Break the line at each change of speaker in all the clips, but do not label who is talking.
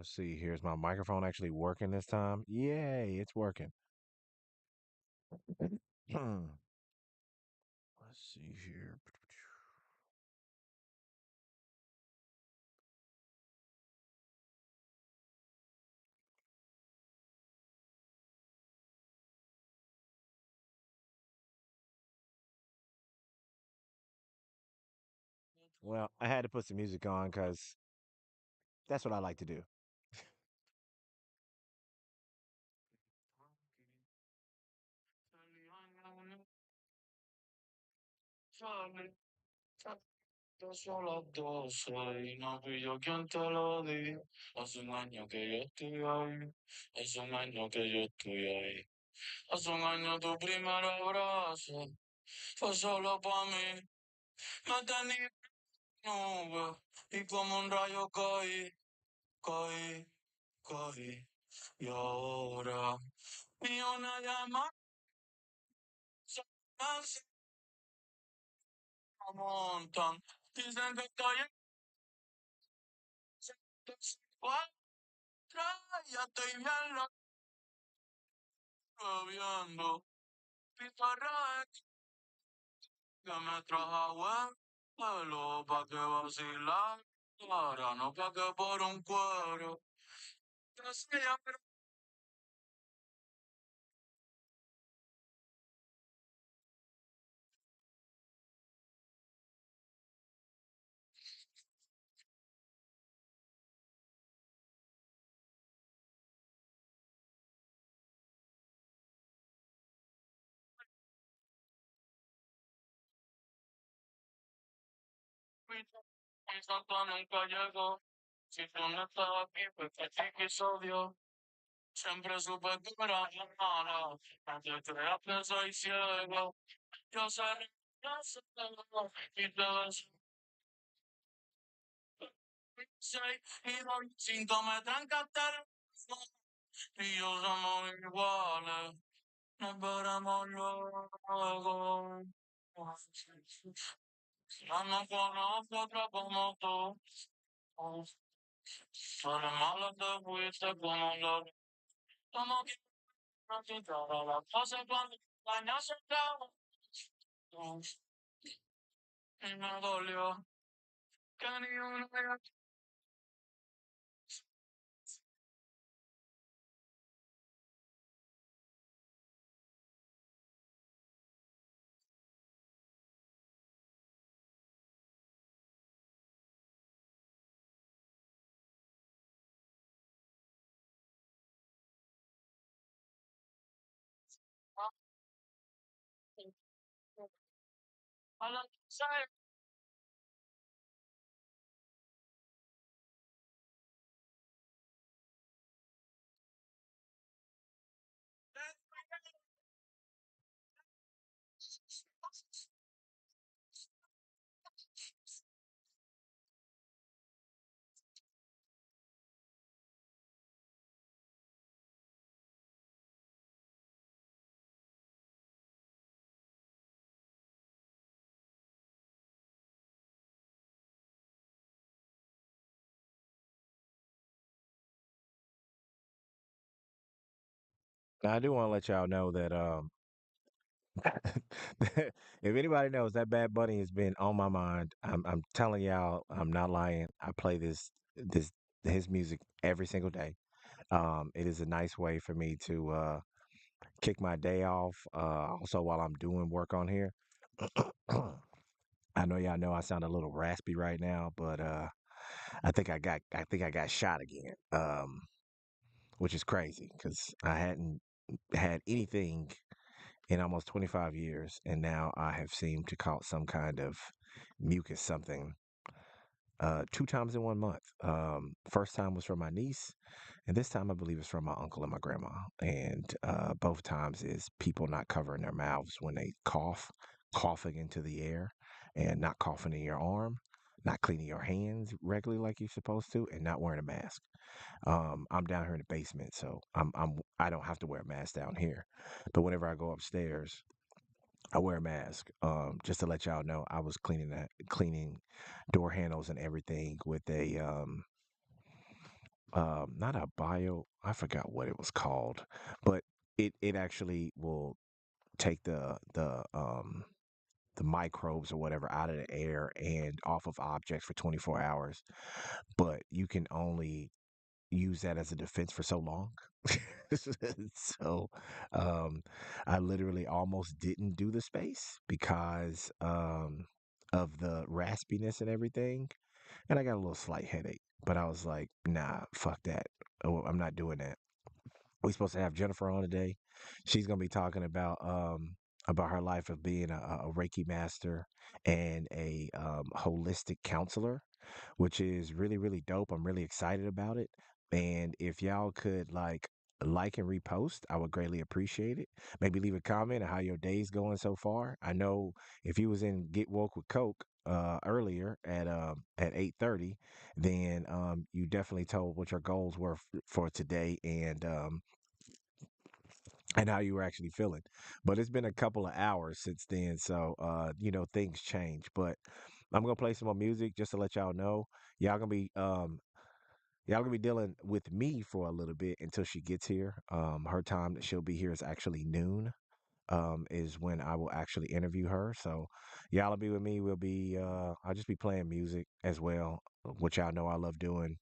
Let's see. Here's my microphone actually working this time. Yay, it's working. Let's see here. Well, I had to put some music on because that's what I like to do.
Son las 12 y no fui yo quien te lo di. Hace un año que yo estoy ahí. Hace un año que yo estoy ahí. Hace un año tu primer abrazo fue solo para mí. Me tenía en nube y como un rayo caí, caí. Y ahora vi una llamada, se me montan. Dicen que estoy en ya estoy bien lo viendo. Pizarra que me trajo abuelo pa' que vacilar. Ahora no pa' que por un cuero. Que sea, pero mi santo nunca llegó. Si tú no estabas aquí, pues que sí quiso Dios. Siempre supe que era mala. No te creas que soy ciego. Yo sé, y te ves. Y los síntomas trancaste. Y yo somos iguales. Nos veremos luego. Ya no conozco otra como tú. Solo malo te fuiste como lo. Como que no te traba la cosa cuando la año se acaba. Y me dolió que ni una vez. A la que se
Now, I do want to let y'all know that if anybody knows that Bad Bunny has been on my mind, I'm telling y'all, I'm not lying. I play this his music every single day. It is a nice way for me to kick my day off. Also, while I'm doing work on here, I know y'all know I sound a little raspy right now, but I think I got shot again. Which is crazy because I hadn't had anything in almost 25 years, and now I have seemed to caught some kind of mucus something two times in 1 month. First time was from my niece, and this time I believe it's from my uncle and my grandma. And both times is people not covering their mouths when they cough, coughing into the air, and not coughing in your arm, not cleaning your hands regularly like you're supposed to, and not wearing a mask. I'm down here in the basement, so I don't have to wear a mask down here. But whenever I go upstairs, I wear a mask. Just to let y'all know, I was cleaning door handles and everything with a not a bio, I forgot what it was called, but it actually will take the microbes or whatever out of the air and off of objects for 24 hours, but you can only use that as a defense for so long. so um I literally almost didn't do the space because of the raspiness and everything, and I got a little slight headache, but I was like, nah, fuck that. Oh, I'm not doing that. We're supposed to have Jennifer on today. She's gonna be talking about her life of being a Reiki master and a holistic counselor, which is really really dope. I'm really excited about it. And if y'all could like and repost, I would greatly appreciate it. Maybe leave a comment on how your day's going so far. I know if you was in Get Woke with Coke earlier at 8:30, then you definitely told what your goals were for today, and how you were actually feeling. But it's been a couple of hours since then, so things change. But I'm gonna play some more music just to let y'all know. Y'all gonna be y'all gonna be dealing with me for a little bit until she gets here. Her time that she'll be here is actually noon. Is when I will actually interview her. So y'all will be with me. I'll just be playing music as well, which y'all know I love doing.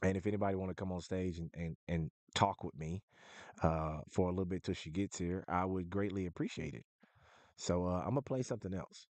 And if anybody want to come on stage and talk with me for a little bit till she gets here, I would greatly appreciate it. So I'm gonna play something else.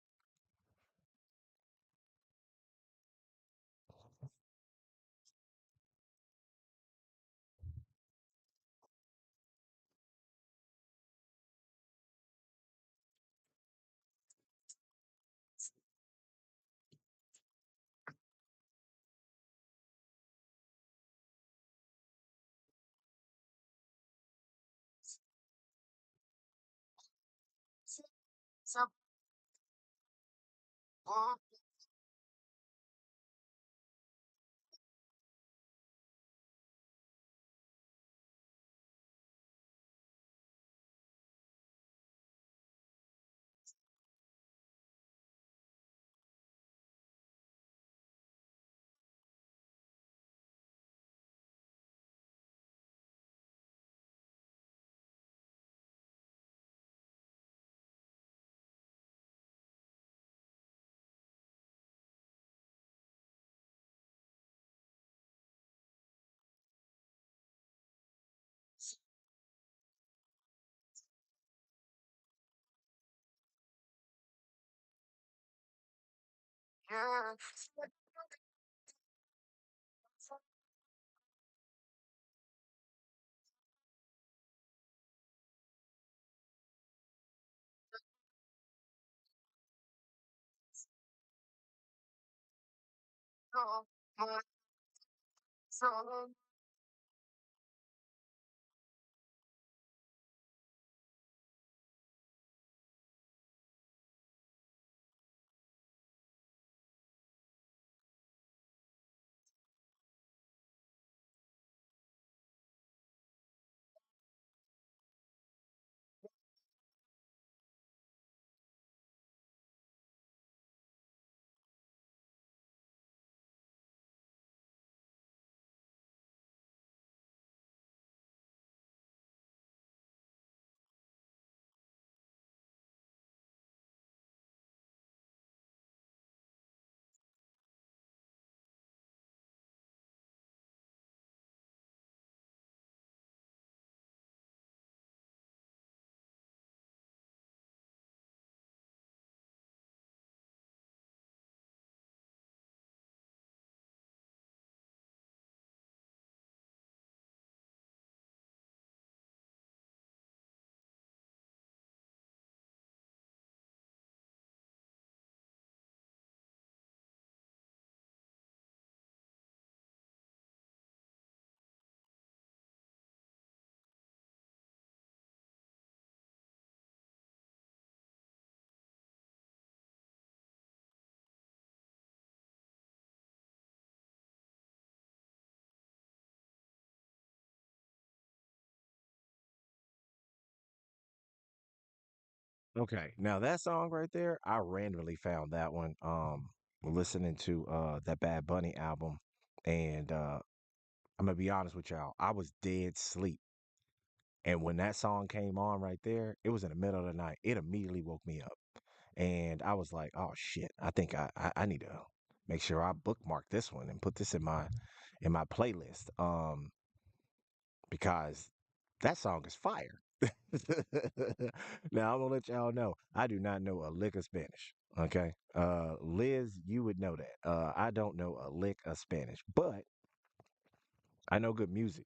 Okay, now that song right there, I randomly found that one. Listening to that Bad Bunny album, and I'm gonna be honest with y'all. I was dead sleep. And when that song came on right there, it was in the middle of the night. It immediately woke me up. And I was like, oh shit, I think I need to make sure I bookmark this one and put this in my playlist. Because that song is fire. Now I'm gonna let y'all know I do not know a lick of Spanish. Okay. Liz, you would know that. I don't know a lick of Spanish, but I know good music.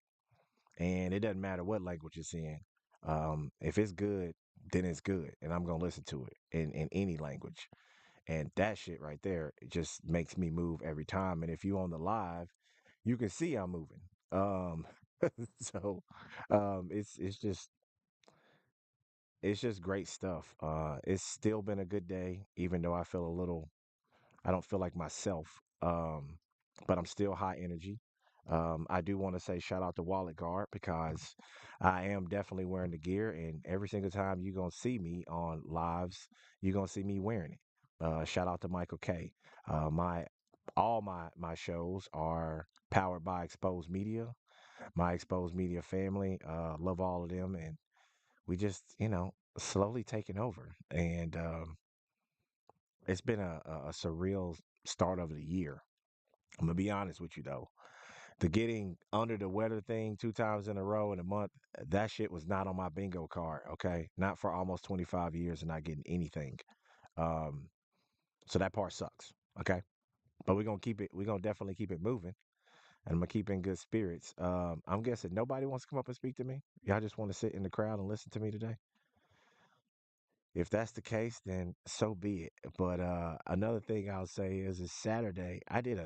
And it doesn't matter what language it's in. If it's good, then it's good, and I'm gonna listen to it in any language. And that shit right there, it just makes me move every time. And if you on the live, you can see I'm moving. Um, so it's just great stuff. It's still been a good day, even though I don't feel like myself. But I'm still high energy. I do want to say shout out to Wallet Guard because I am definitely wearing the gear, and every single time you're gonna see me on lives, you're gonna see me wearing it. Shout out to Michael K. My all my shows are powered by Exposed Media, my Exposed Media family. Love all of them, and we just slowly taking over, and it's been a surreal start of the year. I'm gonna be honest with you though. The getting under the weather thing 2 times in a row in a month, that shit was not on my bingo card, okay? Not for almost 25 years and not getting anything. Um, so that part sucks, okay? But we're gonna definitely keep it moving. And I'm gonna keep in good spirits. I'm guessing nobody wants to come up and speak to me. Y'all just want to sit in the crowd and listen to me today. If that's the case, then so be it. But another thing I'll say is Saturday, I did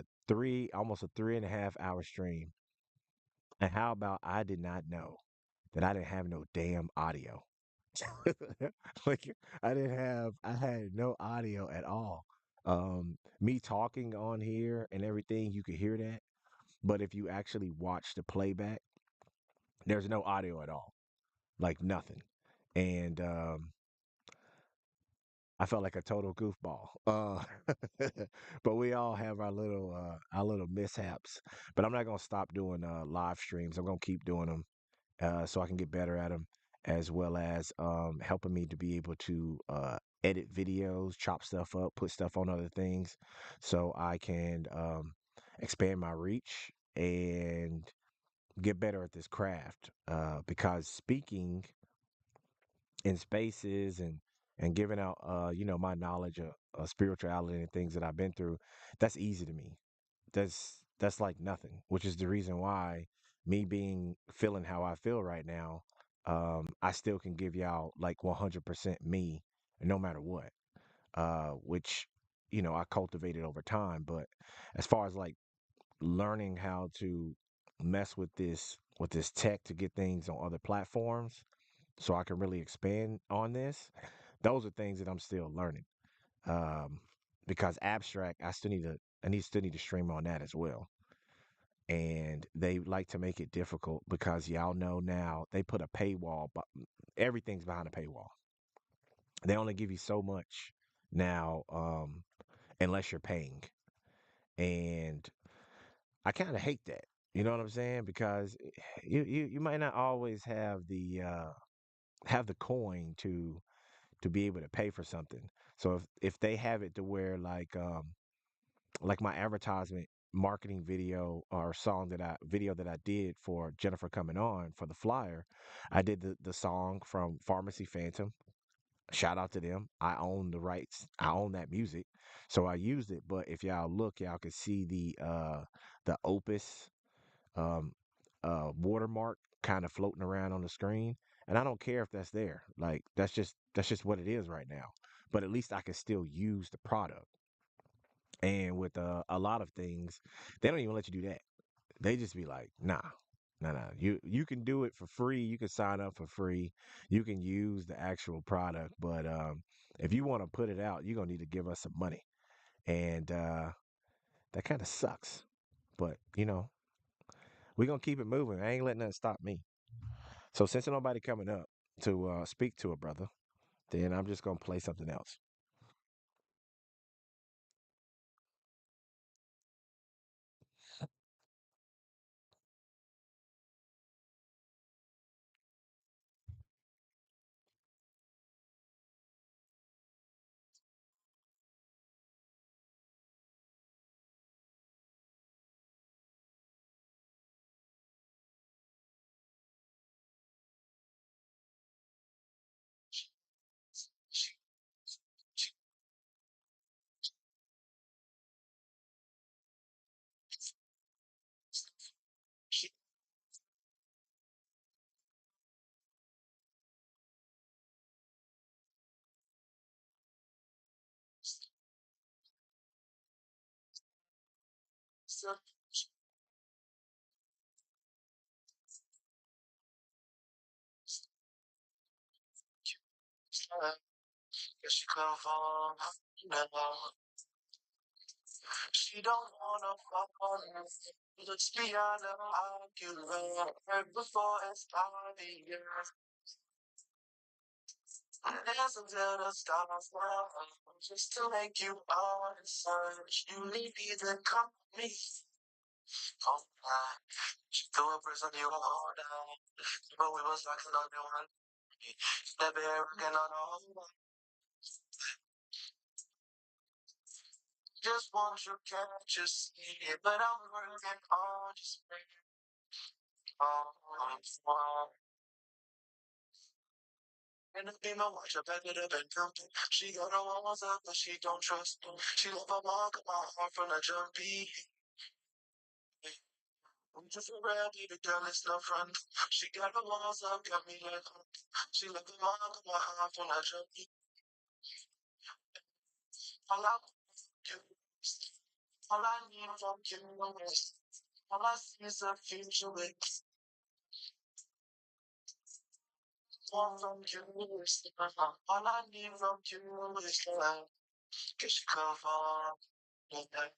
almost a 3.5 hour stream. And how about I did not know that I didn't have no damn audio. Like I had no audio at all. Me talking on here and everything, you could hear that. But if you actually watch the playback, there's no audio at all. Like nothing. And I felt like a total goofball. But we all have our little mishaps. But I'm not gonna stop doing live streams. I'm gonna keep doing them so I can get better at them, as well as helping me to be able to edit videos, chop stuff up, put stuff on other things, so I can expand my reach and get better at this craft. Because speaking in spaces and giving out my knowledge of spirituality and things that I've been through, that's easy to me. That's like nothing, which is the reason why me being feeling how I feel right now, I still can give y'all like 100% me no matter what. Which I cultivated over time. But as far as like learning how to mess with this tech to get things on other platforms so I can really expand on this, those are things that I'm still learning. Um, because abstract, I still need to stream on that as well. And they like to make it difficult because y'all know now they put a paywall, but everything's behind a paywall. They only give you so much now, unless you're paying. And I kind of hate that. You know what I'm saying? Because you might not always have the coin to be able to pay for something. So if they have it to where like my advertisement marketing video or song that I video that I did for Jennifer coming on for the flyer, I did the song from Pharmacy Phantom. Shout out to them. I own the rights. I own that music. So I used it. But if y'all look, y'all can see the Opus um watermark kind of floating around on the screen. And I don't care if that's there. Like that's just what it is right now. But at least I can still use the product. And with a lot of things, they don't even let you do that. They just be like, nah, nah, nah. You can do it for free. You can sign up for free. You can use the actual product, but if you want to put it out, you're gonna need to give us some money, and that kind of sucks. But we're gonna keep it moving. I ain't letting nothing stop me. So since there's nobody coming up to speak to a brother, then I'm just gonna play something else.
She come from she don't wanna fuck on me. Let's be honest, argument. Right before it's obvious. Dance until the stars fall. Just to make you understand. You need me to come with me. Oh, my. She threw a prison you all down. But we was like another one. Never again on all. Just want you catch you see it. But I'm working on just bring on. And the beam I watch her back it up and counting. She got her walls up, but she don't trust them. She left a mark on my heart from the jump beat. I'm just a real baby girl, it's no front. She got her walls up, got me like she left a mark on my heart from the jump beat. All I do, all I need from you is all I see is a future with all from you is all I need from you is love. Cause you come from like that.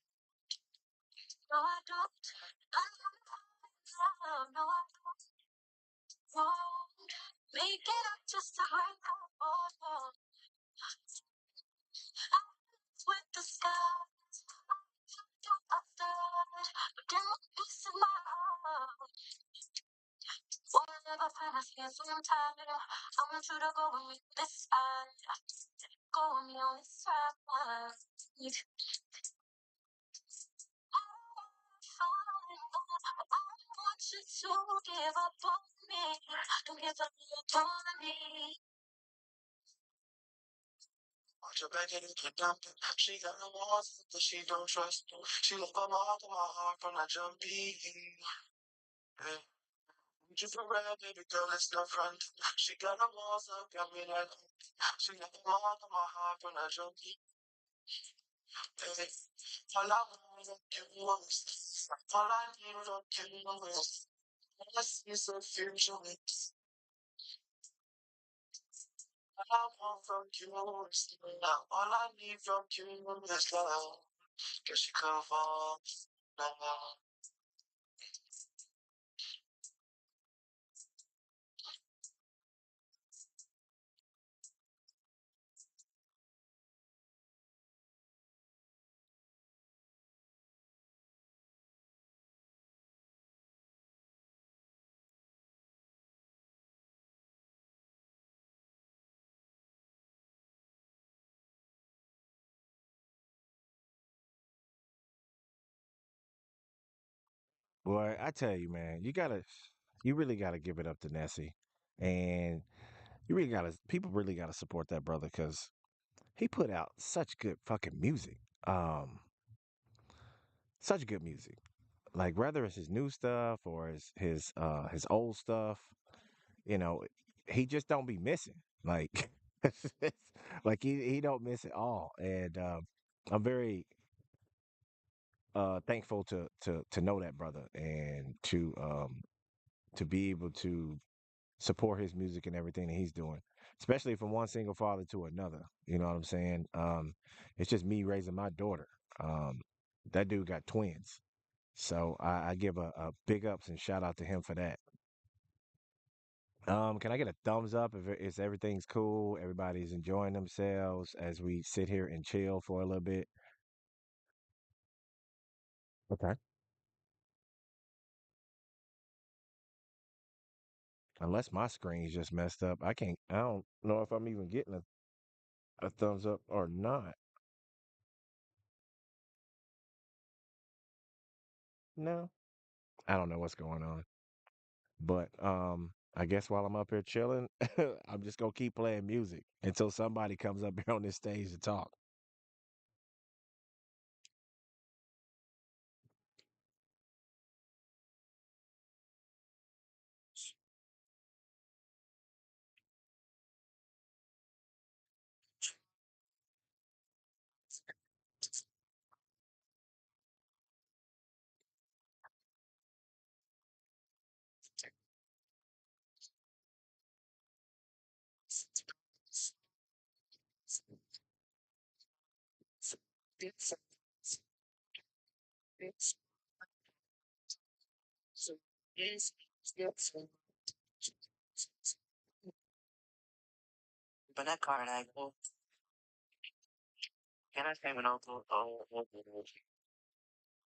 No, I don't. I don't. No, I won't. Make it up just to break up. Oh, oh. With the sky, I thought, but don't piece of my heart. Wanna never find us here sometime. I want you to go with me this side. Go with me on this side. I want you to give up on me. Don't give up on me. Watch her back and get dumping. She got her walls, but she don't trust me. She left a mark on my heart from that jumping. Hey, just for real, baby girl, it's no front. She got her walls up, got me like she left a mark on my heart from that jumping. Hey, all I want is all I need from you is let's see some future mix. All I want from you is love. All I need from you is love. Cause you come from love.
Boy, I tell you, man, you really gotta give it up to Nessie, and people really gotta support that brother because he put out such good fucking music. Um, Such good music. Like whether it's his new stuff or his old stuff, you know, he just don't be missing. Like, like he don't miss at all. And I'm very thankful to know that brother and to be able to support his music and everything that he's doing, especially from one single father to another. You know what I'm saying? It's just me raising my daughter. Um, that dude got twins. So I give a big ups and shout out to him for that. Can I get a thumbs up if everything's cool? Everybody's enjoying themselves as we sit here and chill for a little bit. Okay. Unless my screen's just messed up, I don't know if I'm even getting a thumbs up or not. No, I don't know what's going on. But I guess while I'm up here chilling, I'm just gonna keep playing music until somebody comes up here on this stage to talk.
But that card, I go, can I pay me no to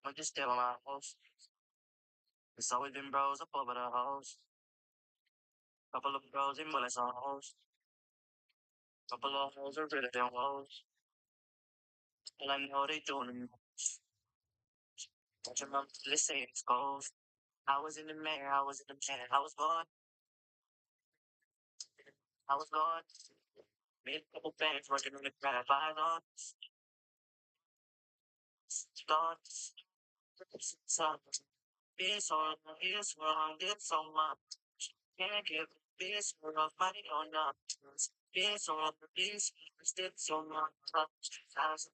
I'm just still on my host. It's always been bros up over the hoes. Couple of bros in bullets on hoes. Couple of hoes are really than hoes. And I know they doing them. Don't you remember the saying goes? I was in the mirror, I was in the chair, I was gone, I was gone. Made a couple bands working on the crap, I on, gone. So, this on, this wrong, did so much. Can't give this world money or not. This on, this did so much. Thousand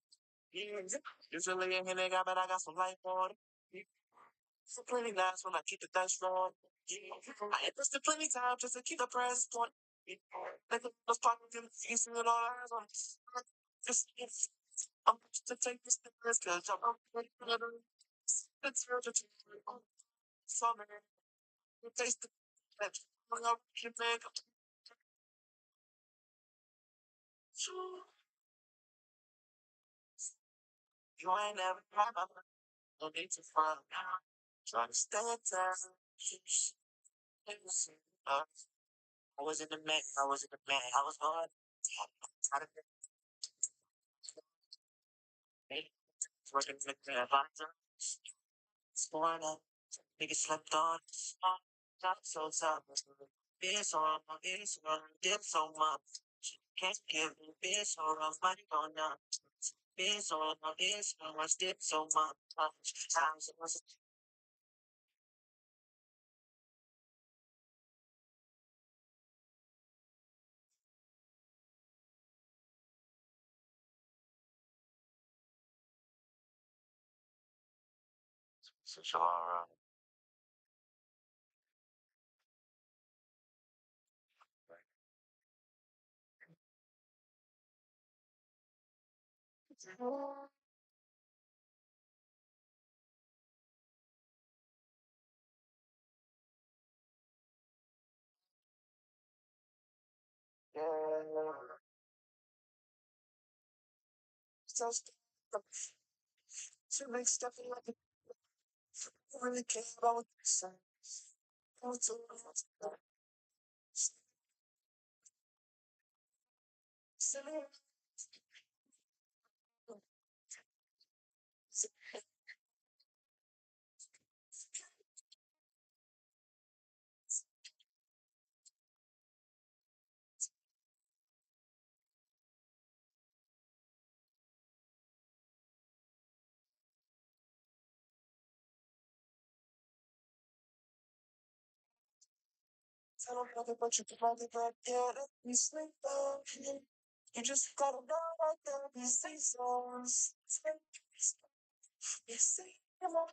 years. Usually in here, but I got some life on it. So plenty nights when I keep the dice rolling. I invested plenty time just to keep the press on. Like those pockets in the face and all eyes on. Just I'm to take this risk because I'm it's urgent to summer. You taste the that you make you ain't never had my no need to front. Trying to stay at time. I was in the man, I was in the man, I was going. Tired of it. Working with the advisor. Sworn up. Niggas slept on. Not so tough. This on, did so much. Can't give me this or else money going up. This on, did so much. Times it was such a long run. Yeah. So to make stuff like it. I really care about what you say. I'm too silly. Tell them nothing but you can only but yeah, let me sleep on you. You just gotta know that there'll be seasons. You see them all,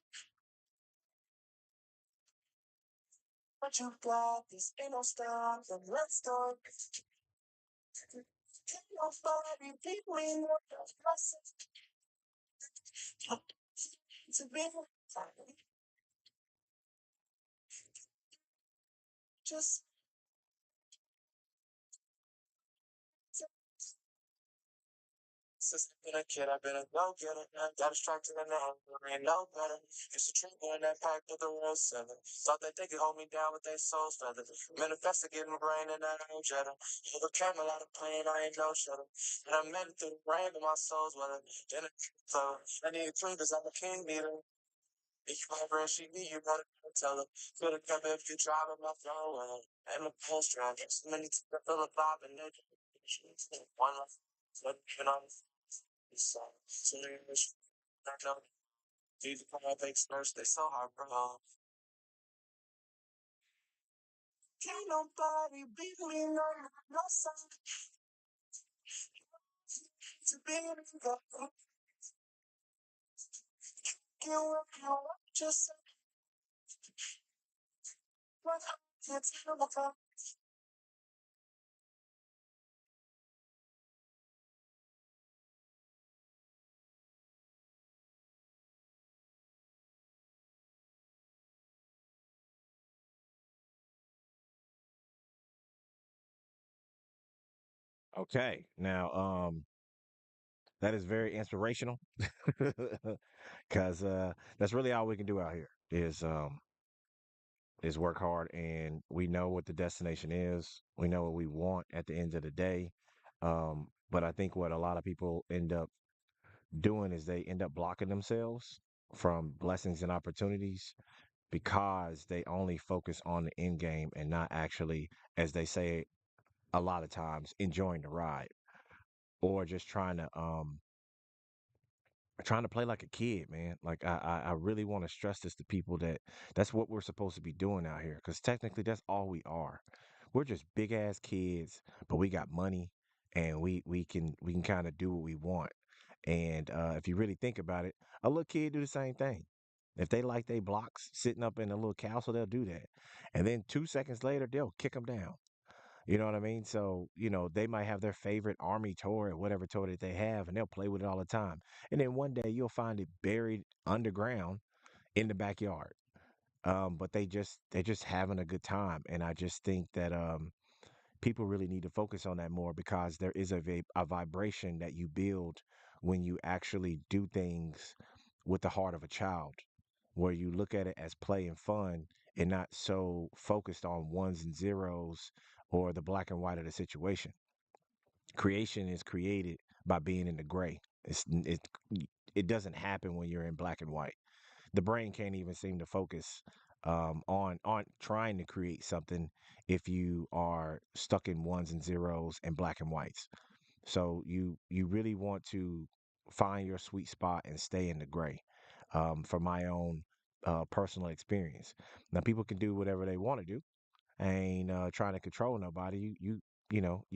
but you got this ain't no stop. And let's start. Can't nobody beat me. To be just since I've been a kid, I've been a go-getter. Got a strike to the now, I ain't no better. Used to treat me in that pack with the real seven. Thought that they could hold me down with their souls feathers. Manifested getting brain and that ain't cheddar. Overcame a lot of pain, I ain't no shutter. And I made it through the rain, but my soul's weather. Then it flow. I need a clean cause I'm a king beater. If you ever and she me, you gotta tell her. Could have kept it if you driving my phone with her. And the post driver. So many times I feel a vibe and then one life. But you know, it's so I know these pancakes first, they so hard, bro. Can't nobody beat me, no, no, son. To be in the you just what it's about.
Okay. Now, that is very inspirational because that's really all we can do out here is work hard, and we know what the destination is. We know what we want at the end of the day. But I think what a lot of people end up doing is they end up blocking themselves from blessings and opportunities because they only focus on the end game and not actually, as they say a lot of times, enjoying the ride, or just trying to play like a kid, man. Like I really want to stress this to people that that's what we're supposed to be doing out here, because technically that's all we are. We're just big ass kids, but we got money, and we can kind of do what we want. And if you really think about it, a little kid do the same thing. If they like they blocks sitting up in a little castle, they'll do that, and then 2 seconds later they'll kick them down. You know what I mean? So, they might have their favorite army toy or whatever toy that they have, and they'll play with it all the time. And then one day you'll find it buried underground in the backyard. But they're just having a good time. And I just think that people really need to focus on that more, because there is a vibration that you build when you actually do things with the heart of a child, where you look at it as play and fun and not so focused on ones and zeros or the black and white of the situation. Creation is created by being in the gray. It doesn't happen when you're in black and white. The brain can't even seem to focus on trying to create something if you are stuck in ones and zeros and black and whites. So you really want to find your sweet spot and stay in the gray. From my own personal experience. Now people can do whatever they want to do. I ain't trying to control nobody. You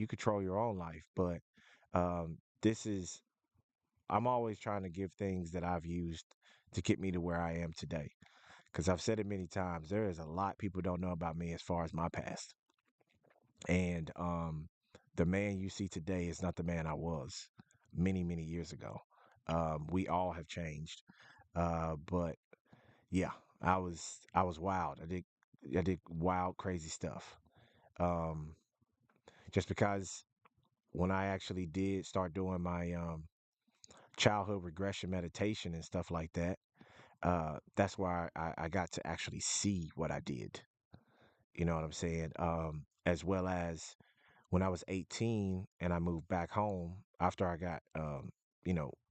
control your own life, but this is I'm always trying to give things that I've used to get me to where I am today. Because I've said it many times, there is a lot people don't know about me as far as my past. And the man you see today is not the man I was many, many years ago. We all have changed. But yeah, I was wild. I did wild, crazy stuff. Um, just because when I actually did start doing my childhood regression meditation and stuff like that, that's why I got to actually see what I did. You know what I'm saying? As well as when I was 18 and I moved back home after I got,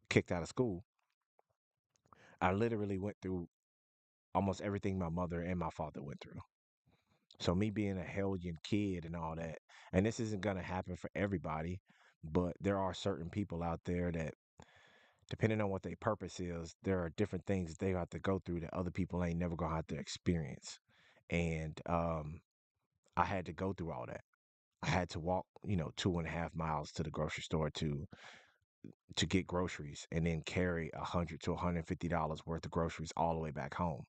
kicked out of school, I literally went through almost everything my mother and my father went through. So me being a hellion kid and all that, and this isn't gonna happen for everybody, but there are certain people out there that, depending on what their purpose is, there are different things they have to go through that other people ain't never gonna have to experience. And I had to go through all that. I had to walk, 2.5 miles to the grocery store to get groceries, and then carry $100 to $150 worth of groceries all the way back home.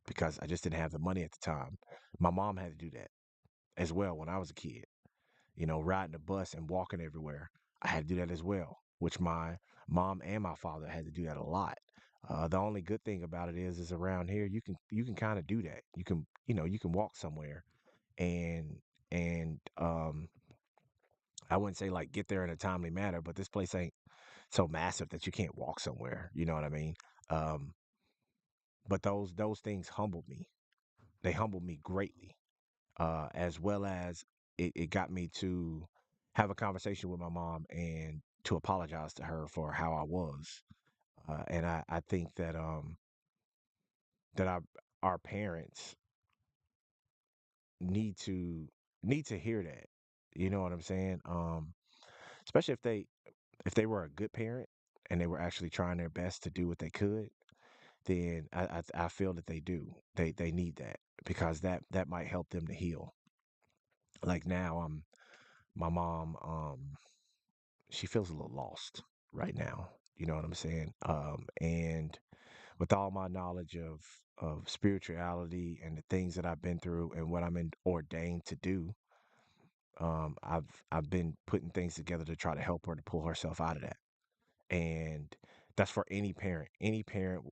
Because I just didn't have the money at the time. My mom had to do that as well when I was a kid. Riding the bus and walking everywhere. I had to do that as well, which my mom and my father had to do that a lot. The only good thing about it is around here you can kind of do that. You can walk somewhere, and and I wouldn't say like get there in a timely manner, but this place ain't so massive that you can't walk somewhere. You know what I mean? Um, but those things humbled me. They humbled me greatly, as well as it got me to have a conversation with my mom and to apologize to her for how I was. And I think that our parents need to need to hear that. You know what I'm saying? Especially if they were a good parent and they were actually trying their best to do what they could, then I feel that they do. They need that, because that might help them to heal. Like now, my mom, she feels a little lost right now. You know what I'm saying? And with all my knowledge of spirituality and the things that I've been through and what ordained to do, I've been putting things together to try to help her to pull herself out of that. And that's for any parent. Any parent,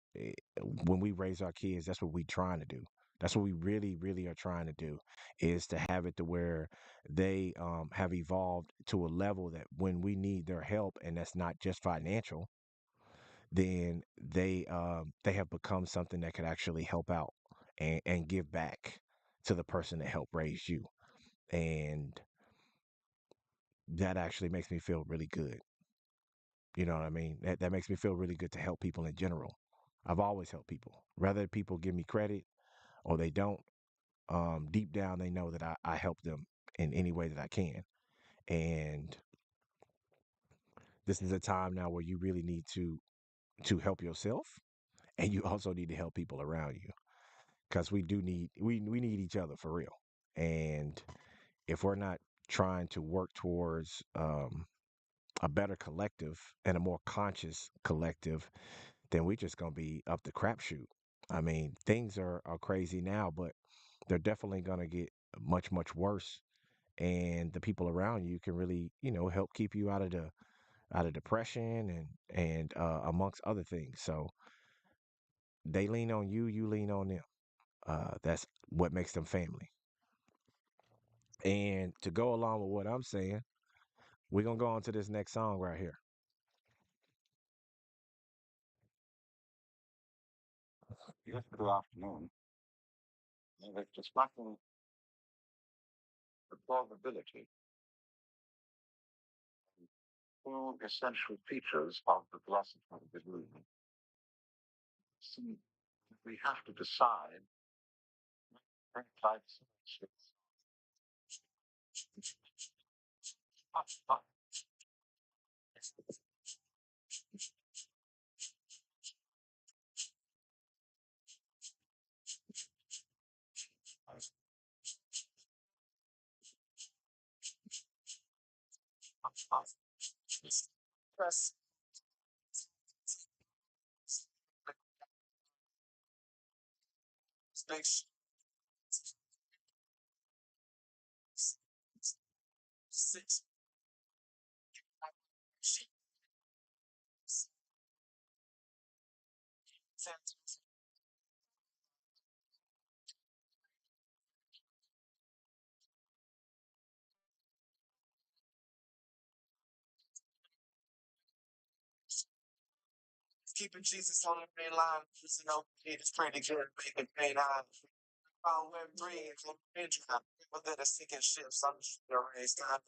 when we raise our kids, that's what we trying to do. That's what we really, really are trying to do, is to have it to where they have evolved to a level that when we need their help, and that's not just financial, then they have become something that could actually help out and give back to the person that helped raise you. And that actually makes me feel really good. You know what I mean? That makes me feel really good to help people in general. I've always helped people, whether people give me credit or they don't. Deep down, they know that I help them in any way that I can. And this is a time now where you really need to help yourself, and you also need to help people around you, because we need each other for real. And if we're not trying to work towards a better collective and a more conscious collective, then we just gonna be up the crapshoot. I mean, things are crazy now, but they're definitely gonna get much, much worse. And the people around you can really, help keep you out of depression and amongst other things. So they lean on you, you lean on them. That's what makes them family. And to go along with what I'm saying, we're gonna go on to this next song right here.
Yes, good afternoon. We're discussing the plausibility, two essential features of the philosophy of the movement. See, we have to decide what types of Press space six keeping Jesus on the main line. It's pretty good, making pain out. Found Web 3 and Benjamin, but then a sinking ship, some raised time.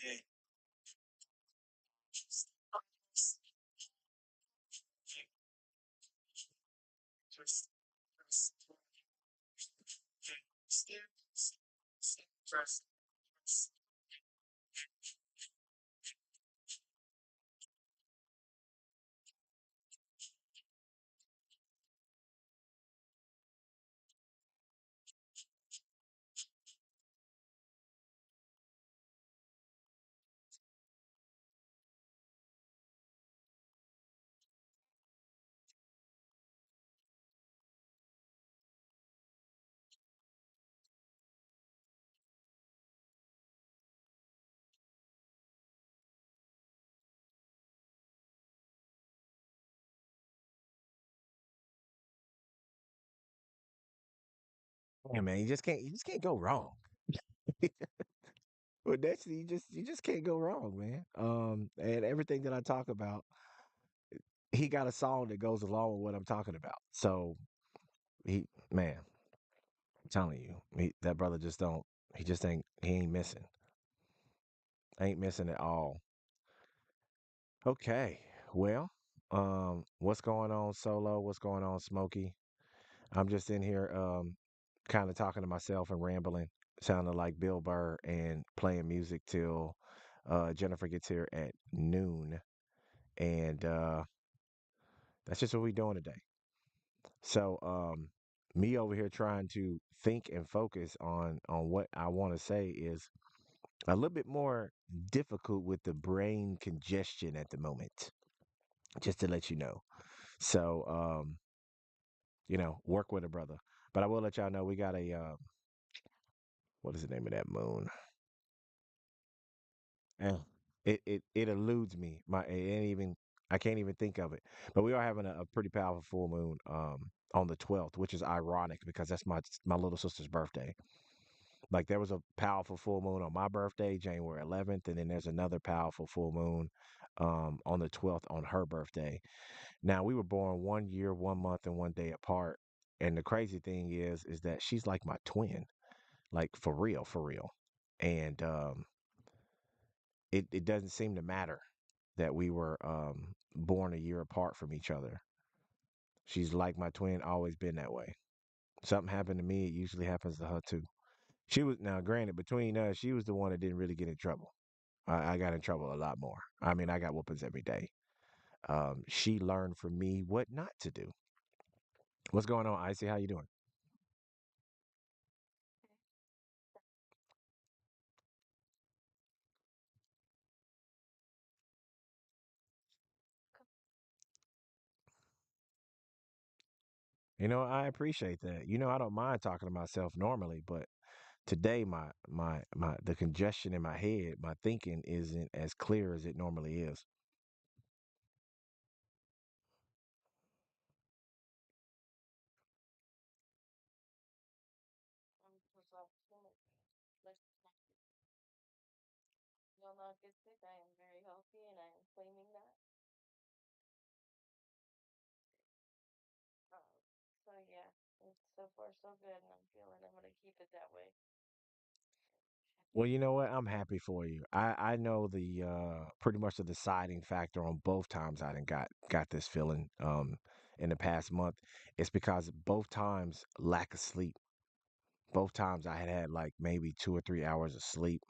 Yeah.
Yeah, man, you just can't go wrong. Well, that's you just can't go wrong, man. And everything that I talk about, he got a song that goes along with what I'm talking about. So he, man, I'm telling you, that brother just don't. He just he ain't missing. Ain't missing at all. Okay, well, what's going on, Solo? What's going on, Smokey? I'm just in here, kind of talking to myself and rambling, sounding like Bill Burr and playing music till Jennifer gets here at noon. And that's just what we're doing today. So, me over here trying to think and focus on what I want to say is a little bit more difficult with the brain congestion at the moment, just to let you know. So, work with a brother. But I will let y'all know we got a what is the name of that moon? Eh, it eludes me. My it ain't even I can't even think of it. But we are having a pretty powerful full moon on the 12th, which is ironic because that's my little sister's birthday. Like there was a powerful full moon on my birthday, January 11th, and then there's another powerful full moon on the 12th on her birthday. Now we were born 1 year, 1 month, and 1 day apart. And the crazy thing is that she's like my twin, like for real, for real. And it doesn't seem to matter that we were born a year apart from each other. She's like my twin, always been that way. Something happened to me, it usually happens to her too. She was now granted between us, she was the one that didn't really get in trouble. I got in trouble a lot more. I mean, I got whoopings every day. She learned from me what not to do. What's going on, Icy? How you doing? You know, I appreciate that. You know, I don't mind talking to myself normally, but today my the congestion in my head, my thinking isn't as clear as it normally is.
Because of so much, like, will not get sick. I am very healthy and I am claiming that. Um, so yeah, it's so far so good, and I'm feeling I'm gonna keep it that way.
Well, you know what? I'm happy for you. I know the pretty much the deciding factor on both times I done got this feeling in the past month. It's because both times lack of sleep. Both times I had like maybe 2 or 3 hours of sleep,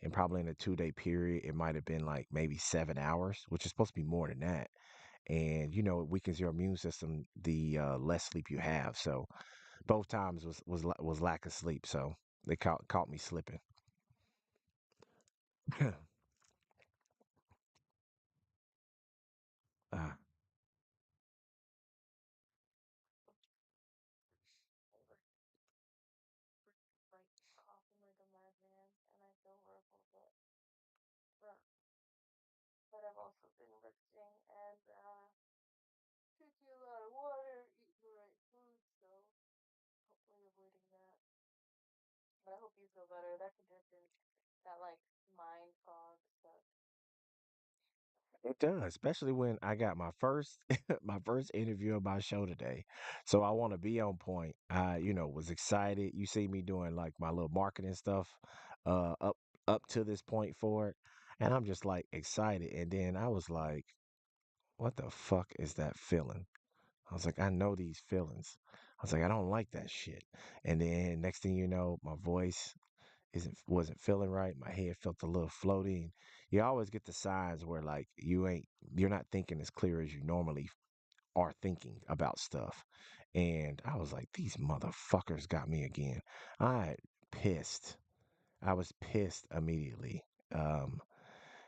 and probably in a 2 day period it might have been like maybe 7 hours, which is supposed to be more than that. And you know it weakens your immune system the less sleep you have. So both times was lack of sleep. So they caught me slipping. uh,
Like coughing like a madman, and I feel horrible, but but I've also been lifting and drinking a lot of water, eating the right food, so hopefully avoiding that. But I hope you feel better. That congestion, that like mind fog sucks.
It does, especially when I got my first my first interview of my show today. So I want to be on point. I, you know, was excited. You see me doing like my little marketing stuff uh up up to this point for it. And I'm just like excited. And then I was like, what the fuck is that feeling? I was like, I know these feelings. I was like, I don't like that shit. And then next thing you know, my voice wasn't feeling right. My head felt a little floating. You always get the signs where like you're not thinking as clear as you normally are thinking about stuff. And I was like, these motherfuckers got me again. I pissed. I was pissed immediately. Um,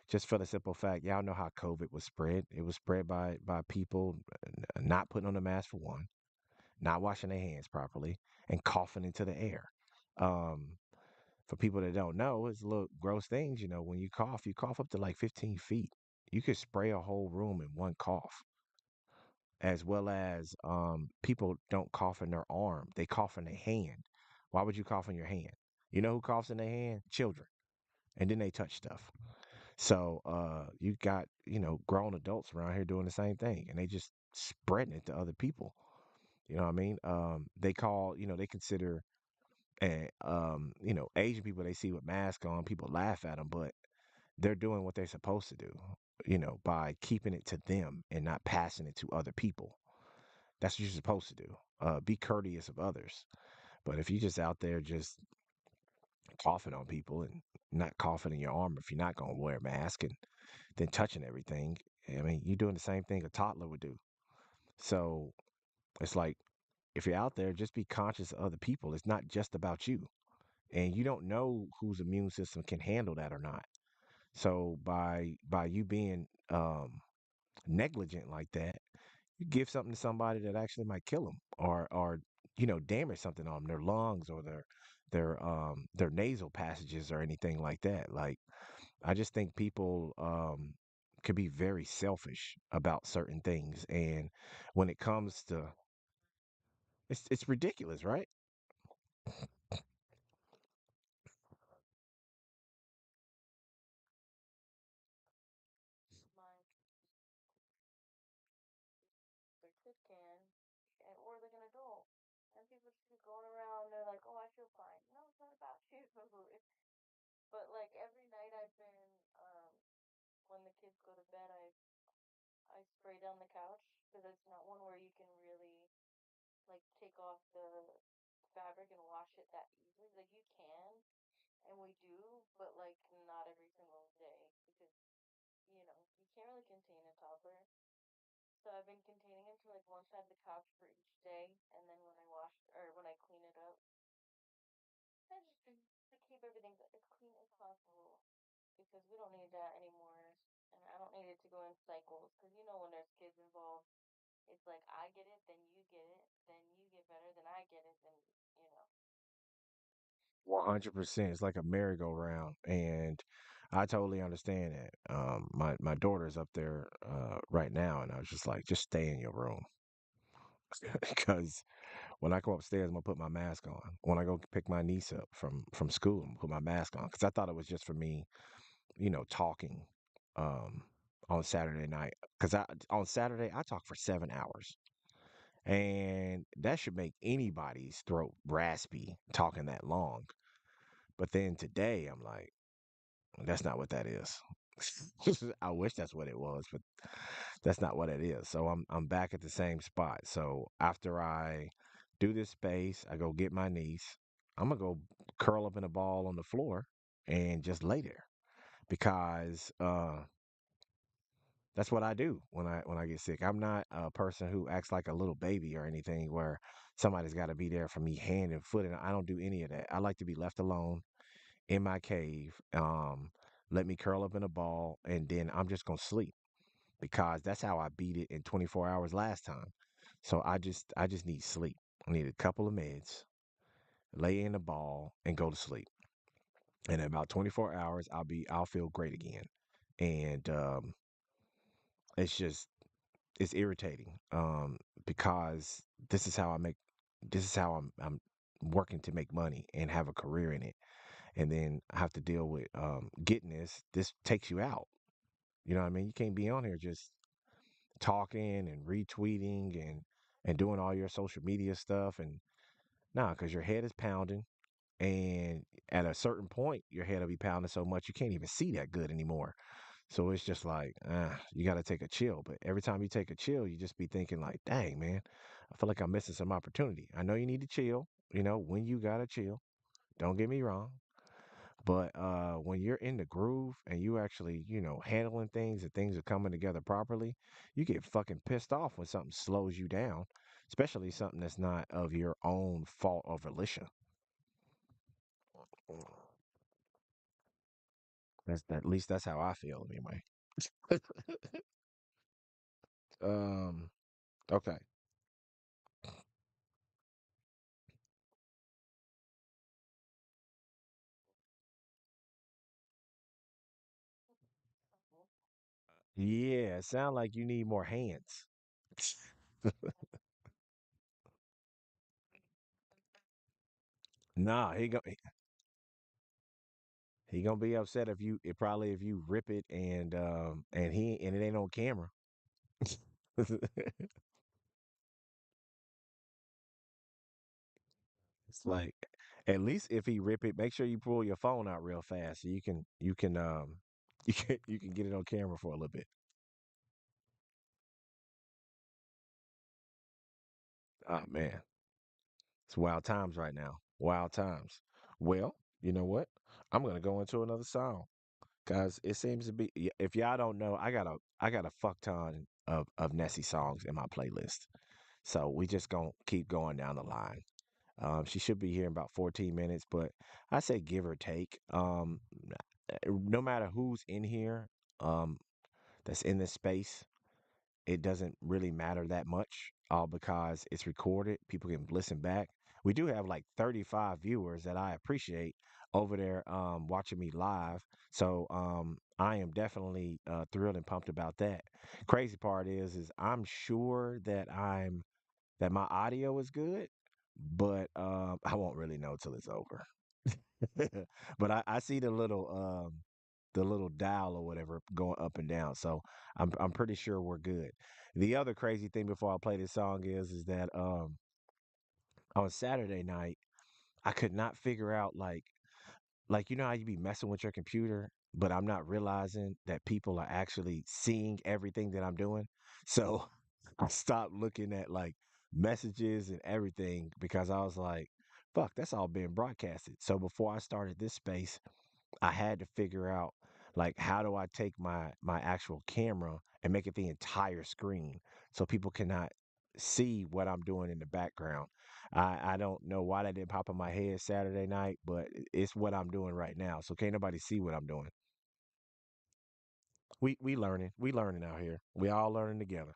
just for the simple fact, y'all know how COVID was spread. It was spread by people not putting on a mask for one, not washing their hands properly, and coughing into the air. Um, for people that don't know, it's little gross things. You know, when you cough up to like 15 feet. You could spray a whole room in one cough. As well as people don't cough in their arm, they cough in their hand. Why would you cough in your hand? You know who coughs in their hand? Children. And then they touch stuff. So you got, you know, grown adults around here doing the same thing, and they just spreading it to other people. You know what I mean? They call, you know, they consider and you know, Asian people they see with masks on, people laugh at them, but they're doing what they're supposed to do, you know, by keeping it to them and not passing it to other people. That's what you're supposed to do. Be courteous of others. But if you just out there just coughing on people and not coughing in your arm if you're not going to wear a mask and then touching everything, I mean, you're doing the same thing a toddler would do. So it's like if you're out there, just be conscious of other people. It's not just about you. And you don't know whose immune system can handle that or not. So by you being negligent like that, you give something to somebody that actually might kill them or you know damage something on them, their lungs or their nasal passages or anything like that. Like I just think people can be very selfish about certain things, and when it comes to it's ridiculous, right?
Like their kid can, and, or like an adult. And people just keep going around. They're like, "Oh, I feel fine." No, it's not about you. But like every night I've been, when the kids go to bed, I spray down the couch because it's not one where you can really like take off the fabric and wash it that easily. Like you can, and we do, but like not every single day because you can't really contain a toddler. So I've been containing him to like one side of the couch for each day, and then when I wash or when I clean it up, I just to keep everything as clean as possible because we don't need that anymore, and I don't need it to go in cycles because when there's kids involved, it's like I get it, then you get it, then you get better, then I get it, then you know.
100%. It's like a merry-go-round, and I totally understand that. My daughter's up there right now, and I was just like, just stay in your room because when I come upstairs, I'm gonna put my mask on. When I go pick my niece up from school, I'm gonna put my mask on because I thought it was just for me, talking um, on Saturday night. Because on Saturday I talk for 7 hours, and that should make anybody's throat raspy talking that long. But then today, I'm like, that's not what that is. I wish that's what it was, but that's not what it is. So I'm back at the same spot. So after I do this space, I go get my niece. I'm gonna go curl up in a ball on the floor and just lay there because that's what I do when I get sick. I'm not a person who acts like a little baby or anything where somebody's got to be there for me hand and foot, and I don't do any of that. I like to be left alone in my cave. Let me curl up in a ball, and then I'm just gonna sleep because that's how I beat it in 24 hours last time. So I just need sleep. I need a couple of meds, lay in the ball, and go to sleep. And in about 24 hours, I'll feel great again. And it's just it's irritating because this is how I make this is how I'm working to make money and have a career in it, and then I have to deal with getting this takes you out. You know what I mean? You can't be on here just talking and retweeting and doing all your social media stuff, and nah, because your head is pounding, and at a certain point your head will be pounding so much you can't even see that good anymore. So it's just like, you got to take a chill. But every time you take a chill, you just be thinking like, dang, man, I feel like I'm missing some opportunity. I know you need to chill, when you got to chill. Don't get me wrong. But when you're in the groove and you actually, handling things and things are coming together properly, you get fucking pissed off when something slows you down, especially something that's not of your own fault or volition. At least that's how I feel anyway. um, okay. Yeah, it sound like you need more hands. Nah, he gonna be upset if you rip it and it ain't on camera. It's like at least if he rip it, make sure you pull your phone out real fast so you can you can get it on camera for a little bit. Oh man, it's wild times right now. Wild times. Well, you know what? I'm gonna go into another song. Guys, it seems to be if y'all don't know, I got a fuck ton of Nessie songs in my playlist. So we just gonna keep going down the line. She should be here in about 14 minutes, but I say give or take. No matter who's in here, um, that's in this space, it doesn't really matter that much, all because it's recorded. People can listen back. We do have like 35 viewers that I appreciate over there watching me live. So I am definitely thrilled and pumped about that. Crazy part is I'm sure that my audio is good, but I won't really know till it's over. But I see the little dial or whatever going up and down. So I'm pretty sure we're good. The other crazy thing before I play this song is that on Saturday night I could not figure out like you know how you be messing with your computer, but I'm not realizing that people are actually seeing everything that I'm doing. So I stopped looking at like messages and everything because I was like, fuck, that's all being broadcasted. So before I started this space, I had to figure out like how do I take my actual camera and make it the entire screen so people cannot see what I'm doing in the background. I don't know why that didn't pop in my head Saturday night, but it's what I'm doing right now. So can't nobody see what I'm doing. We learning out here. We all learning together.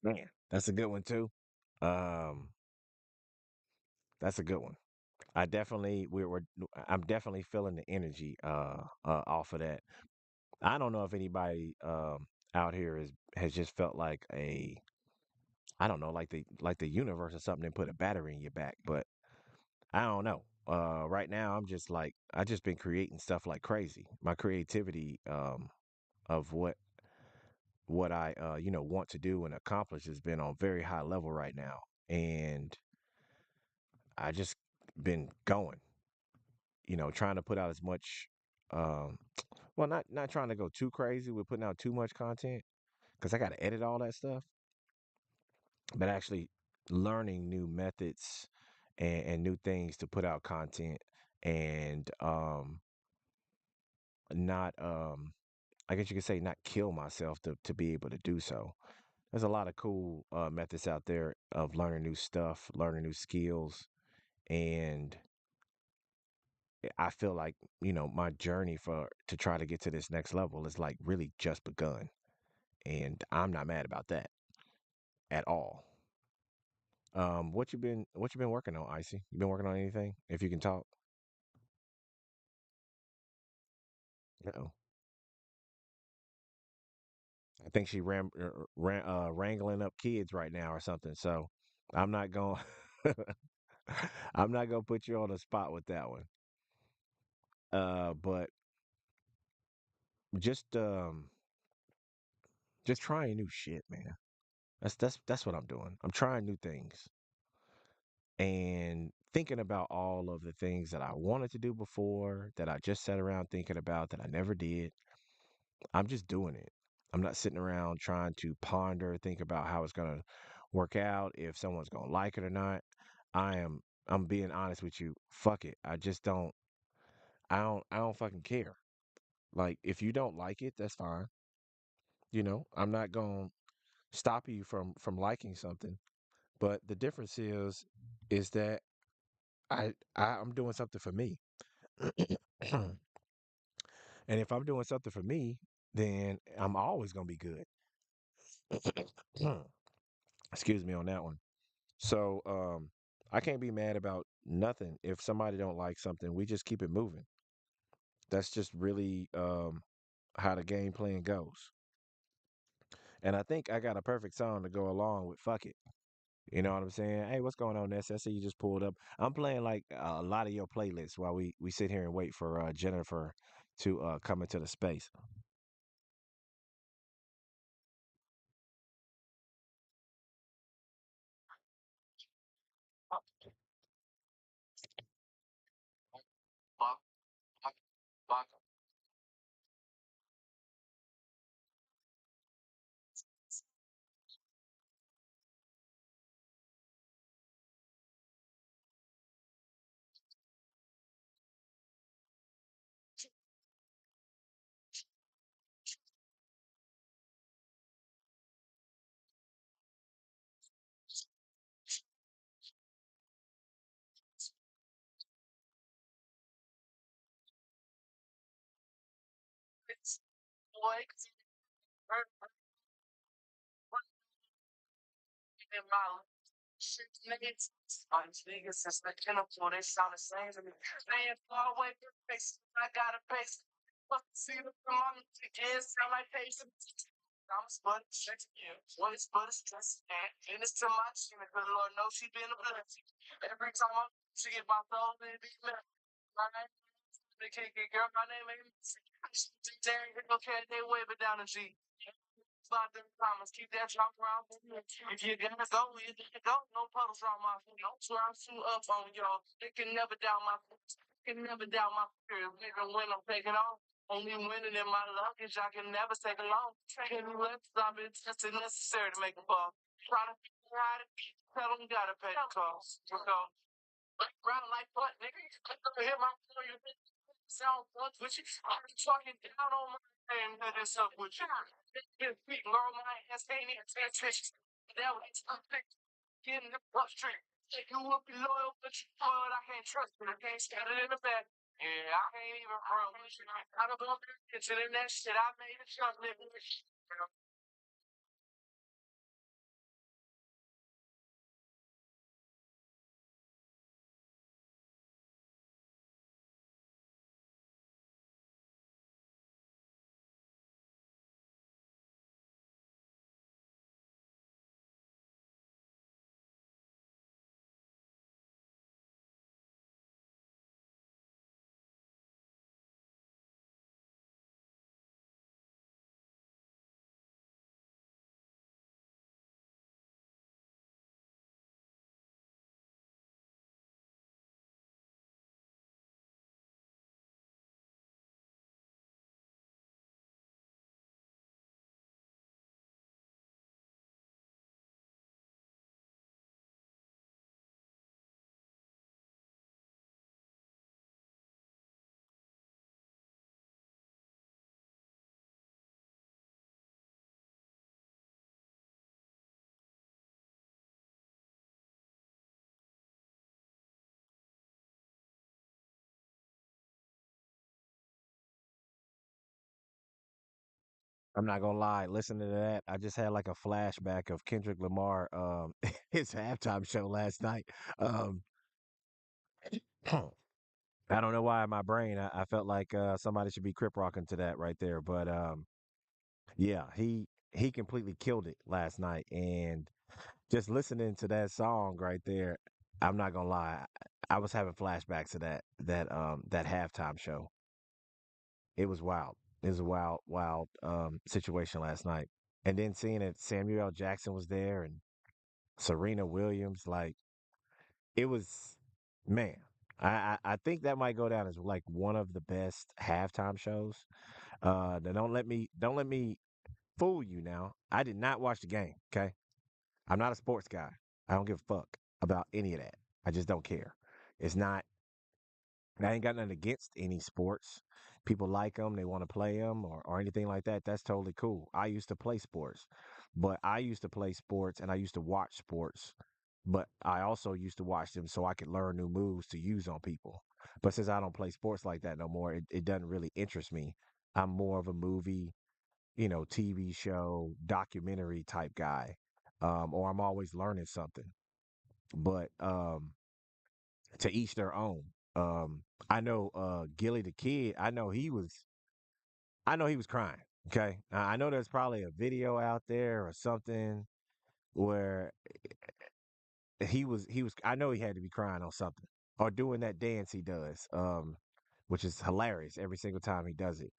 Man, that's a good one too. Um, that's a good one. I definitely I'm definitely feeling the energy off of that. I don't know if anybody out here has just felt like a I don't know like the universe or something and put a battery in your back, but I don't know. Right now I'm just like I just been creating stuff like crazy. My creativity of what I want to do and accomplish has been on very high level right now, and I just been going. Trying to put out as much um well not trying to go too crazy with putting out too much content because I got to edit all that stuff, but actually learning new methods and new things to put out content and not I guess you could say not kill myself to be able to do so. There's a lot of cool methods out there of learning new stuff, learning new skills, and I feel like my journey for to try to get to this next level is like really just begun, and I'm not mad about that at all. What you been working on, Icy? You been working on anything? If you can talk. No, I think she wrangling up kids right now or something. So I'm not going. I'm not gonna put you on the spot with that one. But just um, just trying new shit, man. That's what I'm doing. I'm trying new things and thinking about all of the things that I wanted to do before that I just sat around thinking about that I never did. I'm just doing it. I'm not sitting around trying to ponder, think about how it's gonna work out, if someone's gonna like it or not. I'm being honest with you. Fuck it. I don't fucking care. Like if you don't like it, that's fine. I'm not going to stop you from liking something. But the difference is that I'm doing something for me. And if I'm doing something for me, then I'm always going to be good. Excuse me on that one. So, I can't be mad about nothing. If somebody don't like something, we just keep it moving. That's just really how the game plan goes. And I think I got a perfect song to go along with "Fuck It." You know what I'm saying? Hey, what's going on, Ness? I see you just pulled up. I'm playing like a lot of your playlists while we sit here and wait for Jennifer to come into the space. I'm not gonna lie. Listening to that, I just had like a flashback of Kendrick Lamar, his halftime show last night. Um, I don't know why in my brain I felt like somebody should be crip rocking to that right there, but yeah, he completely killed it last night, and just listening to that song right there, I'm not gonna lie, I was having flashbacks to that halftime show. It was wild. It was a wild situation last night, and then seeing that Samuel L. Jackson was there and Serena Williams, like it was, man. I think that might go down as like one of the best halftime shows. Now don't let me fool you now. I did not watch the game, okay? I'm not a sports guy. I don't give a fuck about any of that. I just don't care. It's not. And I ain't got nothing against any sports. People like them, they want to play them or anything like that. That's totally cool. I used to play sports, but I used to play sports and I used to watch sports, but I also used to watch them so I could learn new moves to use on people. But since I don't play sports like that no more, it doesn't really interest me. I'm more of a movie, TV show, documentary type guy, or I'm always learning something. But to each their own. I know Gilly the Kid. I know he was crying. Okay, I know there's probably a video out there or something where he was. I know he had to be crying on something or doing that dance he does, which is hilarious every single time he does it.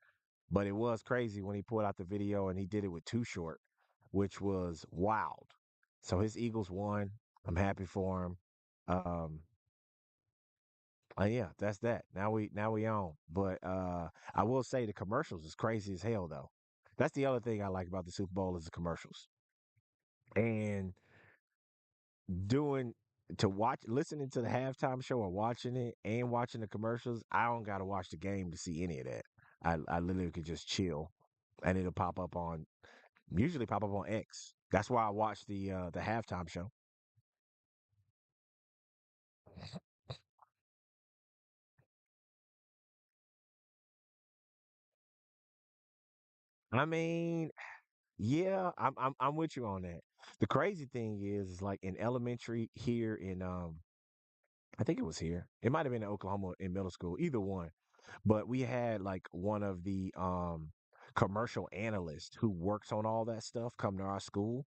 But it was crazy when he pulled out the video and he did it with Too Short, which was wild. So his Eagles won. I'm happy for him. Um, yeah, that's that. Now we on. But I will say the commercials is crazy as hell though. That's the other thing I like about the Super Bowl is the commercials. And doing to watch listening to the halftime show or watching it and watching the commercials, I don't gotta watch the game to see any of that. I literally could just chill and it'll pop up on X. That's why I watch the halftime show. I mean, yeah, I'm with you on that. The crazy thing is like in elementary here in I think it was here. It might have been in Oklahoma in middle school, either one. But we had like one of the commercial analysts who works on all that stuff come to our school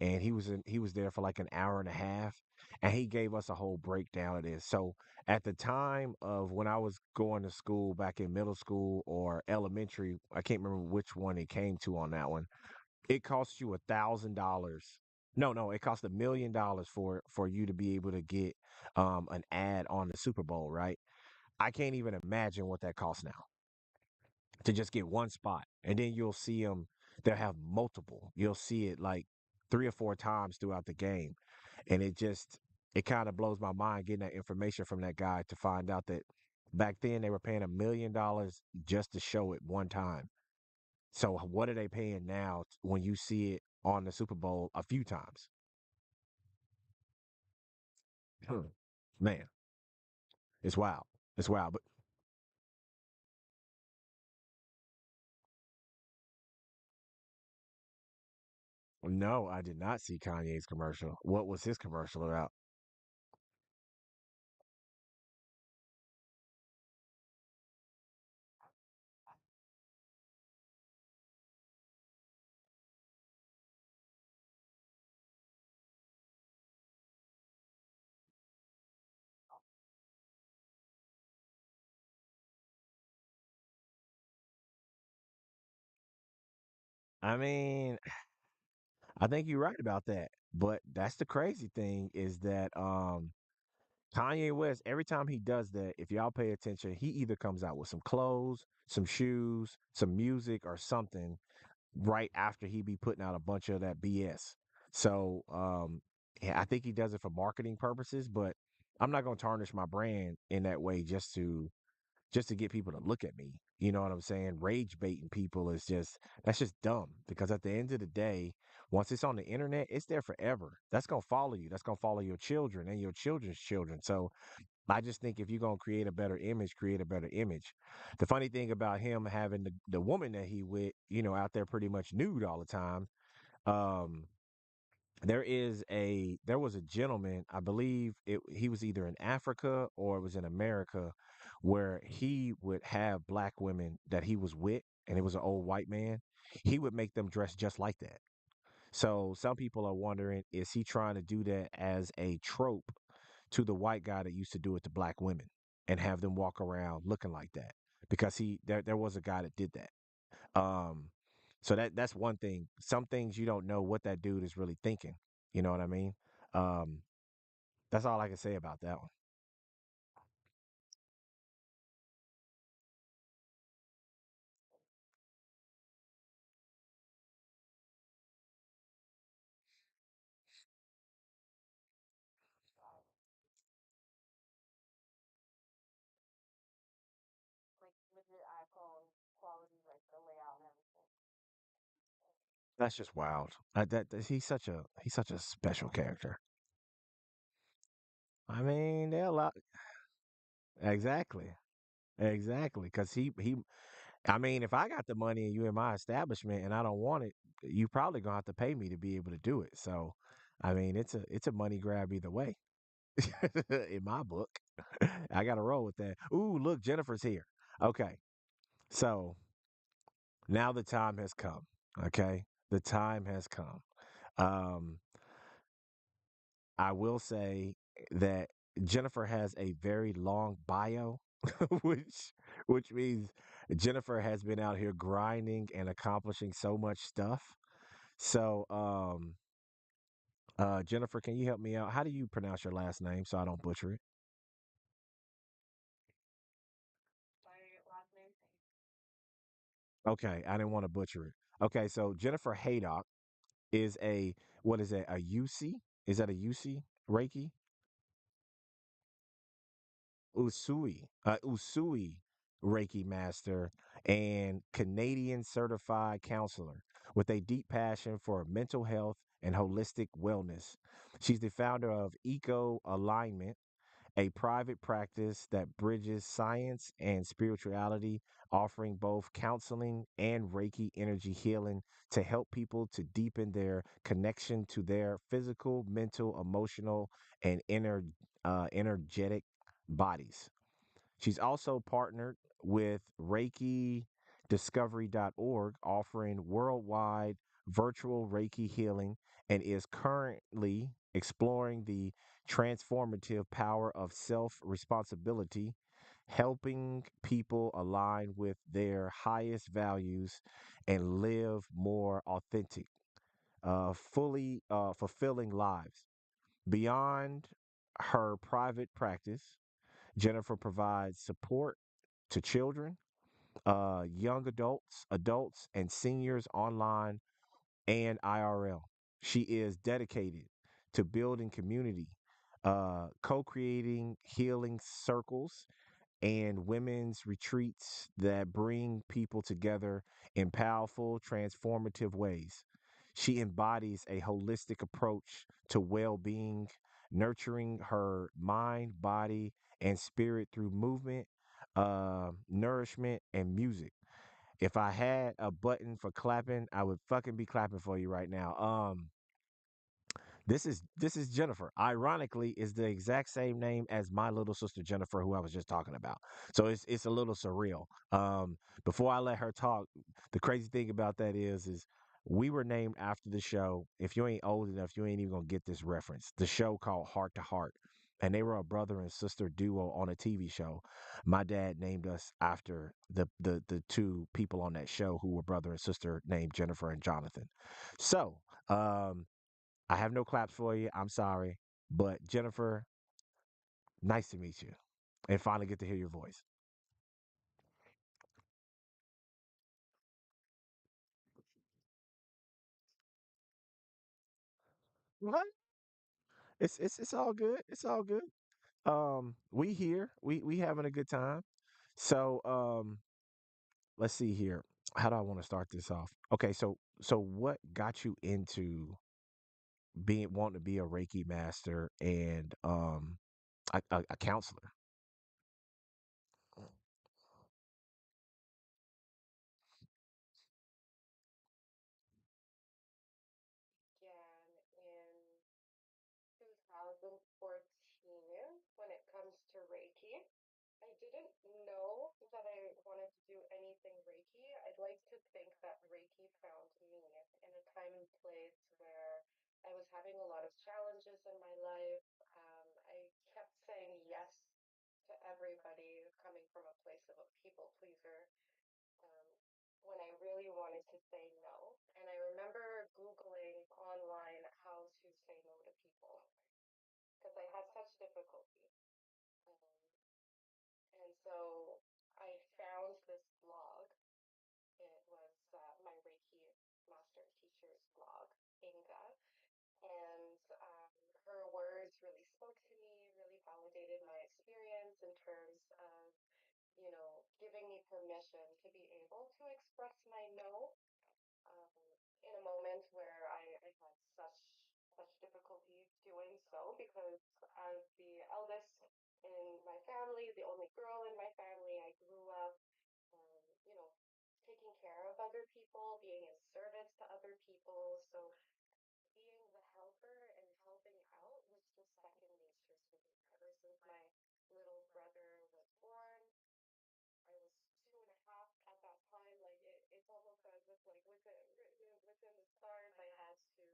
and he was there for like an hour and a half and he gave us a whole breakdown of this. So at the time of when I was going to school back in middle school or elementary, I can't remember which one it came to on that one. It costs you $1,000. No, it cost $1 million for you to be able to get an ad on the Super Bowl, right? I can't even imagine what that costs now to just get one spot. And then you'll see them, they'll have multiple. You'll see it like 3 or 4 times throughout the game. And it kind of blows my mind getting that information from that guy to find out that back then they were paying $1 million just to show it one time. So what are they paying now when you see it on the Super Bowl a few times? Hmm. Man, it's wild. It's wild. But no, I did not see Kanye's commercial. What was his commercial about? I mean, I think you're right about that. But that's the crazy thing is that Kanye West, every time he does that, if y'all pay attention, he either comes out with some clothes, some shoes, some music, or something right after he be putting out a bunch of that BS. So yeah, I think he does it for marketing purposes, but I'm not gonna tarnish my brand in that way just to get people to look at me. You know what I'm saying? Rage baiting people is just that's just dumb because at the end of the day, once it's on the internet, it's there forever. That's gonna follow you. That's gonna follow your children and your children's children. So I just think if you're gonna create a better image, create a better image. The funny thing about him having the woman that he with, out there pretty much nude all the time. Um, there was a gentleman, I believe he was either in Africa or it was in America, where he would have black women that he was with, and it was an old white man. He would make them dress just like that. So some people are wondering, is he trying to do that as a trope to the white guy that used to do it to black women and have them walk around looking like that? Because there was a guy that did that. Um, so that's one thing. Some things you don't know what that dude is really thinking. You know what I mean? Um, that's all I can say about that one. That's just wild. He's such a special character. I mean, they're a lot. Exactly. Exactly. Because he. I mean, if I got the money and you in my establishment and I don't want it, you probably gonna have to pay me to be able to do it. So, I mean, it's a money grab either way. In my book, I got to roll with that. Ooh, look, Jennifer's here. Okay, so now the time has come. Okay, the time has come. Um, I will say that Jennifer has a very long bio, which which means Jennifer has been out here grinding and accomplishing so much stuff. So, Jennifer, can you help me out? How do you pronounce your last name so I don't butcher it? Okay, I didn't want to butcher it. Okay, so Jennifer Haydock is a what is that? A UC? Is that a UC Reiki? Usui Reiki Master and Canadian certified counselor with a deep passion for mental health and holistic wellness. She's the founder of Eco Alignment, a private practice that bridges science and spirituality, offering both counseling and Reiki energy healing to help people to deepen their connection to their physical, mental, emotional, and energetic bodies. She's also partnered with ReikiDiscovery.org, offering worldwide virtual Reiki healing, and is currently exploring the transformative power of self responsibility, helping people align with their highest values and live more authentic, fully fulfilling lives. Beyond her private practice, Jennifer provides support to children, young adults, and seniors online and IRL. She is dedicated to building community, co creating healing circles, and women's retreats that bring people together in powerful, transformative ways. She embodies a holistic approach to well being, nurturing her mind, body, and spirit through movement, nourishment, and music. If I had a button for clapping, I would fucking be clapping for you right now. This is Jennifer. Ironically, is the exact same name as my little sister Jennifer, who I was just talking about. So it's a little surreal. Before I let her talk, the crazy thing about that is we were named after the show. If you ain't old enough, you ain't even gonna get this reference. The show called Heart to Heart. And they were a brother and sister duo on a TV show. My dad named us after the two people on that show who were brother and sister named Jennifer and Jonathan. So, I have no claps for you. I'm sorry. But Jennifer, nice to meet you and finally get to hear your voice. What? It's all good. It's all good. We here. We having a good time. So let's see here. How do I want to start this off? Okay, so what got you into being wanting to be a Reiki master and a counselor?
such difficulty doing so because as the eldest in my family, the only girl in my family, I grew up, you know, taking care of other people, being in service to other people. So being the helper and helping out was just second nature to me. Ever since my little brother was born, I was 2.5 at that time. Like it's almost as if like within the stars, I had to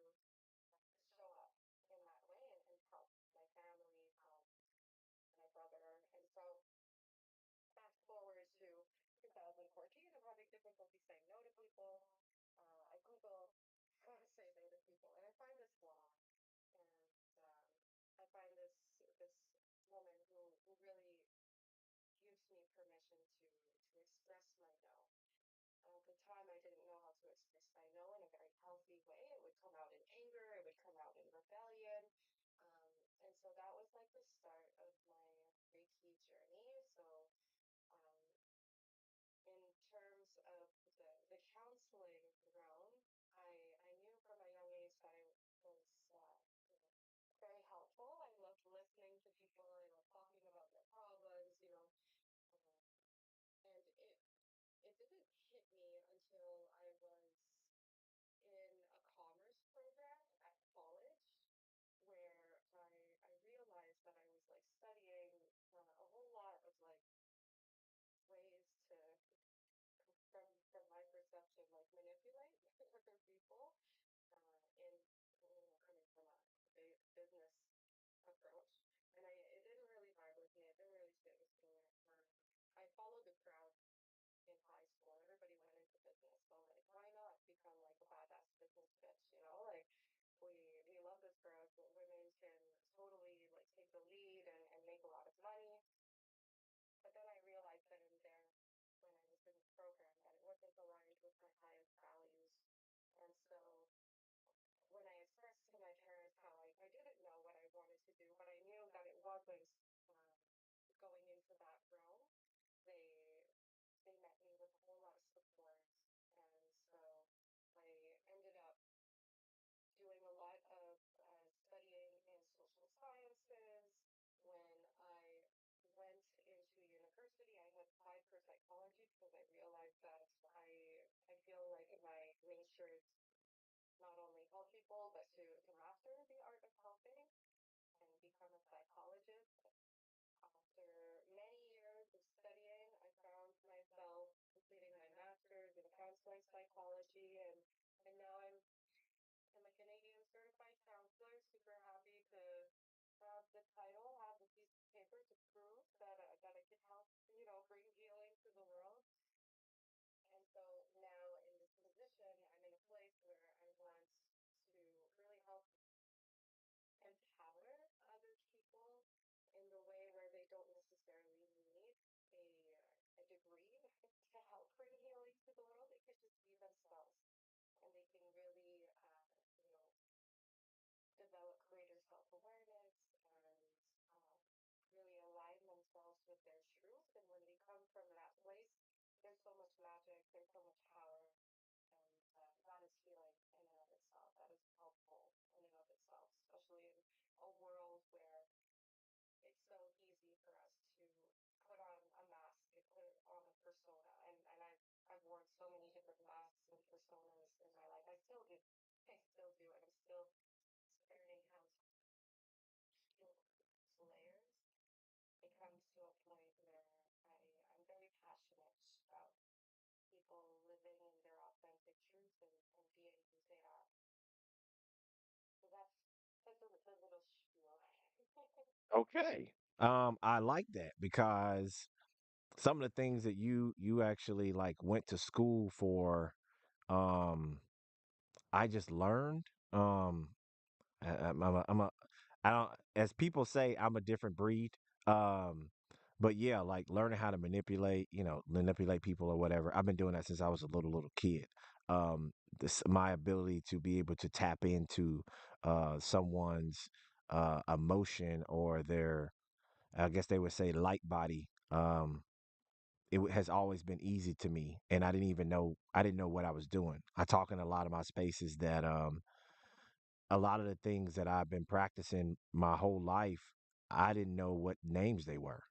show up in that way and help my family, help my brother. And so fast forward to 2014, I'm having difficulty saying no to people. I Google how to say no to people, and I find this blog, and I find this woman who really gives me permission to express my no. At the time, I didn't know how to express my no in a very healthy way. It would come out in anger, it would come out in rebellion. Um, and so that was like the start of my Reiki journey. So, um, in terms of the counseling realm, I knew from a young age that I was very helpful. I loved listening to people, I loved talking about their problems, uh, and it didn't hit me until I was in a commerce program at college where I realized that I was like studying a whole lot of like ways to from my perception like manipulate other people in coming from a business approach, and it didn't really vibe with me. It didn't really sit with me. I followed the crowd in high school. Everybody went into business, so like, why not become like a badass business bitch? Like we love this growth. Women can totally like take the lead and make a lot of money. But then I realized that in there, when I was in the program, that it wasn't aligned with my highest values. And so when I expressed to my parents how I didn't know what I wanted to do, but I knew that it wasn't um, going into that realm, they they met me with a whole lot of support. And so I ended up doing a lot of studying in social sciences. When I went into university, I had applied for psychology because I realized that I feel like my nature is not only help people, but to master the art of helping and become a psychologist. After many years of studying, I found myself completing my master's in counseling psychology, and now I'm a Canadian certified counselor. Super happy to have the title, have the piece of paper to prove that I can help, bring healing to the world. And so now in this position, I'm in a place where I want to really help empower other people in the way where they don't necessarily need a degree to help bring healing to the world. They could just be themselves, and they can really, develop greater self-awareness and um, really align themselves with their truth. And when they come from that place, there's so much magic, there's so much power, and that is healing in and of itself. That is helpful in and of itself, especially in a world where it's so easy for us to put on a mask and put on a persona. And I've worn so many different masks and personas in my life. I still do. I still do. And I'm still learning how to heal those layers. It comes to a point where I'm very passionate about people living in their authentic truth and being who they are. So that's a little spiel.
Okay. I like that because some of the things that you actually like went to school for, um, I just learned. I'm a I don't, as people say, I'm a different breed. Um, but yeah, like learning how to manipulate people or whatever. I've been doing that since I was a little kid. This my ability to be able to tap into someone's emotion or their, I guess they would say, light body. Has always been easy to me, and I didn't know what I was doing. I talk in a lot of my spaces that a lot of the things that I've been practicing my whole life, I didn't know what names they were.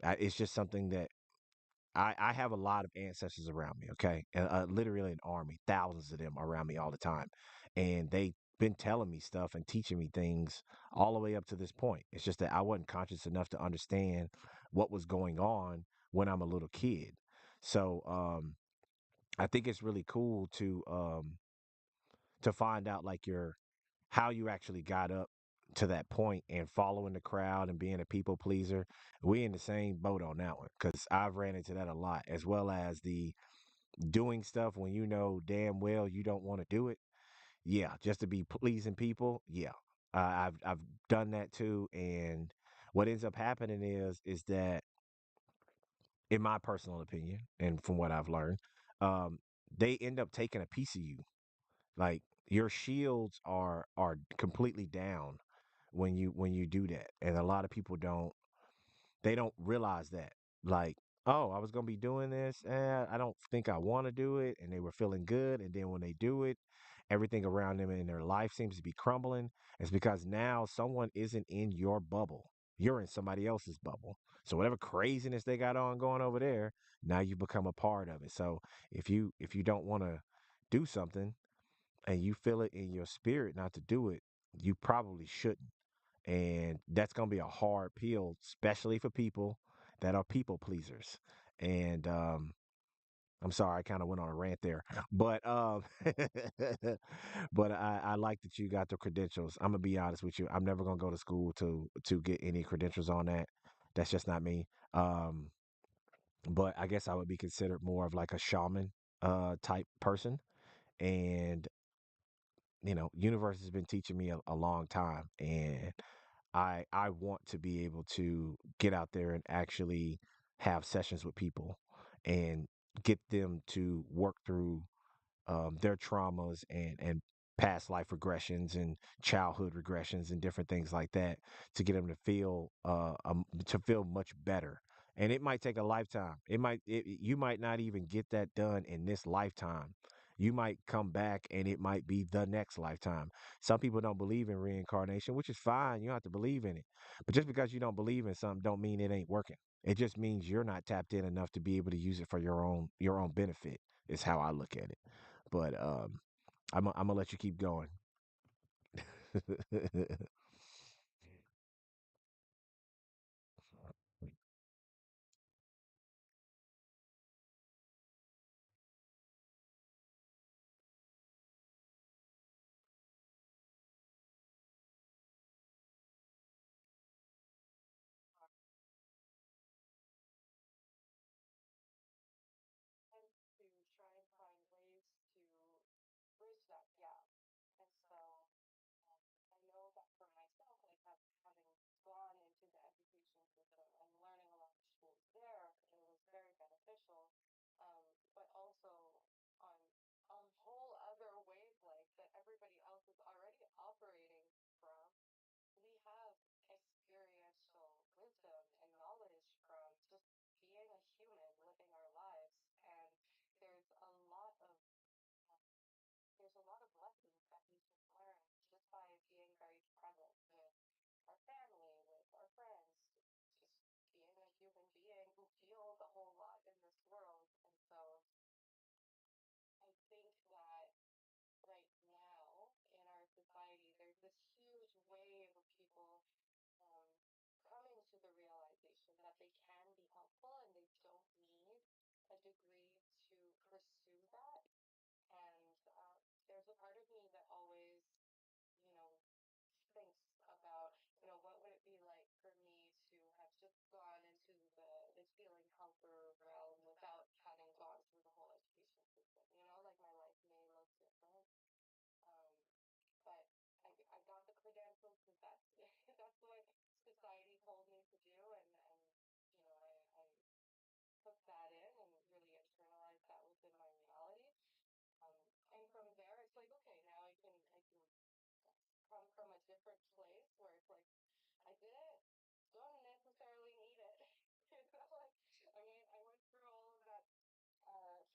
It's just something that I have a lot of ancestors around me, okay? Literally an army, thousands of them around me all the time. And they been telling me stuff and teaching me things all the way up to this point. It's just that I wasn't conscious enough to understand what was going on when I'm a little kid. So I think it's really cool to find out like your how you actually got up to that point and following the crowd and being a people pleaser. We in the same boat on that one because I've ran into that a lot, as well as the doing stuff when you know damn well you don't want to do it. Yeah, just to be pleasing people. Yeah, I've done that too, and what ends up happening is that, in my personal opinion, and from what I've learned, um, they end up taking a piece of you. Like your shields are completely down when you do that, and a lot of people don't realize that. Like, oh, I was gonna be doing this, I don't think I want to do it, and they were feeling good, and then when they do it, everything around them in their life seems to be crumbling. It's because now someone isn't in your bubble. You're in somebody else's bubble. So whatever craziness they got on going over there, now you become a part of it. So if you don't want to do something and you feel it in your spirit not to do it, you probably shouldn't. And that's going to be a hard pill, especially for people that are people pleasers. And I'm sorry, I kind of went on a rant there, but but I like that you got the credentials. I'm gonna be honest with you. I'm never gonna go to school to get any credentials on that. That's just not me. But I guess I would be considered more of like a shaman type person. And universe has been teaching me a long time, and I want to be able to get out there and actually have sessions with people and get them to work through their traumas and past life regressions and childhood regressions and different things like that to get them to feel much better. And it might take a lifetime. You might not even get that done in this lifetime. You might come back and it might be the next lifetime. Some people don't believe in reincarnation, which is fine. You don't have to believe in it. But just because you don't believe in something don't mean it ain't working. It just means you're not tapped in enough to be able to use it for your own benefit. Is how I look at it. But I'm gonna let you keep going.
And to try and find ways to bridge that gap. And so I know that for myself, like having gone into the education system and learning a lot of schools there, it was very beneficial. But also on a whole other wavelength that everybody else is already operating from, we have experiential wisdom and knowledge from just being a human, living our lives. And there's a lot of um, there's a lot of lessons that we can learn just by being very present with our family, with our friends, just being a human being who feels a whole lot in this world. And so I think that right now in our society, there's this huge wave of people um, coming to the realization that they can be helpful and they don't need a degree to pursue that. And there's a part of me that always, you know, thinks about, what would it be like for me to have just gone into the healing helper realm without having gone through the whole education system? Like my life may look different. Um, but I got the credentials because that's what society told me to do, and I took that in and really internalized that within my reality. Um, and from there, it's like, okay, now I can come from a different place where it's like I didn't don't necessarily need it. Like, I mean, I went through all of that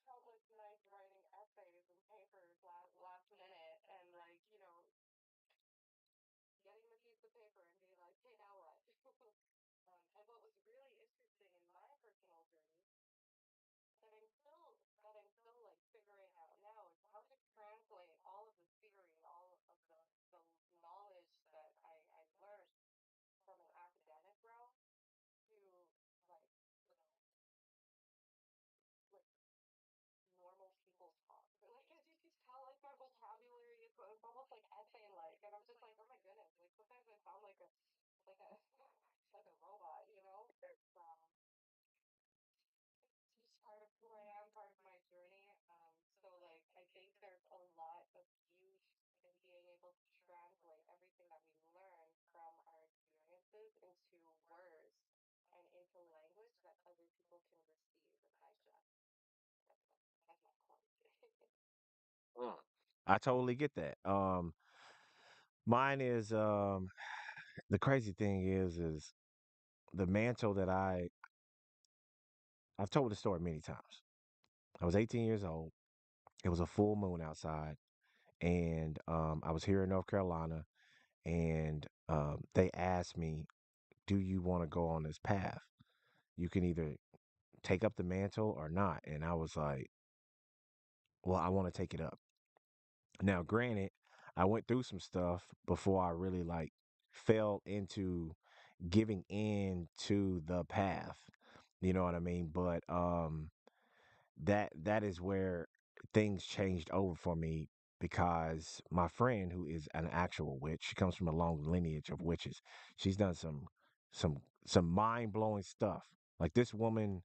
countless nights writing essays and papers last minute, and like okay, now what? And what was really interesting in my personal journey that I'm still like figuring out now is how to translate all of the theory, all of the knowledge that I learned from an academic realm to like, you know, like normal people talk. Like as you can tell, like my vocabulary is it's almost like essay like, and I'm just like, oh my goodness, like sometimes I sound like a like a robot, you know? It's just part of who I am, part of my journey. So like I think there's a lot of beauty in being able to translate everything that we learn from our experiences into words and into language that other people can receive and digest. That's my point.
Mm. I totally get that. Mine is the crazy thing is the mantle that I've told the story many times. I was 18 years old. It was a full moon outside, and I was here in North Carolina, and they asked me, "Do you want to go on this path? You can either take up the mantle or not." And I was like, "Well, I want to take it up." Now, granted, I went through some stuff before I really like fell into giving in to the path. You know what I mean? But that is where things changed over for me because my friend who is an actual witch, she comes from a long lineage of witches. She's done some some mind-blowing stuff. Like this woman's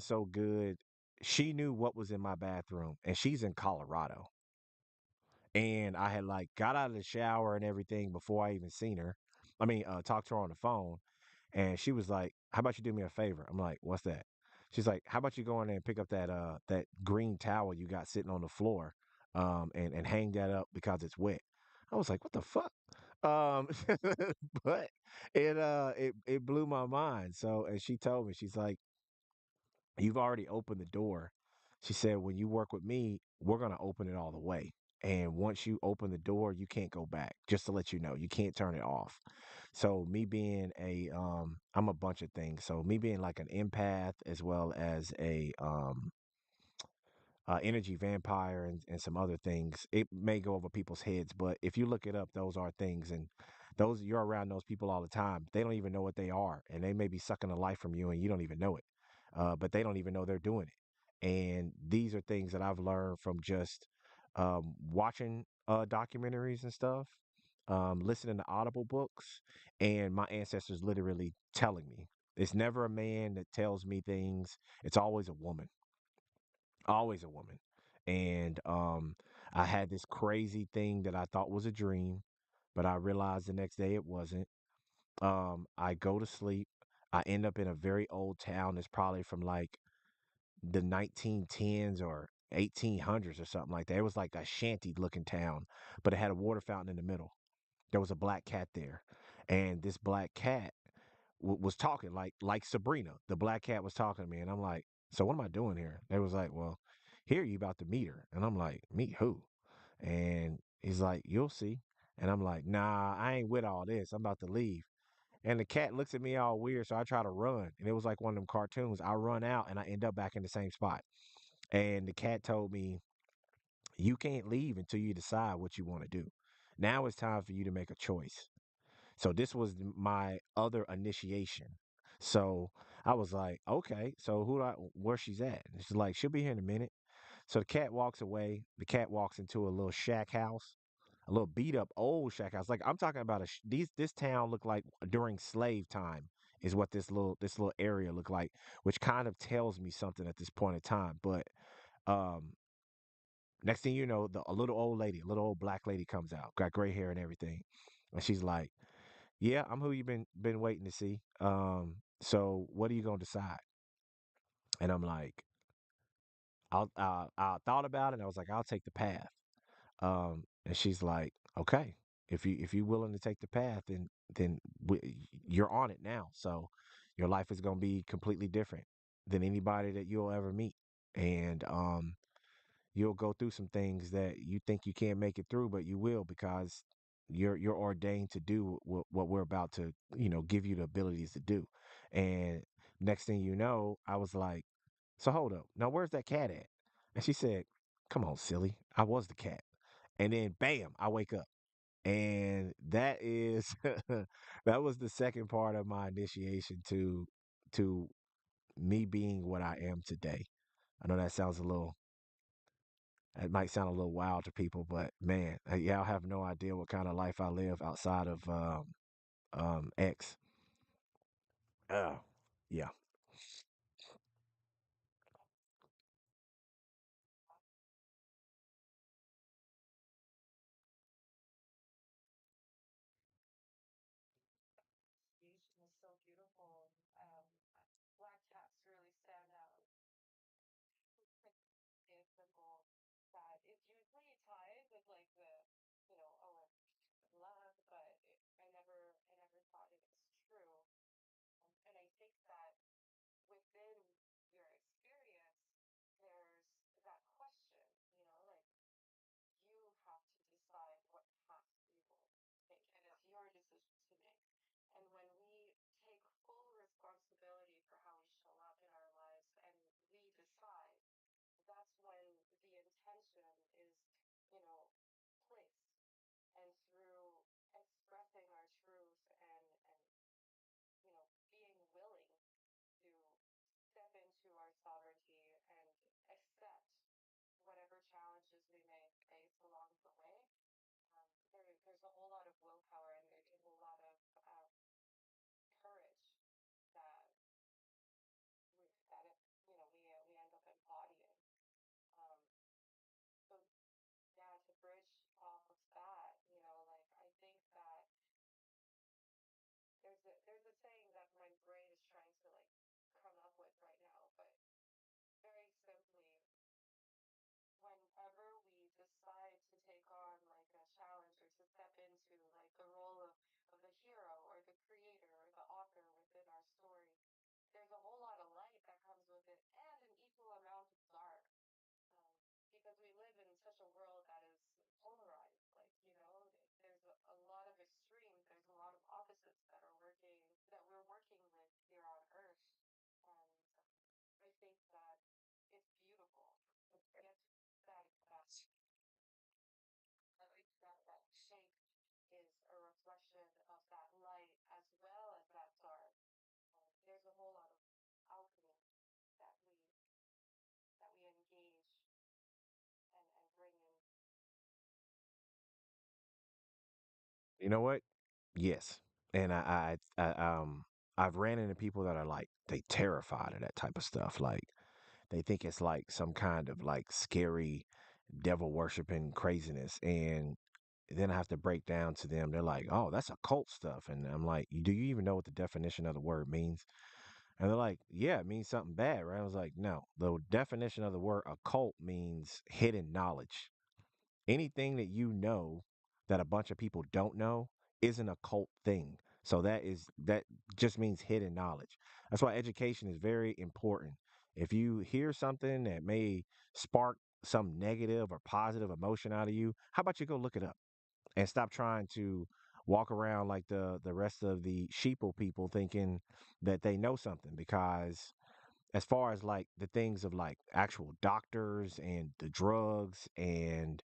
so good. She knew what was in my bathroom and she's in Colorado. And I had like got out of the shower and everything before I even seen her. I mean, talked to her on the phone, and she was like, "How about you do me a favor?" I'm like, "What's that?" She's like, "How about you go in there and pick up that green towel you got sitting on the floor, and hang that up because it's wet." I was like, "What the fuck?" Um, but it blew my mind. So, and she told me, she's like, "You've already opened the door." She said, "When you work with me, we're gonna open it all the way. And once you open the door, you can't go back. Just to let you know, you can't turn it off." So me being I'm a bunch of things. So me being like an empath as well as a energy vampire and some other things. It may go over people's heads, but if you look it up, those are things, and those you're around those people all the time. They don't even know what they are, and they may be sucking the life from you, and you don't even know it. But they don't even know they're doing it. And these are things that I've learned from just watching documentaries and stuff, listening to Audible books, and my ancestors literally telling me. It's never a man that tells me things. It's always a woman. And I had this crazy thing that I thought was a dream, but I realized the next day it wasn't. I go to sleep. I end up in a very old town that's probably from like the 1910s or 1800s or something like that. It was like a shanty looking town, but it had a water fountain in the middle. There was a black cat there, and this black cat was talking like Sabrina. The black cat was talking to me, and I'm like, "So what am I doing here?" They was like, "Well, here you about to meet her," and I'm like, "Meet who?" And he's like, "You'll see." And I'm like, "Nah, I ain't with all this. I'm about to leave." And the cat looks at me all weird, so I try to run, and it was like one of them cartoons. I run out, and I end up back in the same spot. And the cat told me, "You can't leave until you decide what you want to do. Now it's time for you to make a choice." So this was my other initiation. So I was like, "Okay, so where she's at?" And she's like, "She'll be here in a minute." So the cat walks away. The cat walks into a little shack house, a little beat up old shack house. Like I'm talking about this town looked like during slave time is what this little area looked like, which kind of tells me something at this point in time. But um, next thing you know, a little old lady, a little old black lady comes out, got gray hair and everything, and she's like, "Yeah, I'm who you've been waiting to see. So what are you gonna decide?" And I'm like, I thought about it, and I was like, "I'll take the path." And she's like, "Okay, if you're willing to take the path, then you're on it now. So your life is gonna be completely different than anybody that you'll ever meet, and you'll go through some things that you think you can't make it through, but you will because." you're ordained to do what we're about to, give you the abilities to do. And next thing you know, I was like, so hold up, now where's that cat at? And she said, come on, silly, I was the cat. And then bam, I wake up. And that is that was the second part of my initiation to me being what I am today. I know that sounds a little it might sound a little wild to people, but man, y'all have no idea what kind of life I live outside of X. Oh, yeah.
Association is so beautiful. Black cats really stand out. A symbol that is usually tied with like oh, love, but I never thought it was true. And I think that within your experience, there's that question, like you have to decide what path you will take. It is your decision to make. And when we take full responsibility for how we show up in our lives and we decide, that's when the intention is, you know, placed. And through expressing our truth and being willing to step into our sovereignty and accept whatever challenges we may face along the way, there's a whole lot of willpower and there's a whole lot of courage that we end up embodying. Um, so yeah, to bridge off of that, like I think that there's a saying that my brain is trying to like come up with right now, but very simply, whenever we decide to take on like a challenge or to step into like the role of the hero or the creator or the author within our story, there's a whole lot of light that comes with it and an equal amount of dark. Um, because we live in such a world that is polarized. Like, there's a lot of extremes, there's a lot of opposites that we're working with here on Earth. And I think that it's beautiful. It's get that that shape is a reflection of that light as well as that dark. There's a whole lot of alchemy that we engage and bring in.
You know what? Yes. And I've ran into people that are like they terrified of that type of stuff. Like they think it's like some kind of like scary devil worshiping craziness. And then I have to break down to them. They're like, "Oh, that's occult stuff." And I'm like, "Do you even know what the definition of the word means?" And they're like, "Yeah, it means something bad, right?" I was like, "No, the definition of the word occult means hidden knowledge. Anything that you know that a bunch of people don't know is an occult thing. So that just means hidden knowledge. That's why education is very important. If you hear something that may spark some negative or positive emotion out of you, how about you go look it up and stop trying to walk around like the rest of the sheeple people thinking that they know something, because as far as like the things of like actual doctors and the drugs and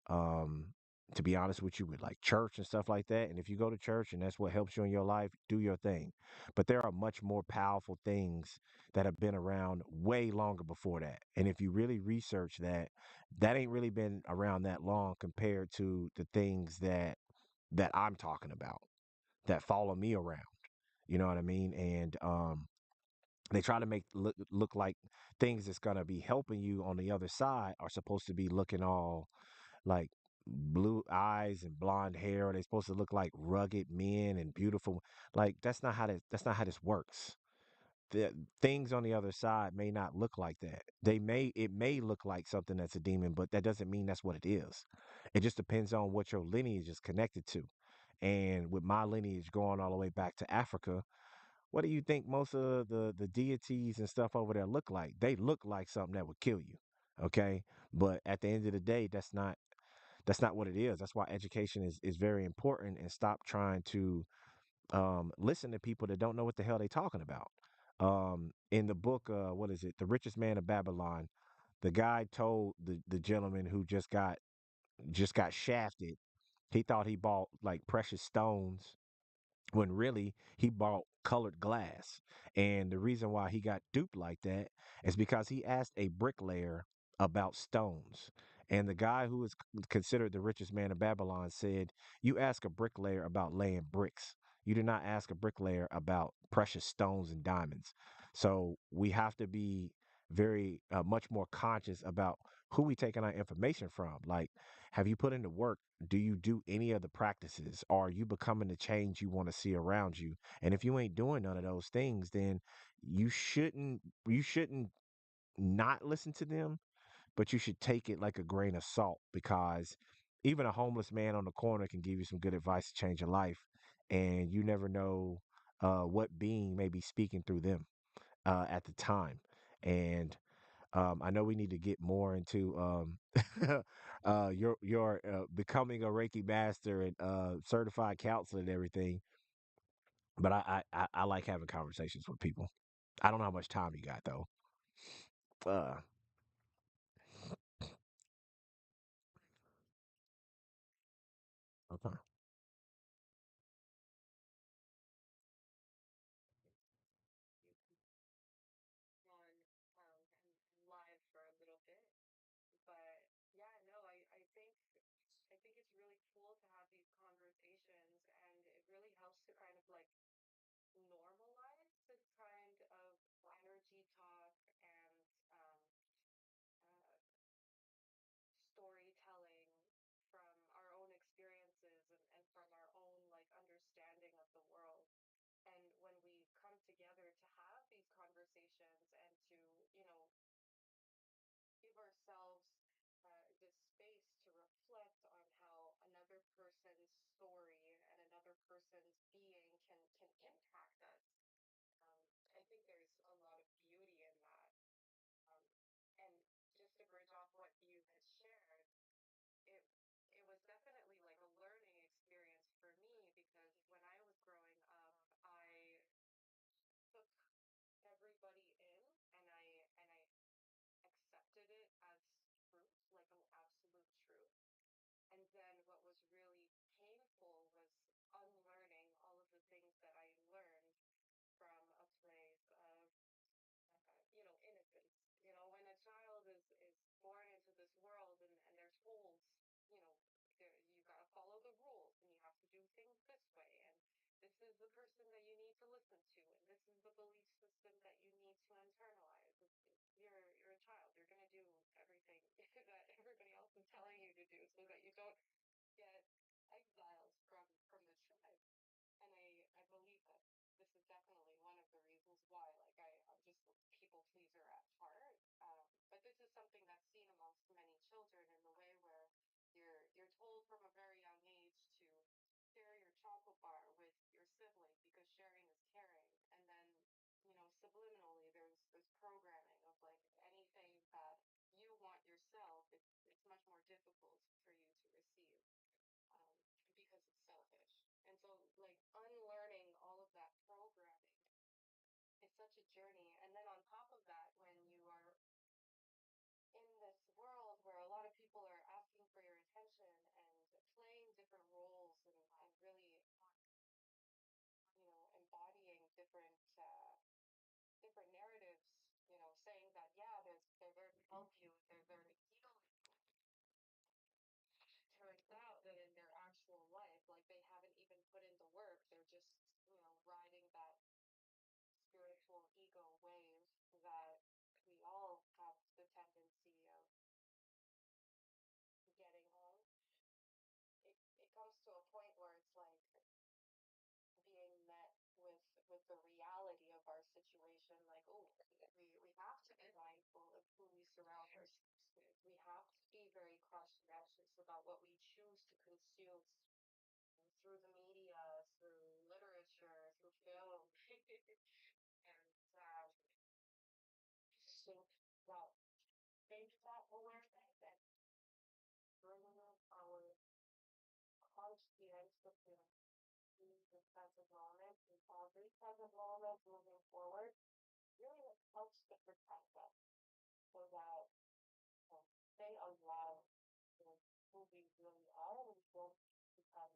um to be honest with you, with like church and stuff like that, and if you go to church and that's what helps you in your life, do your thing. But there are much more powerful things that have been around way longer before that, and if you really research that, that ain't really been around that long compared to the things that I'm talking about that follow me around. You know what I mean? And they try to make look like things that's gonna be helping you on the other side are supposed to be looking all like blue eyes and blonde hair. Or they supposed to look like rugged men and beautiful. Like that's not how this works. The things on the other side may not look like that. It may look like something that's a demon, but that doesn't mean that's what it is. It just depends on what your lineage is connected to. And with my lineage going all the way back to Africa, what do you think most of the deities and stuff over there look like? They look like something that would kill you. Okay. But at the end of the day, That's not what it is. That's why education is very important, and stop trying to listen to people that don't know what the hell they talking about. In the book, what is it? The Richest Man of Babylon. The guy told the gentleman who just got shafted. He thought he bought like precious stones when really he bought colored glass. And the reason why he got duped like that is because he asked a bricklayer about stones. And the guy who is considered the richest man of Babylon said, "You ask a bricklayer about laying bricks. You do not ask a bricklayer about precious stones and diamonds." So we have to be very much more conscious about who we taking our information from. Like, have you put into work? Do you do any of the practices? Are you becoming the change you want to see around you? And if you ain't doing none of those things, then you shouldn't not listen to them, but you should take it like a grain of salt, because even a homeless man on the corner can give you some good advice to change your life, and you never know what being may be speaking through them at the time. And I know we need to get more into your becoming a Reiki master and certified counselor and everything. But I like having conversations with people. I don't know how much time you got though. Uh, okay.
On and live for a little bit. But yeah, no, I think it's really cool to have these conversations, and it really helps to kind of like normalize this kind of energy talk and uh, storytelling from our own experiences and from our own like understanding of the world. And when we come together to have these conversations and to, you know, give ourselves this space to reflect on how another person's story and another person's being can impact us. Um, I think there's a lot of beauty in that. Um, and just to bridge off what you had shared, it it was definitely like a learning experience for me, because when I was growing up, I took everybody in, and I accepted it as truth, like an absolute truth. And then what was really painful was unlearning all of the things that I learned from a place of, innocence. When a child is born into this world, and they're told, you know, you got to follow the rules and you have to do things this way. And this is the person that you need to listen to. And this is the belief system that you need to internalize. You're a child. You're going to do everything that everybody else is telling you to do so that you don't get exiled from the tribe. And I believe that this is definitely one of the reasons why, like, I'm just a people pleaser at heart. But this is something that's seen amongst many children, in the way where you're told from a very young age to share your chocolate bar with your sibling because sharing is caring. And then, subliminally, there's programming of like anything that you want yourself, it's much more difficult for you to receive, um, because it's selfish. And so, like, unlearning all of that programming is such a journey. And then on top of that, when you are in this world where a lot of people are asking for your attention and playing different roles, and really, embodying different narratives, saying that, yeah, they're there to help you, they're there to heal you. Turns out that in their actual life, like, they haven't even put in the work. They're just, riding that spiritual ego wave that we all have the tendency of getting on. It comes to a point where it's like being met with the reality of our situation, like, oh, we have to be mindful of who we surround ourselves with. We have to be very conscientious about what we choose to consume through the media, through literature, through film. And think that awareness and bringing our present moment and every present moment moving forward really helps to protect us so that they allow you know, who we really are and we don't become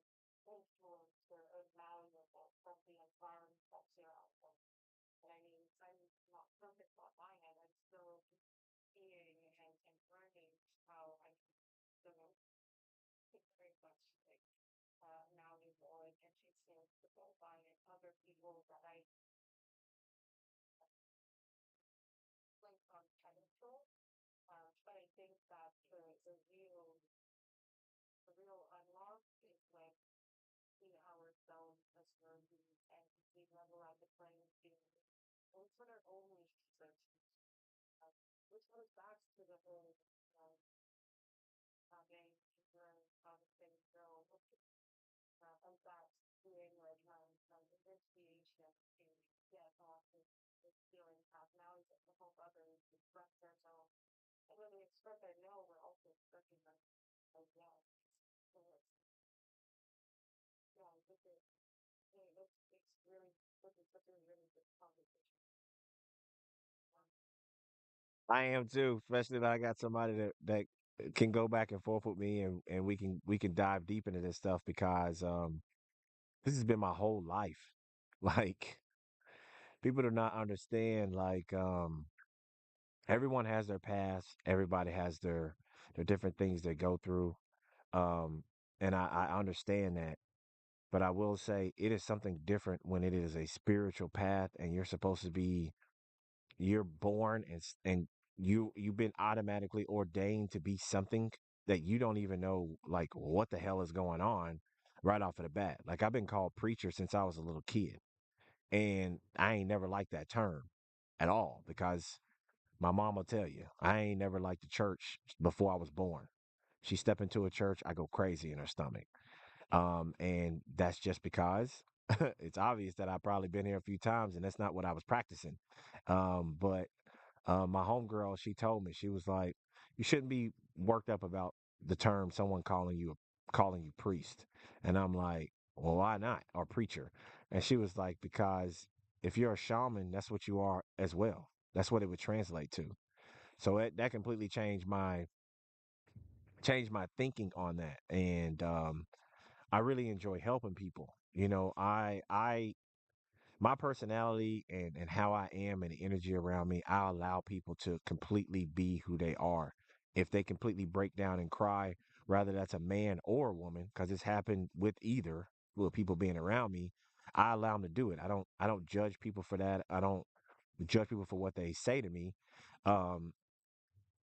influenced or malleable from the environment that surrounds us. And I mean, I'm not perfect on my end. I'm still seeing and learning how I can still very much like malleable and interesting to go by and other people that I think on pedestal. But I think that the real unlock is when see ourselves as worthy and see level out the playing field. And it's when our own research, uh, which goes back to the whole getting deeper how the things go. And that's doing like initiation to get off this feeling path. Now is to help others express themselves. And when we express our no, we're also expressing our yes. So it's, yeah, it's really, this is such a really good conversation.
I am too, especially that I got somebody that can go back and forth with me, and we can dive deep into this stuff because this has been my whole life. Like people do not understand. Like everyone has their past. Everybody has their different things they go through. Um, and I understand that. But I will say it is something different when it is a spiritual path and you're supposed to be you're born and you've been automatically ordained to be something that you don't even know like what the hell is going on right off of the bat. Like I've been called preacher since I was a little kid, and I ain't never liked that term at all because my mom will tell you I ain't never liked the church before I was born. She step into a church, I go crazy in her stomach. And that's just because it's obvious that I've probably been here a few times and that's not what I was practicing. But my homegirl, she told me, she was like, you shouldn't be worked up about the term someone calling you priest. And I'm like, well, why not? Or preacher. And she was like, because if you're a shaman, that's what you are as well. That's what it would translate to. So that completely changed my thinking on that. And I really enjoy helping people. You know, I my personality and how I am and the energy around me, I allow people to completely be who they are. If they completely break down and cry, whether that's a man or a woman, because it's happened with either, with people being around me, I allow them to do it. I don't judge people for that. I don't judge people for what they say to me. Um,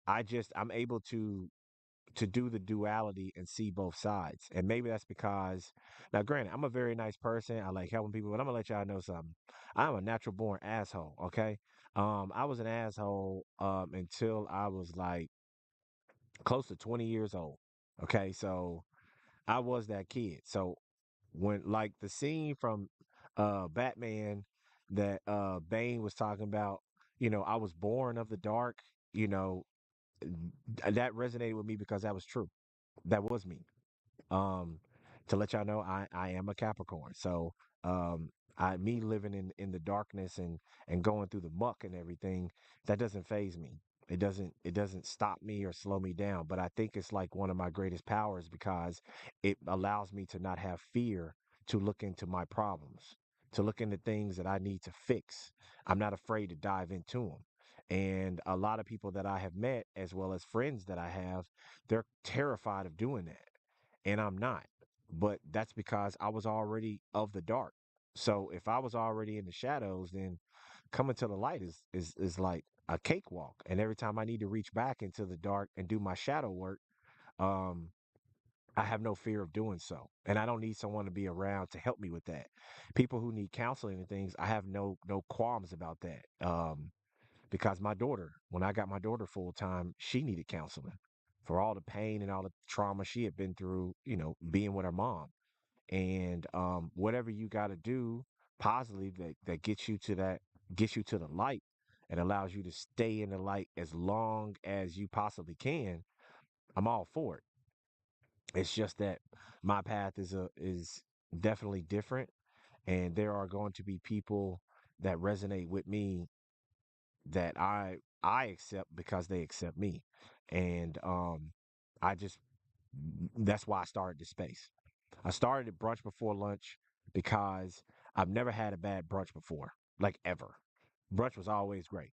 I'm able to do the duality and see both sides. And maybe that's because, now, granted, I'm a very nice person. I like helping people, but I'm gonna let y'all know something. I'm a natural born asshole. Okay, I was an asshole until I was like close to 20 years old. Okay, so I was that kid. So when like the scene from Batman that Bane was talking about, I was born of the dark. You know, that resonated with me because that was true. That was me. Um, to let y'all know, I am a Capricorn. So me living in the darkness and going through the muck and everything, that doesn't phase me. It doesn't stop me or slow me down. But I think it's like one of my greatest powers because it allows me to not have fear to look into my problems, to look into things that I need to fix. I'm not afraid to dive into them. And a lot of people that I have met, as well as friends that I have, they're terrified of doing that and I'm not. But that's because I was already of the dark. So if I was already in the shadows, then coming to the light is like a cakewalk. And every time I need to reach back into the dark and do my shadow work, um, I have no fear of doing so. And I don't need someone to be around to help me with that. People who need counseling and things, I have no qualms about that. Because my daughter, when I got my daughter full time, she needed counseling for all the pain and all the trauma she had been through, being with her mom. And whatever you got to do positively that gets you to the light and allows you to stay in the light as long as you possibly can, I'm all for it. It's just that my path is definitely different, And there are going to be people that resonate with me that I accept because they accept me. And I just that's why I started this space. I started at brunch before lunch because I've never had a bad brunch before, like ever. Brunch was always great.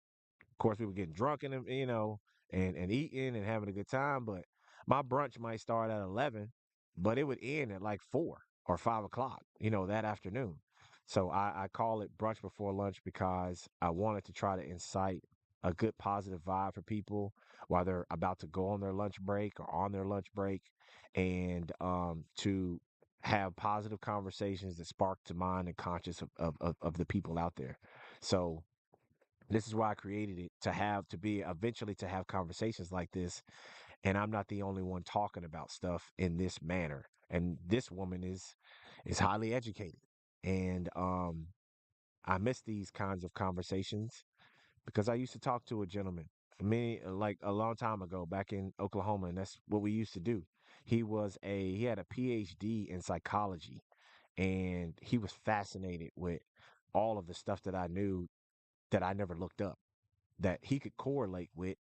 Of course, we were getting drunk and eating and having a good time. But my brunch might start at 11, but it would end at like 4 or 5 o'clock, that afternoon. So I call it brunch before lunch because I wanted to try to incite a good positive vibe for people while they're about to go on their lunch break or on their lunch break, and to have positive conversations that spark to mind and conscious of the people out there. So this is why I created it, to be eventually to have conversations like this. And I'm not the only one talking about stuff in this manner. And this woman is highly educated. And I miss these kinds of conversations because I used to talk to a gentleman, like a long time ago back in Oklahoma, and that's what we used to do. He had a PhD in psychology, and he was fascinated with all of the stuff that I knew that I never looked up, that he could correlate with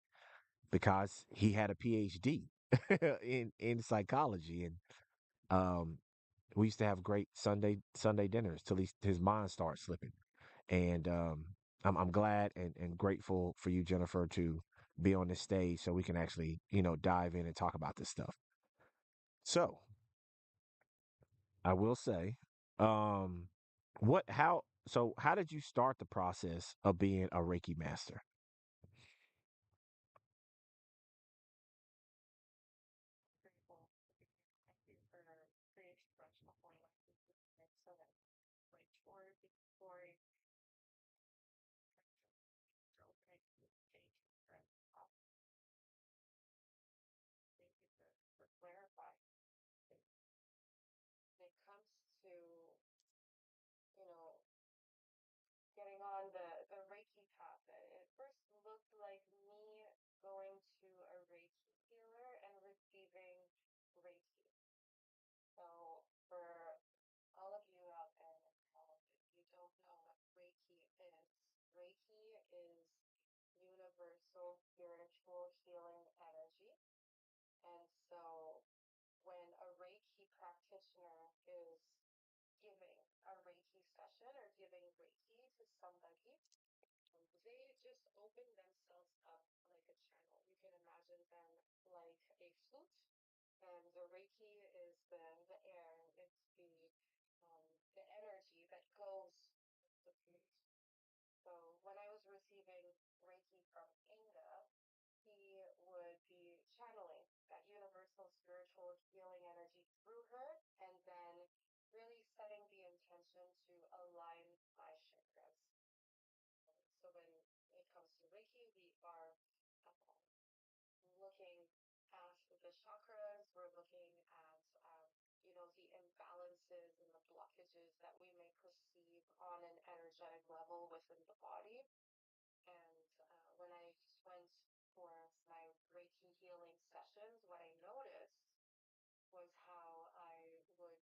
because he had a PhD in psychology. And we used to have great Sunday dinners till his mind started slipping. And I'm glad and grateful for you, Jennifer, to be on this stage so we can actually dive in and talk about this stuff. So I will say, um, how did you start the process of being a Reiki master?
Grateful. Thank you for creating Brunch before lunch. It's so that like before opening the page for thank you for clarifying. When it comes to, you know, getting on the Reiki path, it first looked like me going to a Reiki healer and receiving Reiki. So for all of you out there, if you don't know what Reiki is universal spiritual healing energy. And so when a Reiki practitioner is giving a Reiki session or giving Reiki to somebody, they just open themselves up like a channel. You can imagine them like a flute, and the Reiki is the air. It's the energy that goes with the flute. So when I was receiving Reiki from Inga, he would be channeling that universal spiritual healing energy through her, and then really setting the intention to align my chakras. So when it comes to Reiki, we are looking at the chakras, we're looking at, the imbalances and the blockages that we may perceive on an energetic level within the body. And when I went for my Reiki healing sessions, what I noticed was how I would,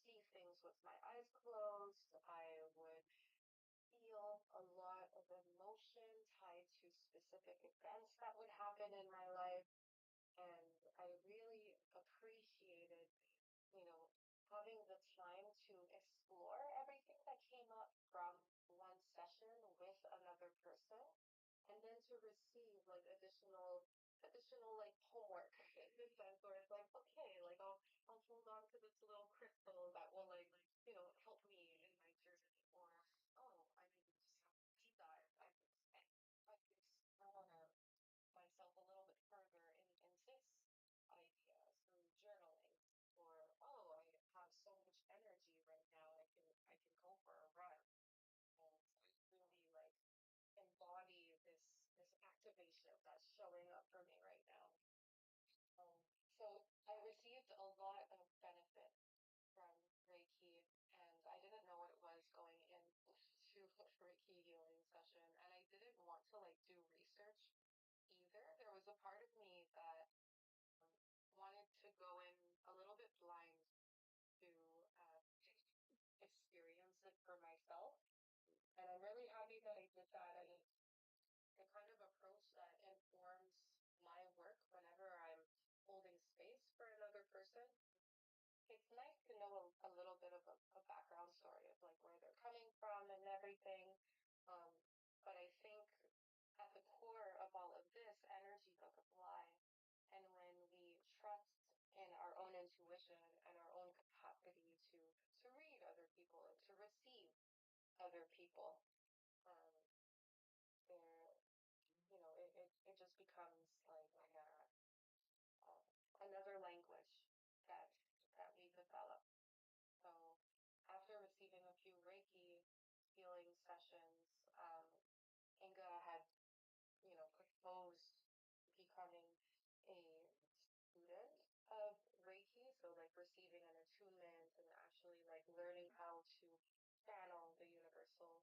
see things with my eyes closed. I would feel a lot of emotion tied to specific events that would happen in my life. And I really appreciated, you know, having the time to explore everything that came up from one session with another person, and then to receive like additional like homework in the sense where it's like, okay, like I'll hold on to this little crystal that will like, help me in my journey. Or oh, I need to just have a deep dive. I can explore myself a little bit further in this idea through journaling. Or oh, I have so much energy right now, I can go for a run. And really like embody this activation that's showing up for me right now. So I received a lot of benefit from Reiki, and I didn't know what it was going into a Reiki healing session, and I didn't want to like do research either. There was a part of me that wanted to go in a little bit blind to experience with that, and it's the kind of approach that informs my work whenever I'm holding space for another person. It's nice to know a little bit of a background story of like where they're coming from and everything. Um, but I think at the core of all of this, energy doesn't lie. And when we trust in our own intuition and our own capacity to read other people and to receive other people, um, there, it just becomes like another language that that we develop. So after receiving a few Reiki healing sessions, Inga had, proposed becoming a student of Reiki. So like receiving an attunement and actually like learning how to channel the universal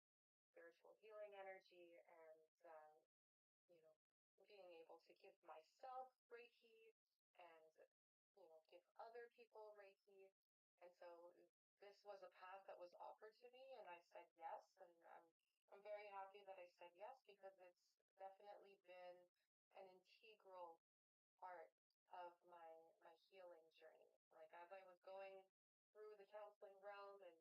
spiritual healing energy and you know, being able to give myself Reiki and, give other people Reiki. And so this was a path that was offered to me, and I said yes. And I'm very happy that I said yes because it's definitely been an integral part of my healing journey. Like as I was going through the counseling realm and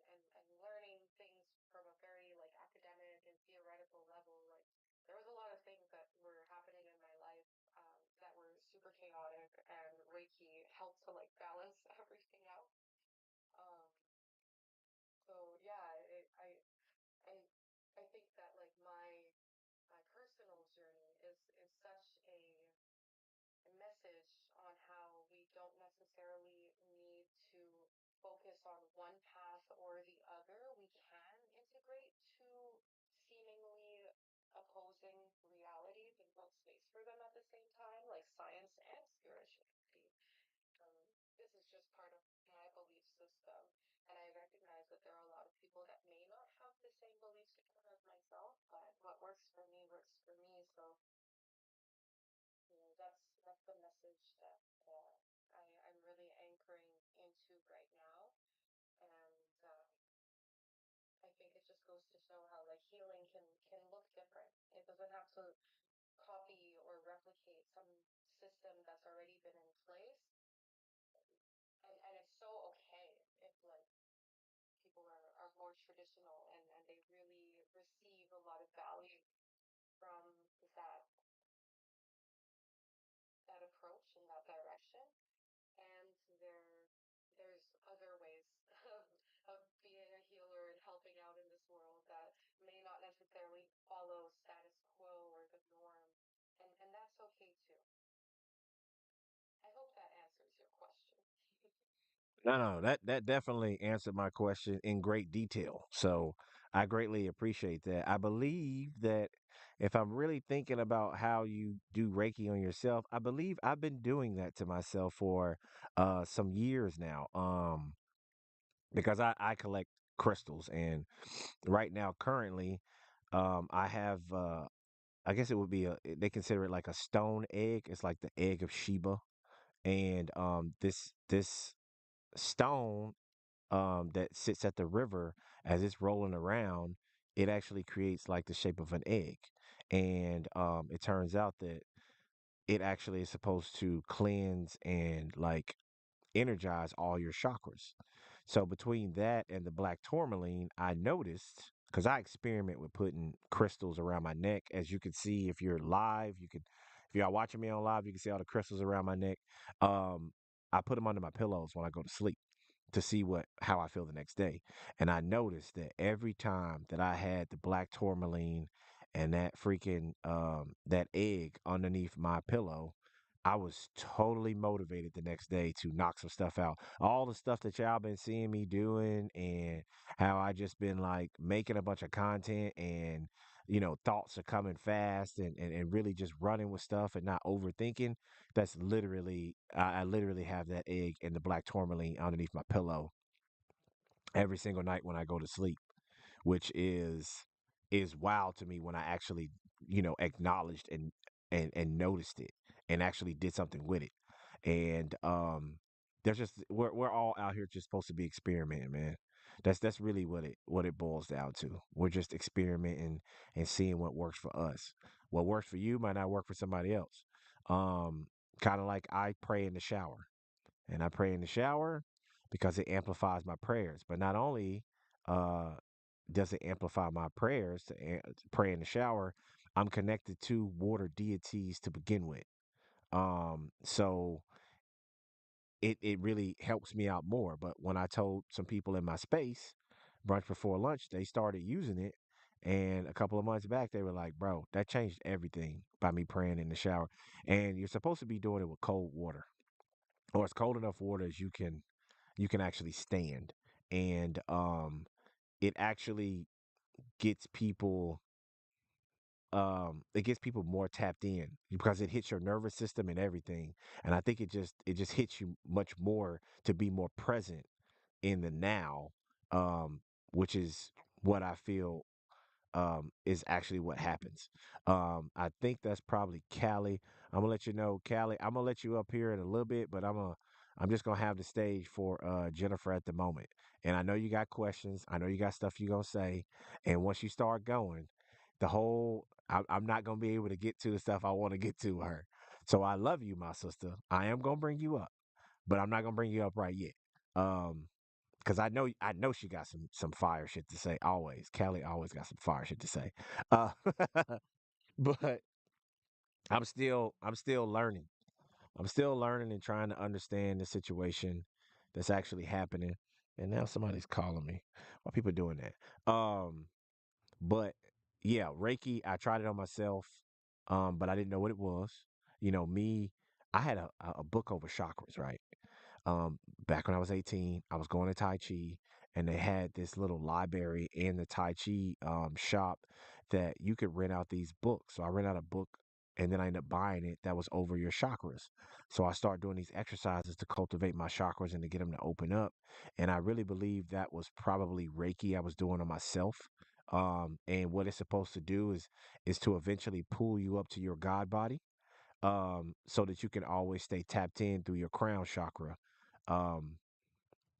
learning things from a very like academic and theoretical level, like there was a lot of things that were happening in my life that were super chaotic, and Reiki helped to like balance everything out. Um, so yeah, I I think that like my personal journey is such a message on how we don't necessarily need to focus on one path or the other. We can integrate two seemingly opposing realities and hold space for them at the same time, like science and spirituality. This is just part of my belief system, and I recognize that there are a lot of people that may not have the same belief system as myself, but what works for me works for me. So that's the message that I'm really anchoring into right now. And I think it just goes to show how like healing can look different. It doesn't have to copy or replicate some system that's already been in place. And it's so okay if like people are more traditional and they really receive a lot of value from that that approach and that direction. And there's other ways of being a healer and helping out in this world that may not necessarily follow status quo or the norm, and that's okay too. I hope that answers your question.
No, no, that definitely answered my question in great detail. So I greatly appreciate that. I believe that if I'm really thinking about how you do Reiki on yourself, I believe I've been doing that to myself for some years now. Because I collect crystals, and right now currently I have I guess it would be they consider it like a stone egg. It's like the egg of Sheba. And this stone that sits at the river as it's rolling around, it actually creates like the shape of an egg. And it turns out that it actually is supposed to cleanse and like energize all your chakras. So between that and the black tourmaline, I noticed because I experiment with putting crystals around my neck. As you can see, if you're live, you can, if y'all watching me on live, you can see all the crystals around my neck. Um, I put them under my pillows when I go to sleep to see what how I feel the next day. And I noticed that every time that I had the black tourmaline and that freaking that egg underneath my pillow, I was totally motivated the next day to knock some stuff out. All the stuff that y'all been seeing me doing and how I just been like making a bunch of content and thoughts are coming fast and really just running with stuff and not overthinking. That's literally, I literally have that egg and the black tourmaline underneath my pillow every single night when I go to sleep, which is wild to me when I actually, acknowledged and noticed it and actually did something with it. And there's just we're all out here just supposed to be experimenting, man. That's really what it boils down to. We're just experimenting and seeing what works for us. What works for you might not work for somebody else. Um, Kind of like I pray in the shower, and I pray in the shower because it amplifies my prayers. But not only uh, does it amplify my prayers to pray in the shower, I'm connected to water deities to begin with. So it really helps me out more. But when I told some people in my space, brunch before lunch, they started using it. And a couple of months back, they were like, bro, that changed everything by me praying in the shower. And you're supposed to be doing it with cold water, or as cold enough water as you can actually stand. And it actually gets people it gets people more tapped in because it hits your nervous system and everything. And I think it just hits you much more to be more present in the now, um, which is what I feel is actually what happens. I think that's probably Callie. I'm gonna let you know, Callie. I'm gonna let you up here in a little bit, but I'm just gonna have the stage for Jennifer at the moment. And I know you got questions. I know you got stuff you're gonna say. And once you start going, I'm not gonna be able to get to the stuff I want to get to her. So I love you, my sister. I am gonna bring you up, but I'm not gonna bring you up right yet. Um, because I know she got some fire shit to say always. Callie always got some fire shit to say. Uh, but I'm still learning. I'm still learning and trying to understand the situation that's actually happening. And now somebody's calling me. Why people doing that? But yeah, Reiki, I tried it on myself, but I didn't know what it was. Me, I had a book over chakras, right? Um, Back when I was 18, I was going to Tai Chi, and they had this little library in the Tai Chi shop that you could rent out these books. So I rent out a book, and then I ended up buying it that was over your chakras. So I started doing these exercises to cultivate my chakras and to get them to open up. And I really believe that was probably Reiki I was doing on myself. And what it's supposed to do is to eventually pull you up to your God body, so that you can always stay tapped in through your crown chakra. Um,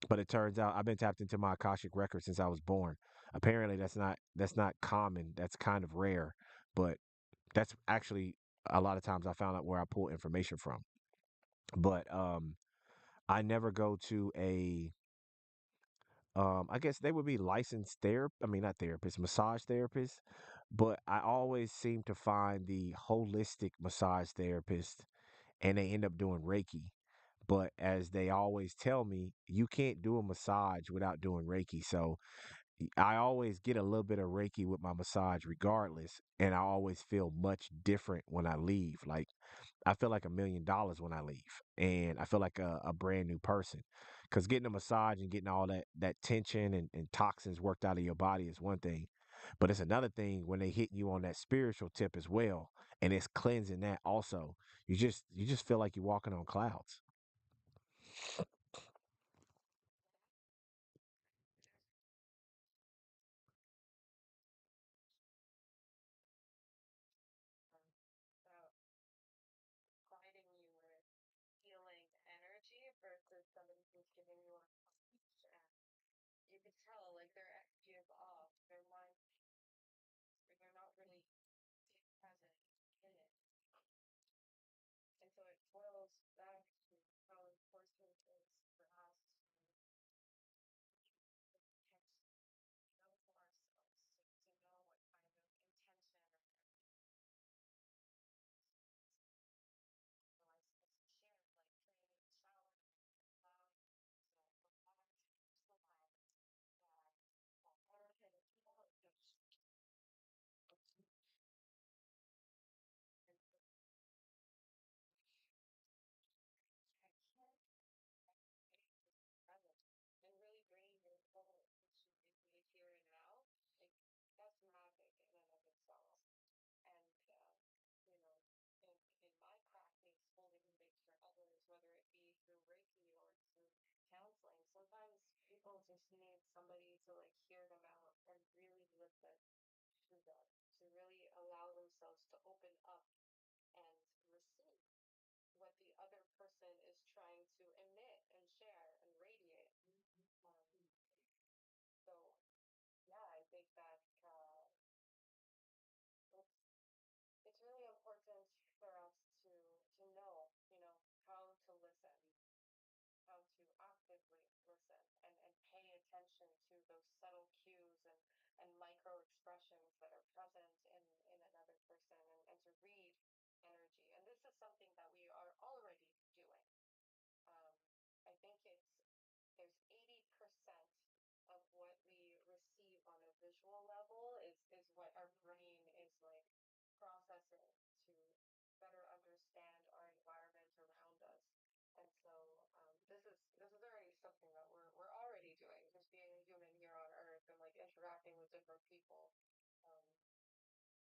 but it turns out I've been tapped into my Akashic record since I was born. Apparently, that's not common. That's kind of rare, but that's actually a lot of times I found out where I pull information from. But I never go to a I guess they would be licensed I mean, not therapists, massage therapists. But I always seem to find the holistic massage therapist, and they end up doing Reiki. But as they always tell me, you can't do a massage without doing Reiki. So I always get a little bit of Reiki with my massage regardless. And I always feel much different when I leave. Like, I feel like $1 million when I leave. And I feel like a brand new person. Because getting a massage and getting all that tension and toxins worked out of your body is one thing. But it's another thing when they hit you on that spiritual tip as well. And it's cleansing that also. You just feel like you're walking on clouds.
About guiding you with healing energy versus somebody who's giving you a punch, and you could tell like their energy is off, their mind, or they're not really being present in it. And so it boils back to how important it is for us to protect, know for ourselves, to know what kind of intention or so as you shared, like praying in the shower, allowing to relax, use the lens that therapist, and protection is present and really bringing your full attention into the here and now. Like, that's magic in and of itself. And you know, in my practice, holding space for others, whether it be through Reiki or through counseling, sometimes people just need somebody to like hear them out and really listen to them, to really allow themselves to open up and receive what the other person is trying to emit and share and radiate. subtle cues and micro expressions that are present in another person, and to read energy. And this is something that we are already doing. Um, I think there's 80% of what we receive on a visual level is what our brain is like processing to better understand our environment around us. And so this is already something that we're already doing, just being a human here on Earth and like interacting with different people. Um,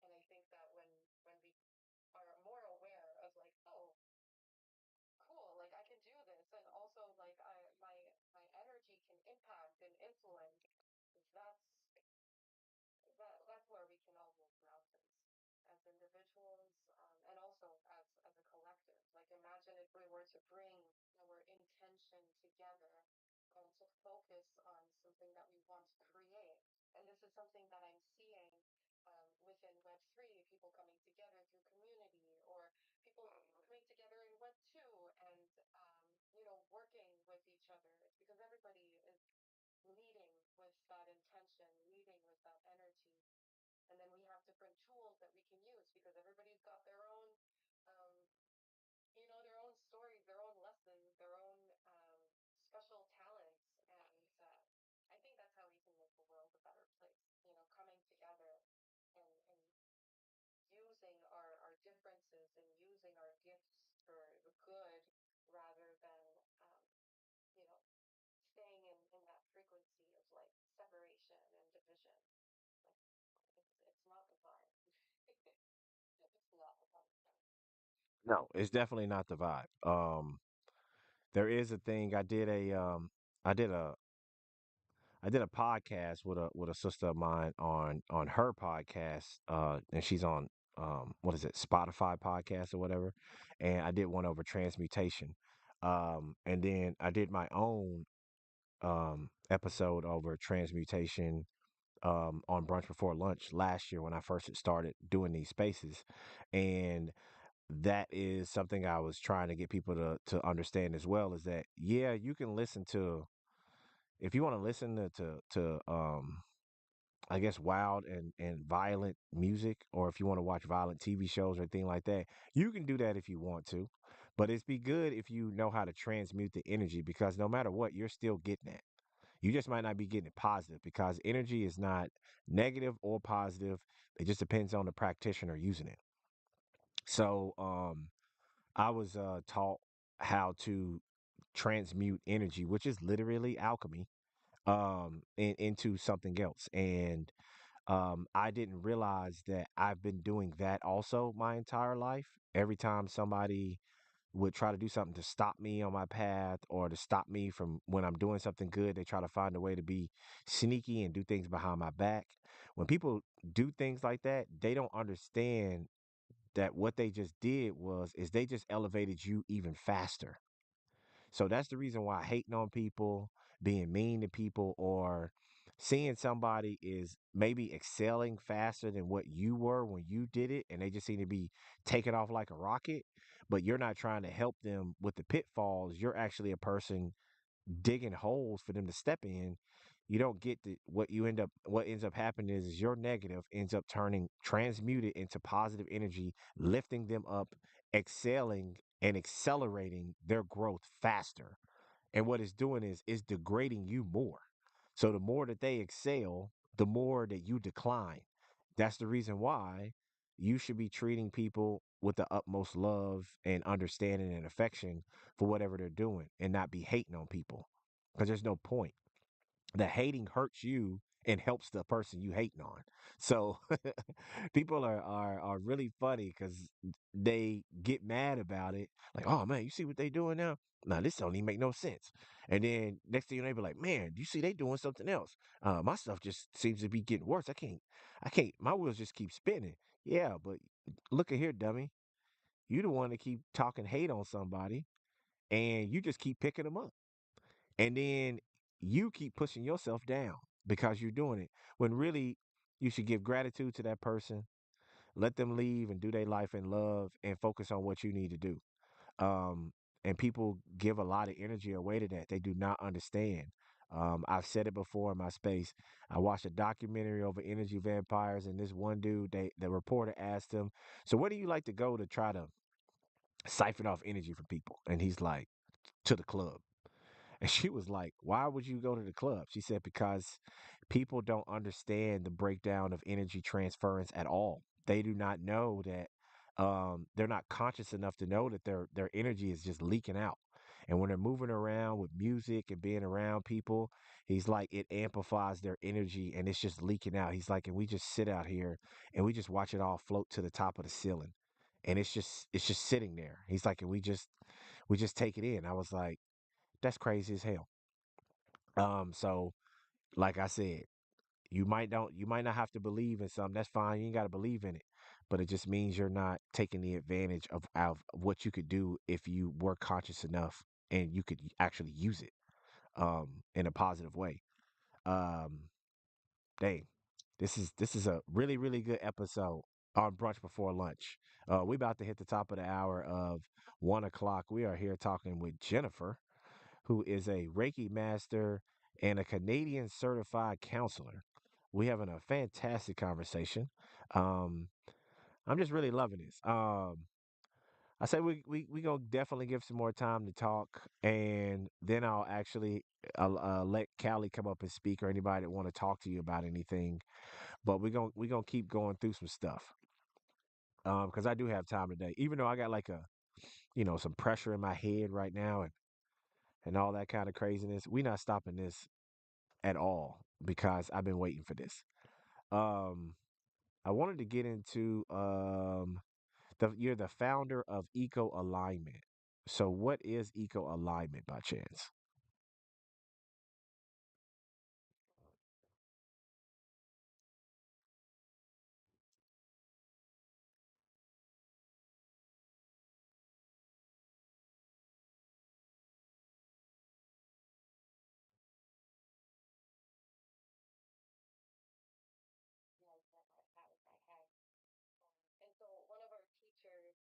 and I think that when we are more aware of like, oh, cool, like I can do this, and also like my energy can impact and influence, that's that's where we can all move mountains as individuals, and also as a collective. Like imagine if we were to bring our intention together, to focus on something that we want to create. And this is something that I'm seeing, within Web3, people coming together through community, or people coming together in Web2, and working with each other. It's because everybody is leading with that intention, leading with that energy. And then we have different tools that we can use because everybody's got their own, um, their own stories, their own lessons, their own special talents. And I think that's how we can make the world a better place, coming together and using our differences and using our gifts for the good rather than, um, you know, staying in that frequency of like separation and division. Like it's not the vibe. It's not the vibe.
No, it's definitely not the vibe. There is a thing. I did a I did a podcast with a sister of mine on her podcast, and she's on what is it, Spotify podcast or whatever, and I did one over transmutation, and then I did my own episode over transmutation on Brunch Before Lunch last year when I first had started doing these spaces, and that is something I was trying to get people to understand as well. Is that yeah, you can listen to if you want to listen to I guess wild and violent music, or if you want to watch violent TV shows or anything like that, you can do that if you want to. But it's be good if you know how to transmute the energy, because no matter what, you're still getting it. You just might not be getting it positive, because energy is not negative or positive. It just depends on the practitioner using it. So I was taught how to transmute energy, which is literally alchemy, into something else. And I didn't realize that I've been doing that also my entire life. Every time somebody would try to do something to stop me on my path or to stop me from when I'm doing something good, they try to find a way to be sneaky and do things behind my back. When people do things like that, they don't understand that what they just did is they just elevated you even faster. So that's the reason why hating on people, being mean to people, or seeing somebody is maybe excelling faster than what you were when you did it, and they just seem to be taking off like a rocket, but you're not trying to help them with the pitfalls. You're actually a person digging holes for them to step in. You don't get what ends up happening is your negative ends up turning transmuted into positive energy, lifting them up, excelling and accelerating their growth faster. And what it's doing is degrading you more. So the more that they excel, the more that you decline. That's the reason why you should be treating people with the utmost love and understanding and affection for whatever they're doing, and not be hating on people, because there's no point. The hating hurts you and helps the person you hating on. So people are really funny because they get mad about it. Like, oh man, you see what they doing now? Now this don't even make no sense. And then next thing you know, they be like, man, you see they doing something else. My stuff just seems to be getting worse. I can't. My wheels just keep spinning. Yeah, but look at here, dummy. You the one that keep talking hate on somebody, and you just keep picking them up. And then you keep pushing yourself down because you're doing it. When really you should give gratitude to that person, let them leave and do their life in love and focus on what you need to do. Um, and people give a lot of energy away to that. They do not understand. I've said it before in my space. I watched a documentary over energy vampires, and this one dude, the reporter asked him, "So where do you like to go to try to siphon off energy from people?" And he's like, "To the club." And she was like, "Why would you go to the club?" She said, "Because people don't understand the breakdown of energy transference at all. They do not know that they're not conscious enough to know that their energy is just leaking out. And when they're moving around with music and being around people, he's like it amplifies their energy and it's just leaking out. He's like, and we just sit out here and we just watch it all float to the top of the ceiling. And it's just sitting there." He's like, and we just take it in. I was like, that's crazy as hell. So like I said, you might not have to believe in something. That's fine. You ain't got to believe in it, but it just means you're not taking the advantage of what you could do if you were conscious enough and you could actually use it in a positive way. Um, Dang, this is a really really good episode on brunch before lunch. We about to hit the top of the hour of 1 o'clock. We are here talking with Jennifer, who is a Reiki master and a Canadian certified counselor. We having a fantastic conversation. Um, I'm just really loving this. I say we gonna definitely give some more time to talk, and then I'll let Callie come up and speak, or anybody that want to talk to you about anything. But we gonna keep going through some stuff because I do have time today, even though I got like a some pressure in my head right now and all that kind of craziness. We not stopping this at all because I've been waiting for this. Um, I wanted to get into you're the founder of Eco Alignment. So what is Eco Alignment by chance?
Yes, I have. And so one of our teachers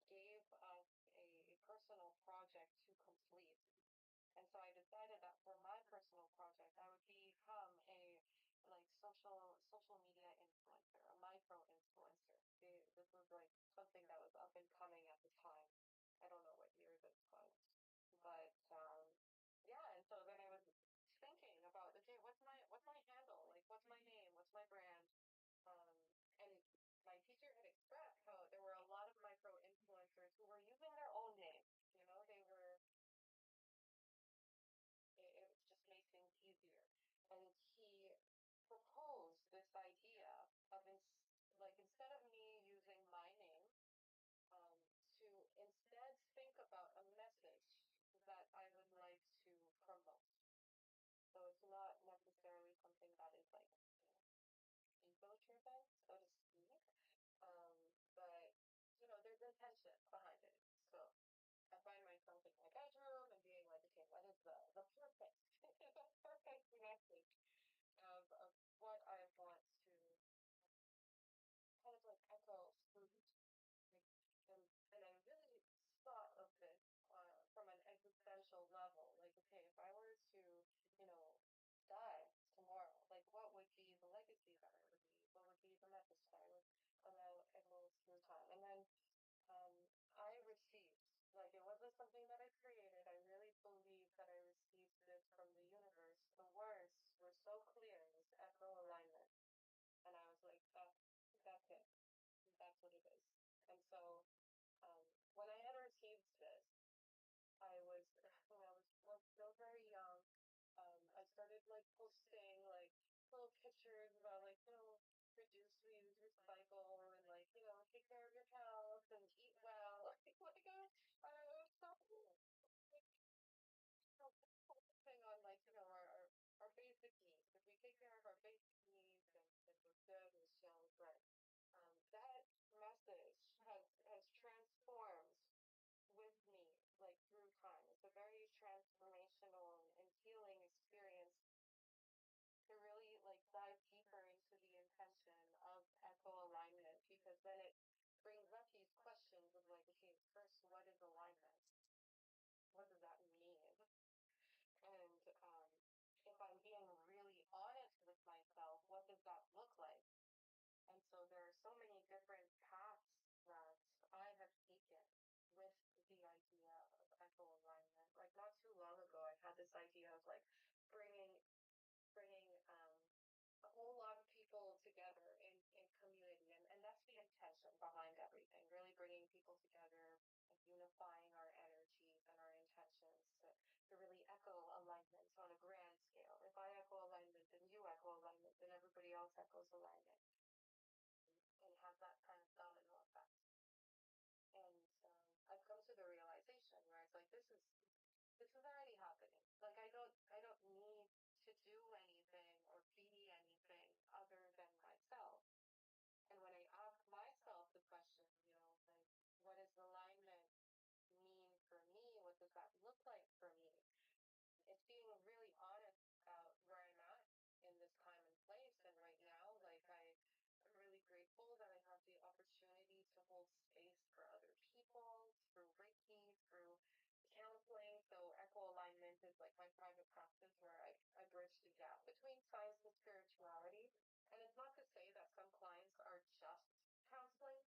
gave us a personal project to complete. And so I decided that for my personal project, I would become a like social media influencer, a micro influencer. This was like something that was up and coming at the time. I don't know what year this was, but yeah. And so then I was thinking about, okay, what's my handle? Like, what's my name? What's my brand? Um, and my teacher had expressed how there were a lot of micro influencers who were using their own names. You know, it just made things easier. And he proposed this idea of like instead of me using my name, um, to instead think about a message that I would like to promote. So it's not necessarily something that is like, ego driven, so to speak. Um, but there's intention behind it. So I find myself in my bedroom and being like, okay, what is the perfect the perfect message of what I want to kind of like echo through. Like, and I really thought of this from an existential level. Like, okay, if I were to, die tomorrow, like, what would be the legacy that I would leave? What would be the message that I would allow echo through time? And then um, I received, like, it wasn't something that I created. I really believe that I received this from the universe. The words were so clear. It was echo alignment. And I was like, that's it. That's what it is. And so um, when I had received this, I was when I was still very young. I started like posting like little pictures about like reduce, reuse, recycle, and like take care of your health and eat well. Like I was so like, focusing on like our basic needs. If we take care of our basic needs, then we're good, we're strong, but that message has transformed with me like through time. It's a very transformational and healing experience to really like dive deeper into the intention of echo alignment because then it brings up these questions of like, okay, first, what is alignment? What does that mean? And so many different paths that I have taken with the idea of echo alignment. Like not too long ago, I had this idea of like bringing bringing a whole lot of people together in community, and that's the intention behind everything. Really bringing people together and unifying our energies and our intentions to really echo alignment on a grand scale. If I echo alignment, then you echo alignment, then everybody else echoes alignment, and have that kind of domino effect. And I've come to the realization where it's like this is already happening. Like I don't need to do anything or be anything other than myself. And when I ask myself the question, like what does alignment mean for me? What does that look like for me? It's being really honest about where I'm at in this time and place. And right now, like I'm really grateful that I have the opportunity to hold space for other people through Reiki, through counseling. So echo alignment is like my private practice where I bridge the gap between science and spirituality. And it's not to say that some clients are just counseling,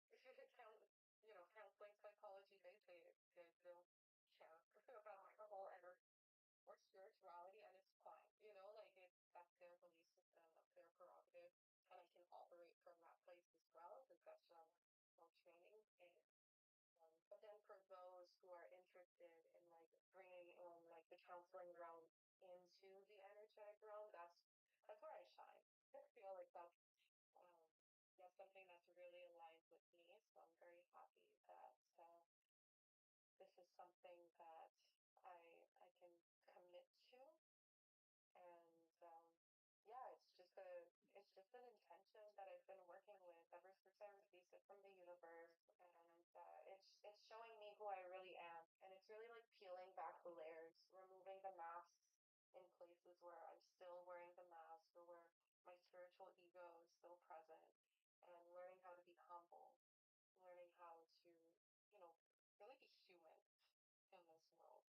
counseling psychology based. They'll care about like the whole energy or spirituality, and it's fine. Like that's their belief system, that's their prerogative, and I can operate from that place as well because that's from training. And but then for those who are interested in like bringing in like the counseling realm into the energetic realm, that's where I shine. I feel like um, that's something that's really aligned with me. So I'm very happy that this is something that I can commit to. And yeah, it's just an intention that I've been working with ever since I received it from the universe. And it's showing me who I really am, and it's really like peeling back the layers, removing the masks in places where I'm still wearing the mask, or where my spiritual ego is still present, and learning how to be humble, learning how to really be human in this world,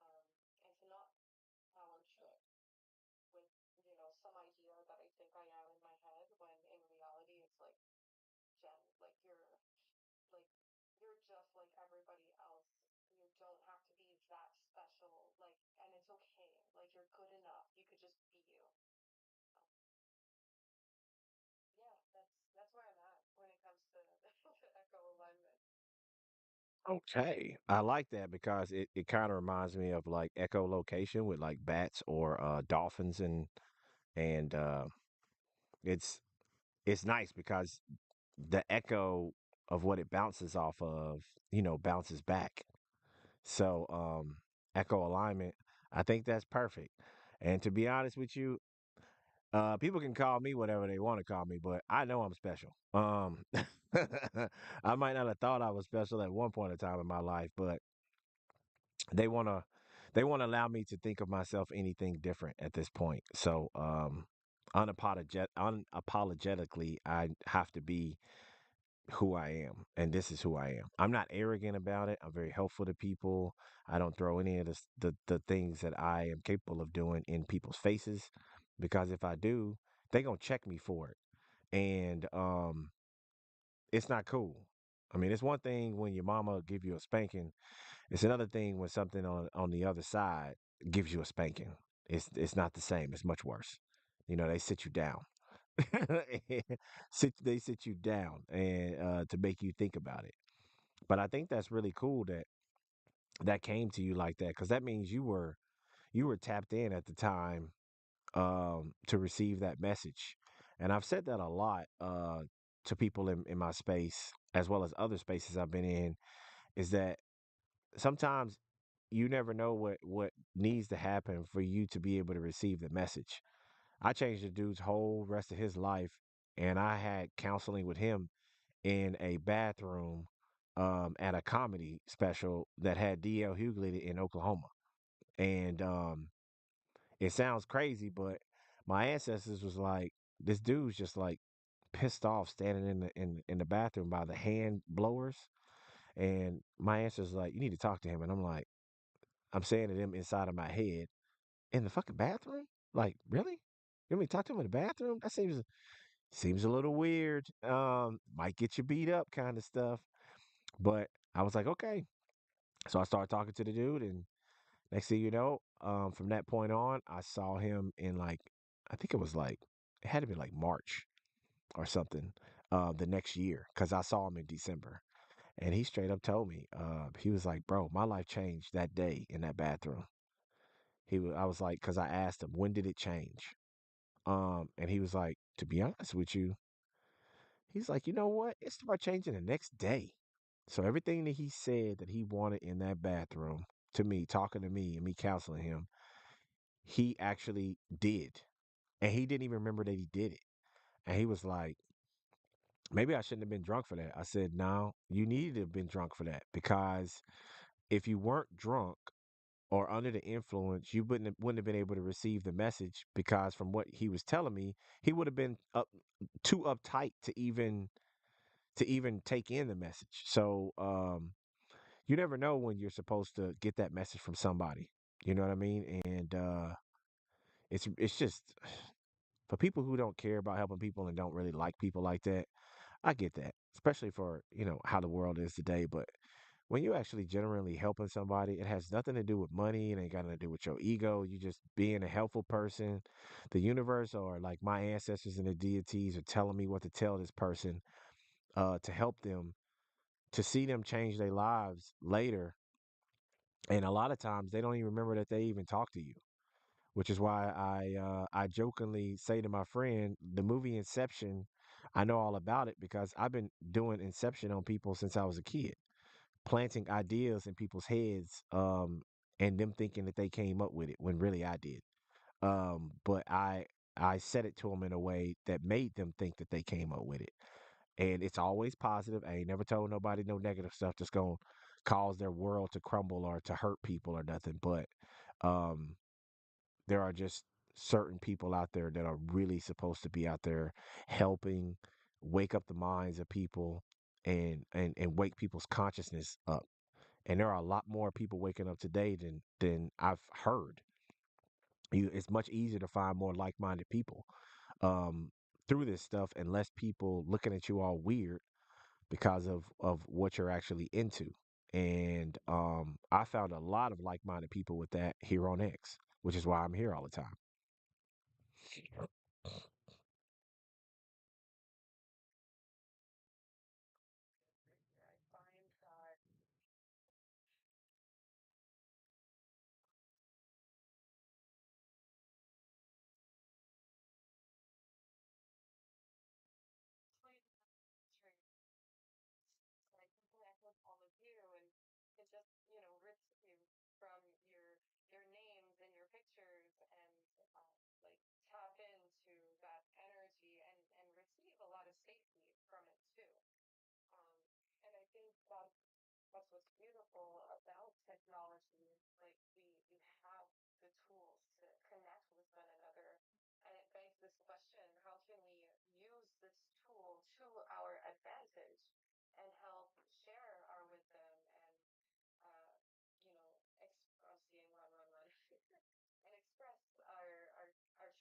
um, and to not power trip with some idea that I think I am in my head, when in reality it's like, Jen, like you're just like everybody else. You don't have to be that special, like, and it's okay. Like you're good enough. You could just be you. Um, yeah, that's where I'm at when it comes to to echo alignment.
Okay. I like that because it kind of reminds me of like echolocation with like bats or dolphins and it's it's nice because the echo of what it bounces off of, bounces back. So echo alignment, I think that's perfect. And to be honest with you, people can call me whatever they want to call me, but I know I'm special. I might not have thought I was special at one point in time in my life, but they wanna they wanna allow me to think of myself anything different at this point. So unapologetically, I have to be who I am, and this is who I am. I'm not arrogant about it. I'm very helpful to people. I don't throw any of the things that I am capable of doing in people's faces, because if I do, they gonna check me for it, and it's not cool. I mean, it's one thing when your mama give you a spanking. It's another thing when something on the other side gives you a spanking. It's not the same. It's much worse. They sit you down. They sit you down and to make you think about it. But I think that's really cool that that came to you like that, because that means you were tapped in at the time to receive that message. And I've said that a lot to people in my space, as well as other spaces I've been in, is that sometimes you never know what needs to happen for you to be able to receive the message. I changed the dude's whole rest of his life, and I had counseling with him in a bathroom at a comedy special that had DL Hughley in Oklahoma. And it sounds crazy, but my ancestors was like, this dude's just like pissed off standing in the bathroom by the hand blowers. And my ancestors like, you need to talk to him. And I'm like, I'm saying to them inside of my head, in the fucking bathroom? Like, really? You want me to talk to him in the bathroom? That seems. Seems a little weird. Might get you beat up kind of stuff. But I was like, okay. So I started talking to the dude, and next thing you know, from that point on, I saw him in like, I think it was like, it had to be like March or something, the next year, because I saw him in December. And he straight up told me, he was like, bro, my life changed that day in that bathroom. I was like, because I asked him, when did it change? And he was like, to be honest with you, he's like, you know what? It started changing the next day. So everything that he said that he wanted in that bathroom to me, talking to me and me counseling him, he actually did. And he didn't even remember that he did it. And he was like, maybe I shouldn't have been drunk for that. I said, no, you needed to have been drunk for that because if you weren't drunk or under the influence, you wouldn't have been able to receive the message because from what he was telling me, he would have been too uptight to even take in the message. So you never know when you're supposed to get that message from somebody. You know what I mean? And it's just for people who don't care about helping people and don't really like people like that. I get that, especially for how the world is today. But when you actually genuinely helping somebody, it has nothing to do with money. It ain't got nothing to do with your ego. You just being a helpful person. The universe or like my ancestors and the deities are telling me what to tell this person to help them to see them change their lives later. And a lot of times they don't even remember that they even talked to you, which is why I jokingly say to my friend, the movie Inception, I know all about it because I've been doing Inception on people since I was a kid, planting ideas in people's heads, and them thinking that they came up with it when really I did. But I said it to them in a way that made them think that they came up with it, and it's always positive. I ain't never told nobody no negative stuff that's gonna cause their world to crumble or to hurt people or nothing. But um, there are just certain people out there that are really supposed to be out there helping wake up the minds of people and wake people's consciousness up. And there are a lot more people waking up today than I've heard. It's much easier to find more like-minded people um, through this stuff, and less people looking at you all weird because of what you're actually into. And I found a lot of like-minded people with that here on X, which is why I'm here all the time.
I find that actually true. So I can connect with all of you and just, receive from your names and your pictures and like tap into that energy and receive a lot of safety from it too. Um, and I think that's what's beautiful about technology. Like we have the tools to connect with one another. And it begs this question, how can we use this tool to our advantage and help share our wisdom and uh, I'm seeing run and express our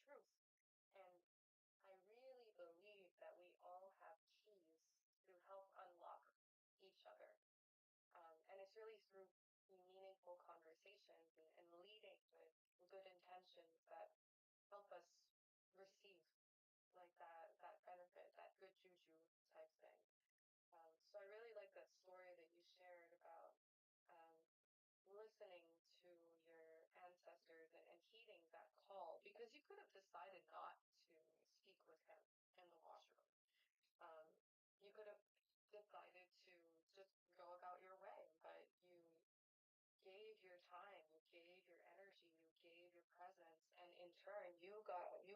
truth. And I really believe that we all have keys to help unlock each other. And it's really through meaningful conversations and leading with good intentions that help us receive like that benefit, that good juju type thing. So I really like that story that you shared about um, listening to your ancestors and heeding that call because you could have decided not to speak with him in the washroom. Um, you could have decided to just go about your way, but you gave your time, you gave your energy, you gave your presence, and in turn, you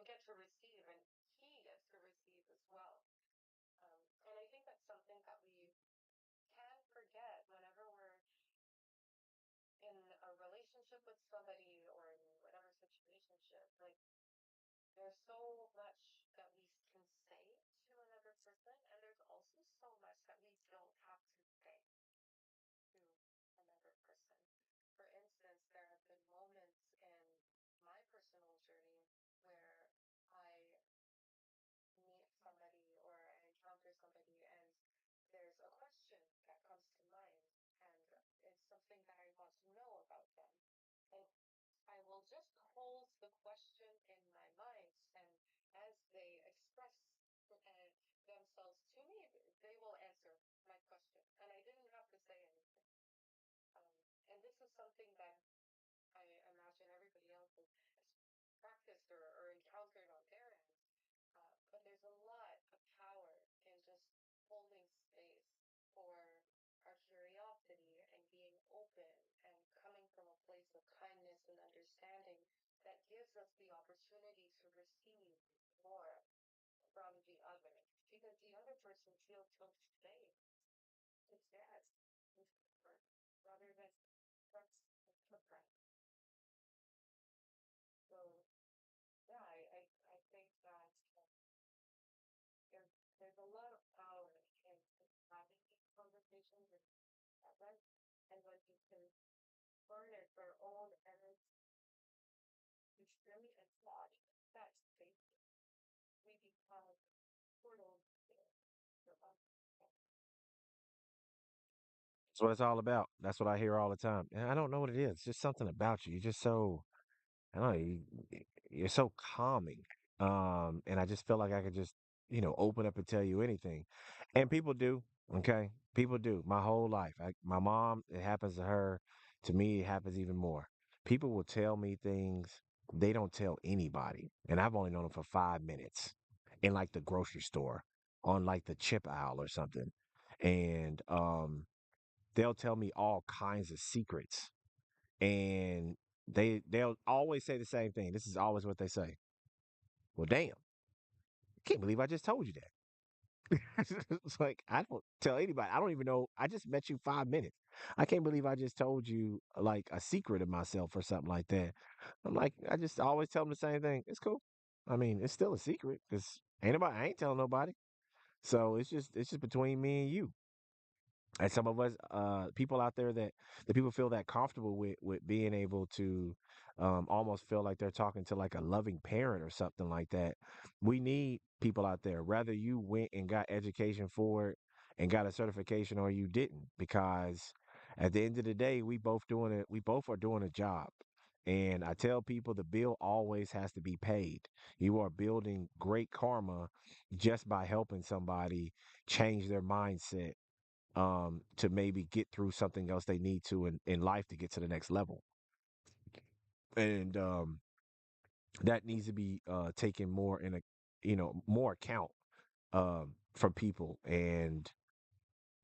get to receive, and he gets to receive as well. And I think that's something that we can forget whenever we're in a relationship with somebody or in whatever situationship. Like there's so much that we can say to another person, and there's also so much that we don't have to say to another person. For instance, there have been moments in my personal journey where I meet somebody somebody and there's a question that comes to mind and it's something that I want to know about them. And I will just hold the question in my mind, and as they express themselves to me, they will answer my question, and I didn't have to say anything. Um, and this is something that I imagine everybody else has practiced or encountered on their end. But there's a lot of power in just holding space for our curiosity and being open and coming from a place of kindness and understanding that gives us the opportunity to receive more from the other because the other person feels so safe to stand and support rather than trust and footprint. So yeah, I think that there's there's a lot of power in having these conversations with others, and when you can harness our own energy to really embody that space, we become portals there for us.
That's what it's all about. That's what I hear all the time. And I don't know what it is. It's just something about you. You're just so, I don't know, you're so calming. And I just feel like I could just, open up and tell you anything. And people do, okay? People do. My whole life. My mom, it happens to her. To me, it happens even more. People will tell me things they don't tell anybody. And I've only known them for 5 minutes in like the grocery store on like the chip aisle or something. And they'll tell me all kinds of secrets. And they'll always say the same thing. This is always what they say. Well, damn, I can't believe I just told you that. It's like I don't tell anybody. I don't even know. I just met you 5 minutes. I can't believe I just told you like a secret of myself or something like that. I'm like, I just always tell them the same thing. It's cool. I mean, it's still a secret because ain't nobody. I ain't telling nobody. So it's just between me and you. And some of us people out there that people feel that comfortable with being able to almost feel like they're talking to like a loving parent or something like that. We need people out there, whether you went and got education for it and got a certification or you didn't, because at the end of the day we both are doing a job. And I tell people the bill always has to be paid. You are building great karma just by helping somebody change their mindset, to maybe get through something else they need to in life to get to the next level. And that needs to be taken more in a more account from people, and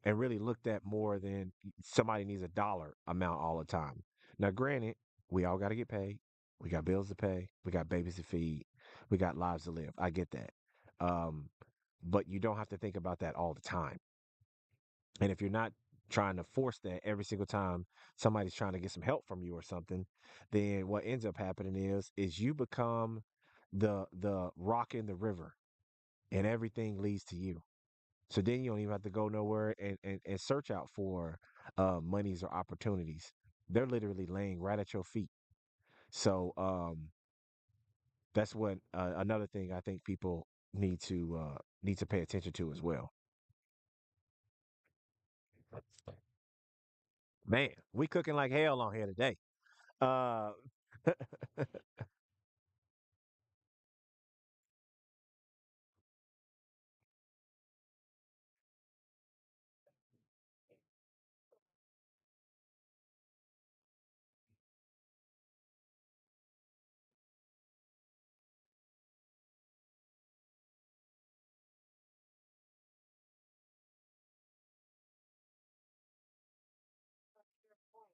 really looked at more than somebody needs a dollar amount all the time. Now, granted, we all got to get paid. We got bills to pay. We got babies to feed. We got lives to live. I get that. Um, but you don't have to think about that all the time. And if you're not trying to force that every single time somebody's trying to get some help from you or something, then what ends up happening is you become the rock in the river and everything leads to you. So then you don't even have to go nowhere and search out for monies or opportunities. They're literally laying right at your feet. So that's what another thing I think people need to pay attention to as well. Man, we cooking like hell on here today. Uh,
That's your point.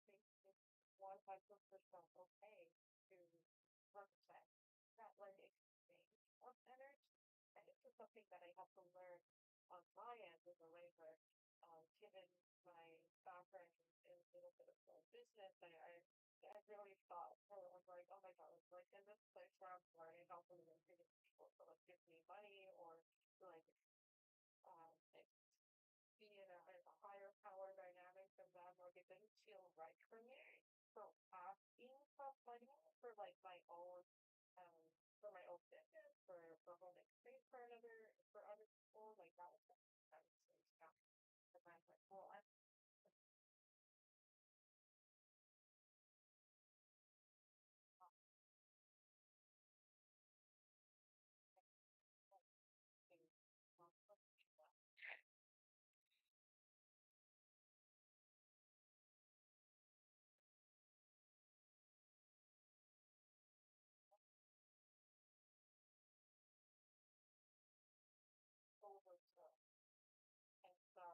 I think it's 100% okay to protect that like exchange of energy. And this is something that I have to learn on my end as a labor, given my background in a little bit of business. I really thought, oh, I was like, oh my God, like in this place where I'm learning how to manipulate people to like give me money or like like be in a higher power dynamic than them, like it didn't feel right for me. So asking for money for like my own for my own business, for holding space for another for other people, like that was so stuff. And I was like, well, I'm talking over to. And so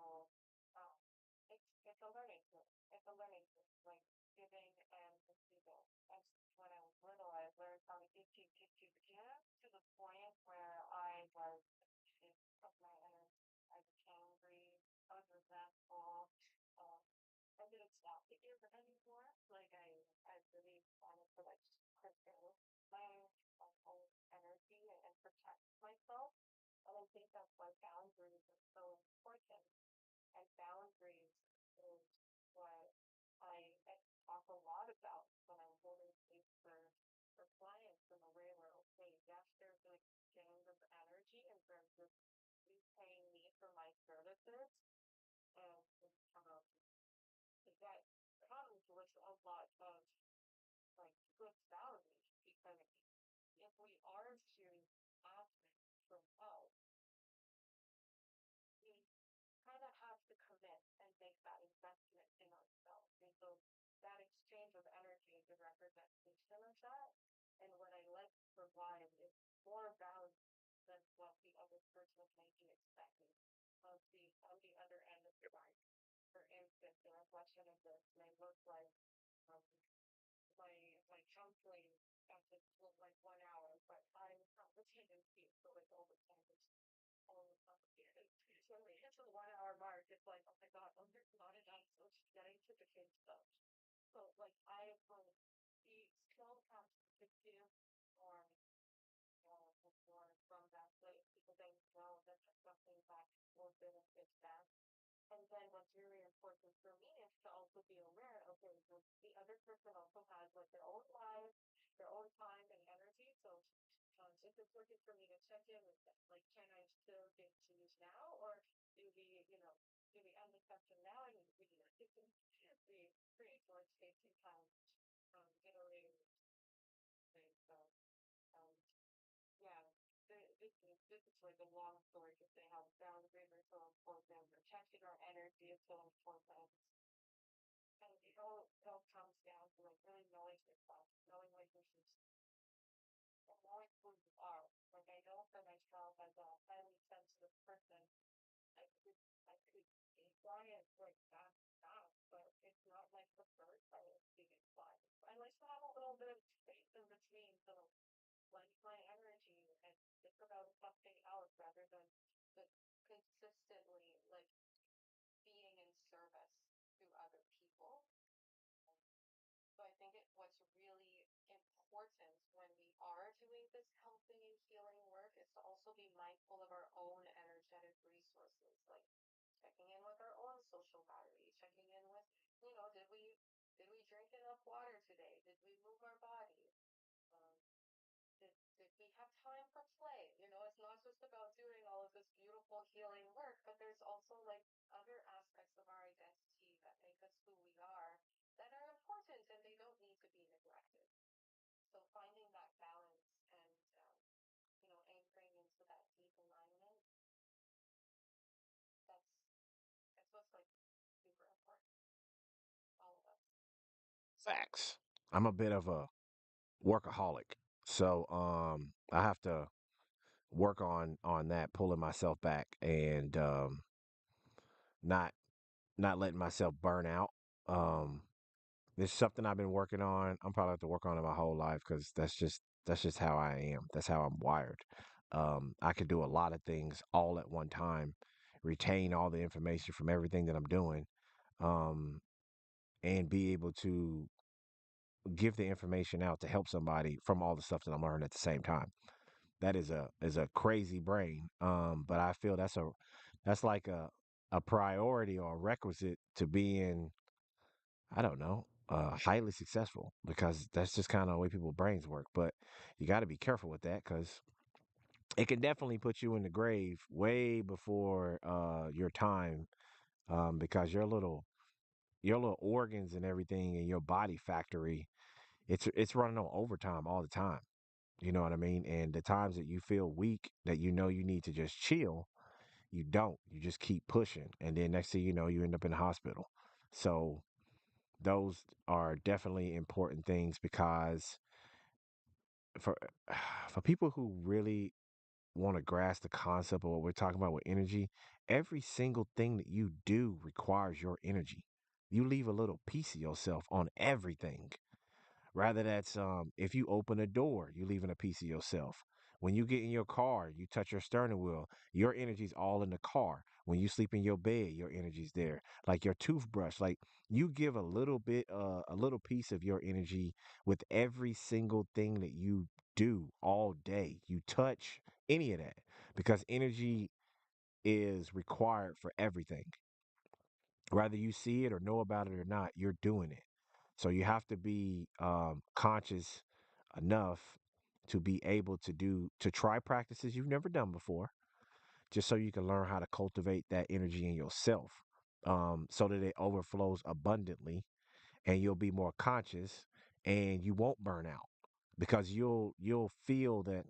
um, it's a learning curve. It's a learning curve, like giving and receiving. And when I was little, I learned how to give to the point where I was of my energy. I was angry. I was resentful. Um, I didn't stop to give anymore. Like I really wanted to like preserve my own energy and protect myself. And I think that's why boundaries are so important. And boundaries is what I talk a lot about when I'm holding space for clients in a way where, okay, yes, there's an exchange of energy in terms of you paying me for my services. And um, that comes with a lot of like good boundaries because if we are to ask for help, we kind of have to commit and make that investment in ourselves. And so that exchange of energy is a representation of that. And what I like to provide is more value than what the other person may be expecting on the other end of the line. For instance, a reflection of this may look like um, my counseling sessions look like 1 hour, but I have the tendency to like overtime all the complicated. So when we hit the 1 hour mark, it's like, oh my god, oh, there's not enough. So she's getting to the kid stuff. So like I will be still constitutive or or from that place because I know that there's something that will benefit them. And then what's really important for me is to also be aware, okay, so the other person also has like their own life, their own time and energy. So if it's working for me to check in with them, like, can I still get to use now, or do we, do we end the session now and we create more space and time, get a later thing. So, um, yeah, this is like a long story to say how boundaries are so important, protecting our energy is so important. And it all comes down to like really knowing yourself, knowing what you should, and knowing who you are. Like I know for myself as a highly sensitive person, I could be quiet like that, but it's not like the first I was being quiet. I like to have a little bit of space in between, so like my energy and think about something else rather than the consistently like being in service to other people. So I think what's really important when we are doing this helping and healing work is to also be mindful of our own energetic resources, like checking in with our own social battery, checking in with, did we drink enough water today? Did we move our body? Um, did we have time for play? It's not just about doing all of this beautiful healing work, but there's also like other aspects of our identity that make us who we are that are important and they don't need to be neglected. So finding that balance and, anchoring into that deep alignment, that's, that's what's like super important, all of us.
Facts. I'm a bit of a workaholic, so I have to work on that, pulling myself back and not not letting myself burn out. Um, It's something I've been working on. I'm probably have to work on it my whole life because that's just how I am. That's how I'm wired. I can do a lot of things all at one time, retain all the information from everything that I'm doing, um, and be able to give the information out to help somebody from all the stuff that I'm learning at the same time. That is a crazy brain. But I feel that's like a priority or a requisite to being, I don't know, highly successful, because that's just kind of the way people's brains work. But you got to be careful with that because it can definitely put you in the grave way before your time, because your little organs and everything in your body factory, it's running on overtime all the time. You know what I mean? And the times that you feel weak, that you know you need to just chill, you don't. You just keep pushing, and then next thing you know, you end up in the hospital. So those are definitely important things, because for for people who really want to grasp the concept of what we're talking about with energy, every single thing that you do requires your energy. You leave a little piece of yourself on everything. Rather, that's if you open a door, you're leaving a piece of yourself. When you get in your car, you touch your steering wheel, your energy's all in the car. When you sleep in your bed, your energy's there. Like your toothbrush, like you give a little bit, a little piece of your energy with every single thing that you do all day. You touch any of that, because energy is required for everything. Whether you see it or know about it or not, you're doing it. So you have to be conscious enough to be able to try practices you've never done before, just so you can learn how to cultivate that energy in yourself, so that it overflows abundantly, and you'll be more conscious, and you won't burn out, because you'll feel that,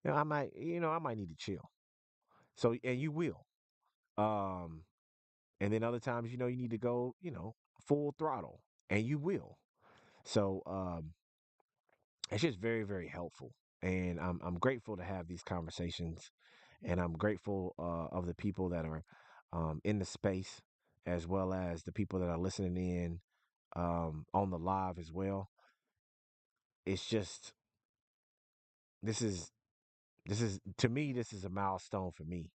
I might need to chill. So, and you will. Um, and then other times, you need to go, full throttle, and you will. So it's just very, very helpful. And I'm grateful to have these conversations, and I'm grateful of the people that are in the space, as well as the people that are listening in on the live as well. It's just this is this is to me, this is a milestone for me,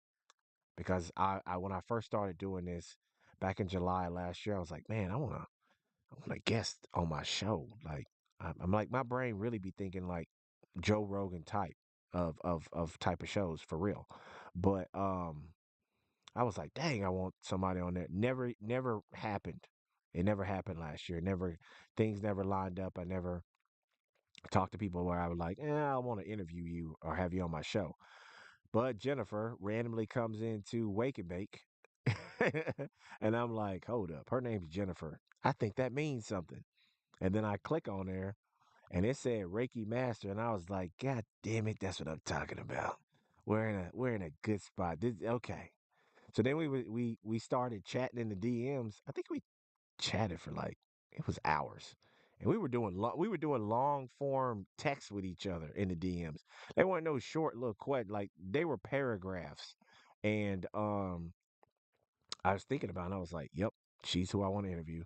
because I when I first started doing this back in July last year, I was like, man, I want to guest on my show. Like I'm like, my brain really be thinking like Joe Rogan type of type of shows for real. But I was like, dang, I want somebody on there. Never happened. It never happened last year. Never Things never lined up. I never talked to people where I was like, I want to interview you or have you on my show. But Jennifer randomly comes into Wake and Bake. And I'm like, hold up, her name's Jennifer. I think that means something. And then I click on there, and it said Reiki Master, and I was like, God damn it, that's what I'm talking about. We're in a good spot. Okay. So then we started chatting in the DMs. I think we chatted for like, it was hours, and we were doing long form text with each other in the DMs. They weren't no short little like they were paragraphs, and I was thinking about it, and I was like, yep, she's who I want to interview,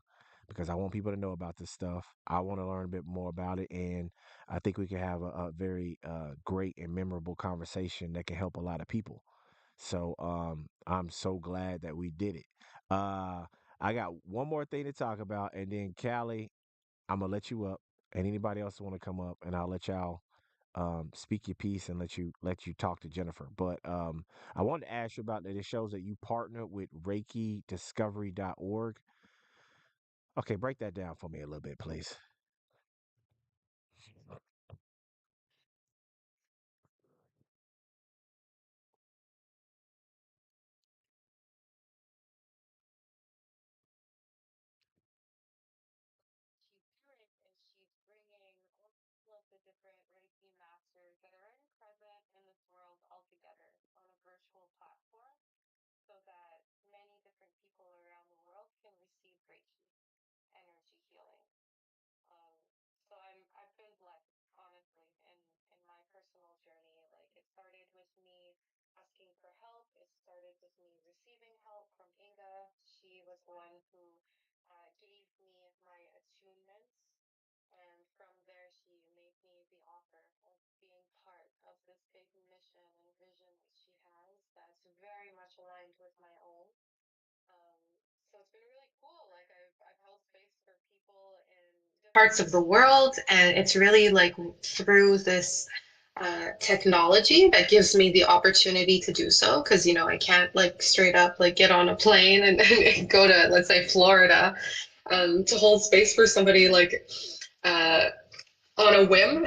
because I want people to know about this stuff. I want to learn a bit more about it. And I think we can have a very great and memorable conversation that can help a lot of people. So I'm so glad that we did it. Uh, I got one more thing to talk about, and then Callie, I'm gonna let you up, and anybody else want to come up, and I'll let y'all speak your piece and let you talk to Jennifer. But I wanted to ask you about that. It shows that you partner with ReikiDiscovery.org. Okay, break that down for me a little bit, please.
She's doing is she's bringing all of the different Reiki masters that are already present in this world all together on a virtual platform so that many different people around the world can receive Reiki energy healing. Um, so I've been blessed, honestly, in my personal journey. Like it started with me asking for help. It started with me receiving help from Inga. She was the one who gave me my attunements. And from there, she made me the offer of being part of this big mission and vision that she has that's very much aligned with my own. Um, so it's been really cool. Like I've held space for people in different parts of the world, and it's really like through this technology that gives me the opportunity to do so. Because I can't like straight up like get on a plane and go to, let's say, Florida, to hold space for somebody like uh, on a whim.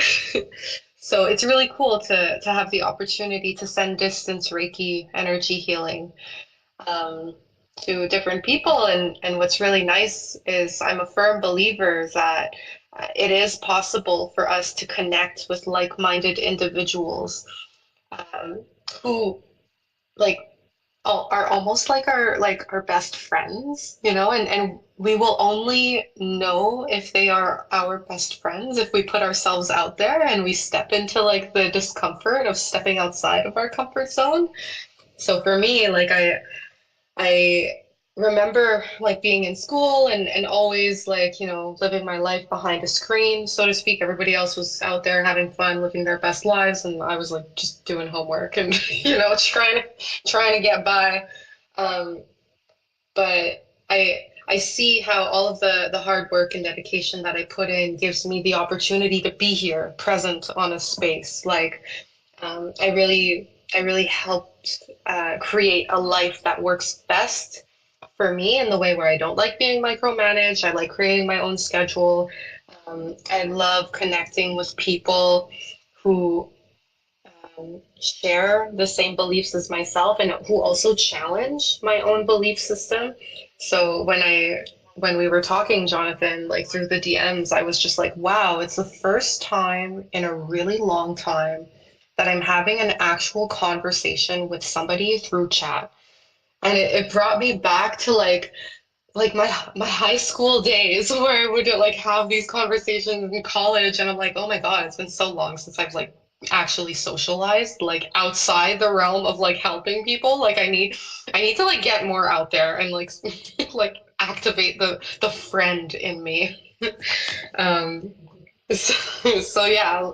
So it's really cool to have the opportunity to send distance Reiki energy healing um, to different people. And what's really nice is I'm a firm believer that it is possible for us to connect with like-minded individuals who like are almost like our best friends, you know, and we will only know if they are our best friends if we put ourselves out there and we step into like the discomfort of stepping outside of our comfort zone. So for me, like I remember like being in school and always like, you know, living my life behind a screen, so to speak. Everybody else was out there having fun, living their best lives, and I was like just doing homework and, you know, trying to get by. Um, but I see how all of the hard work and dedication that I put in gives me the opportunity to be here, present on a space. Like I really helped create a life that works best for me in the way where I don't like being micromanaged. I like creating my own schedule. I love connecting with people who share the same beliefs as myself and who also challenge my own belief system. So when we were talking, Jonathan, like through the DMs, I was just like, wow, it's the first time in a really long time that I'm having an actual conversation with somebody through chat. And it brought me back to like my high school days where I would like have these conversations in college, and I'm like, oh my God, it's been so long since I've like actually socialized like outside the realm of like helping people. Like I need to like get more out there and like like activate the friend in me. Um so yeah,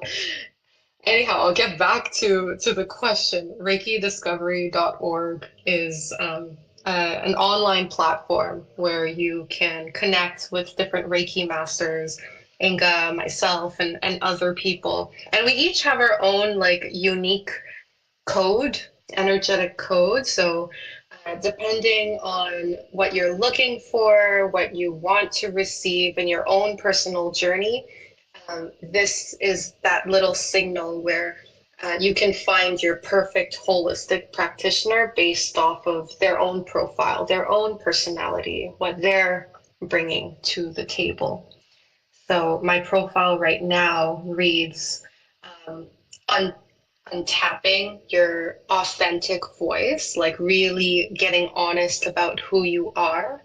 anyhow, I'll get back to the question. ReikiDiscovery.org is an online platform where you can connect with different Reiki masters, Inga, myself, and other people. And we each have our own like unique code, energetic code. So depending on what you're looking for, what you want to receive in your own personal journey, this is that little signal where you can find your perfect holistic practitioner based off of their own profile, their own personality, what they're bringing to the table. So my profile right now reads um, un- untapping your authentic voice, like really getting honest about who you are.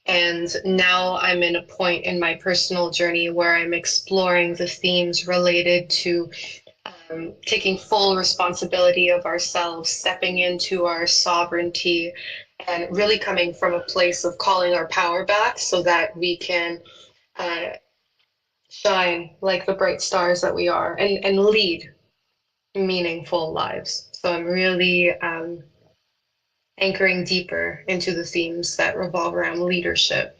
And now I'm in a point in my personal journey where I'm exploring the themes related to taking full responsibility of ourselves, stepping into our sovereignty, and really coming from a place of calling our power back so that we can uh, shine like the bright stars that we are and lead meaningful lives. So I'm really anchoring deeper into the themes that revolve around leadership,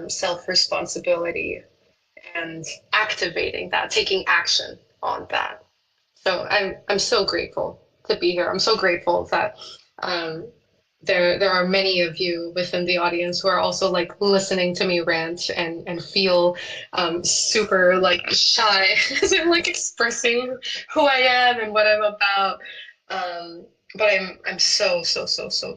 self responsibility, and activating that, taking action on that. So I'm so grateful to be here. I'm so grateful that um, there are many of you within the audience who are also like listening to me rant and feel super like shy as I'm like expressing who I am and what I'm about. But I'm so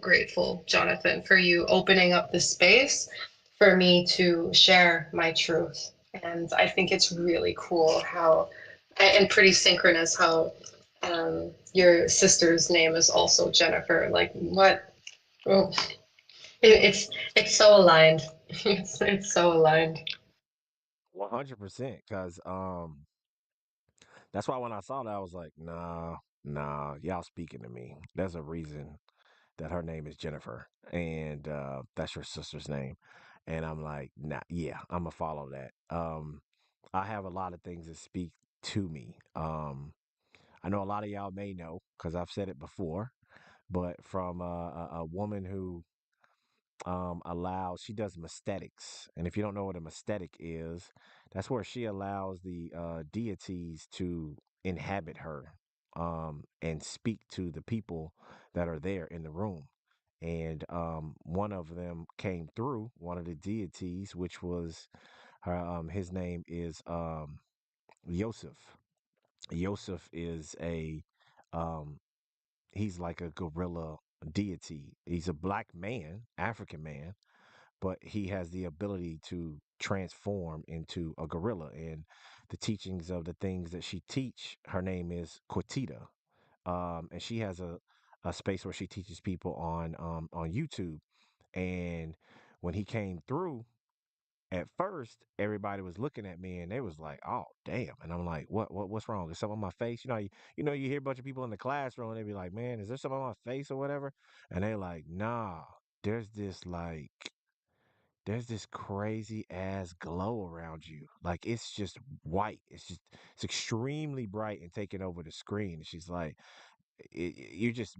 grateful, Jonathan, for you opening up the space for me to share my truth. And I think it's really cool how and pretty synchronous how your sister's name is also Jennifer. Like what? Oh, it's so aligned. It's so aligned.
100%. Because that's why when I saw that, I was like, nah, nah, y'all speaking to me. There's a reason that her name is Jennifer, and that's your sister's name. And I'm like, nah, yeah, I'm gonna follow that. I have a lot of things that speak to me. I know a lot of y'all may know because I've said it before, but from a woman who allows, she does masthetics, and if you don't know what a masthetic is, that's where she allows the deities to inhabit her and speak to the people that are there in the room. And one of them came through, one of the deities, which was her. His name is Yosef, Yosef is a um, he's like a gorilla deity. He's a black man, African man, but he has the ability to transform into a gorilla. And the teachings of the things that she teach, her name is Quatita, and she has a space where she teaches people on YouTube. And when he came through, at first everybody was looking at me and they was like, "Oh, damn!" And I'm like, what's wrong? Is something on my face?" You hear a bunch of people in the classroom and they be like, "Man, is there something on my face or whatever?" And they like, "Nah, there's this like." There's this crazy ass glow around you. Like it's just white. It's extremely bright and taking over the screen. And she's like, you just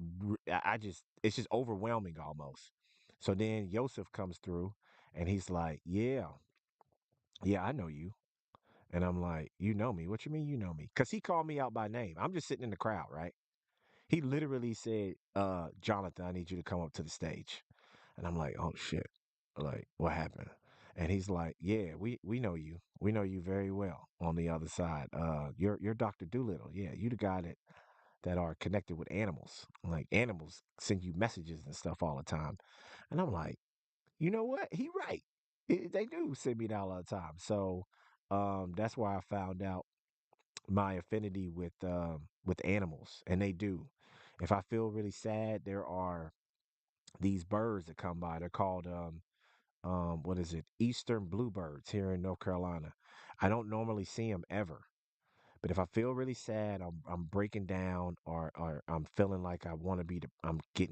I just it's just overwhelming almost. So then Yosef comes through and he's like, "Yeah, yeah, I know you." And I'm like, "You know me? What you mean you know me?" Because he called me out by name. I'm just sitting in the crowd, right? He literally said, "Jonathan, I need you to come up to the stage." And I'm like, "Oh shit!" Like, what happened? And he's like, "Yeah, we know you. We know you very well on the other side. You're Doctor Doolittle. Yeah, you the guy that are connected with animals. Like animals send you messages and stuff all the time." And I'm like, "You know what? He right. They do send me that all the time." So, that's why I found out my affinity with animals, and they do. If I feel really sad, there are these birds that come by. They're called what is it? Eastern bluebirds here in North Carolina. I don't normally see them ever, but if I feel really sad, I'm breaking down, or I'm feeling like I want to be, I'm getting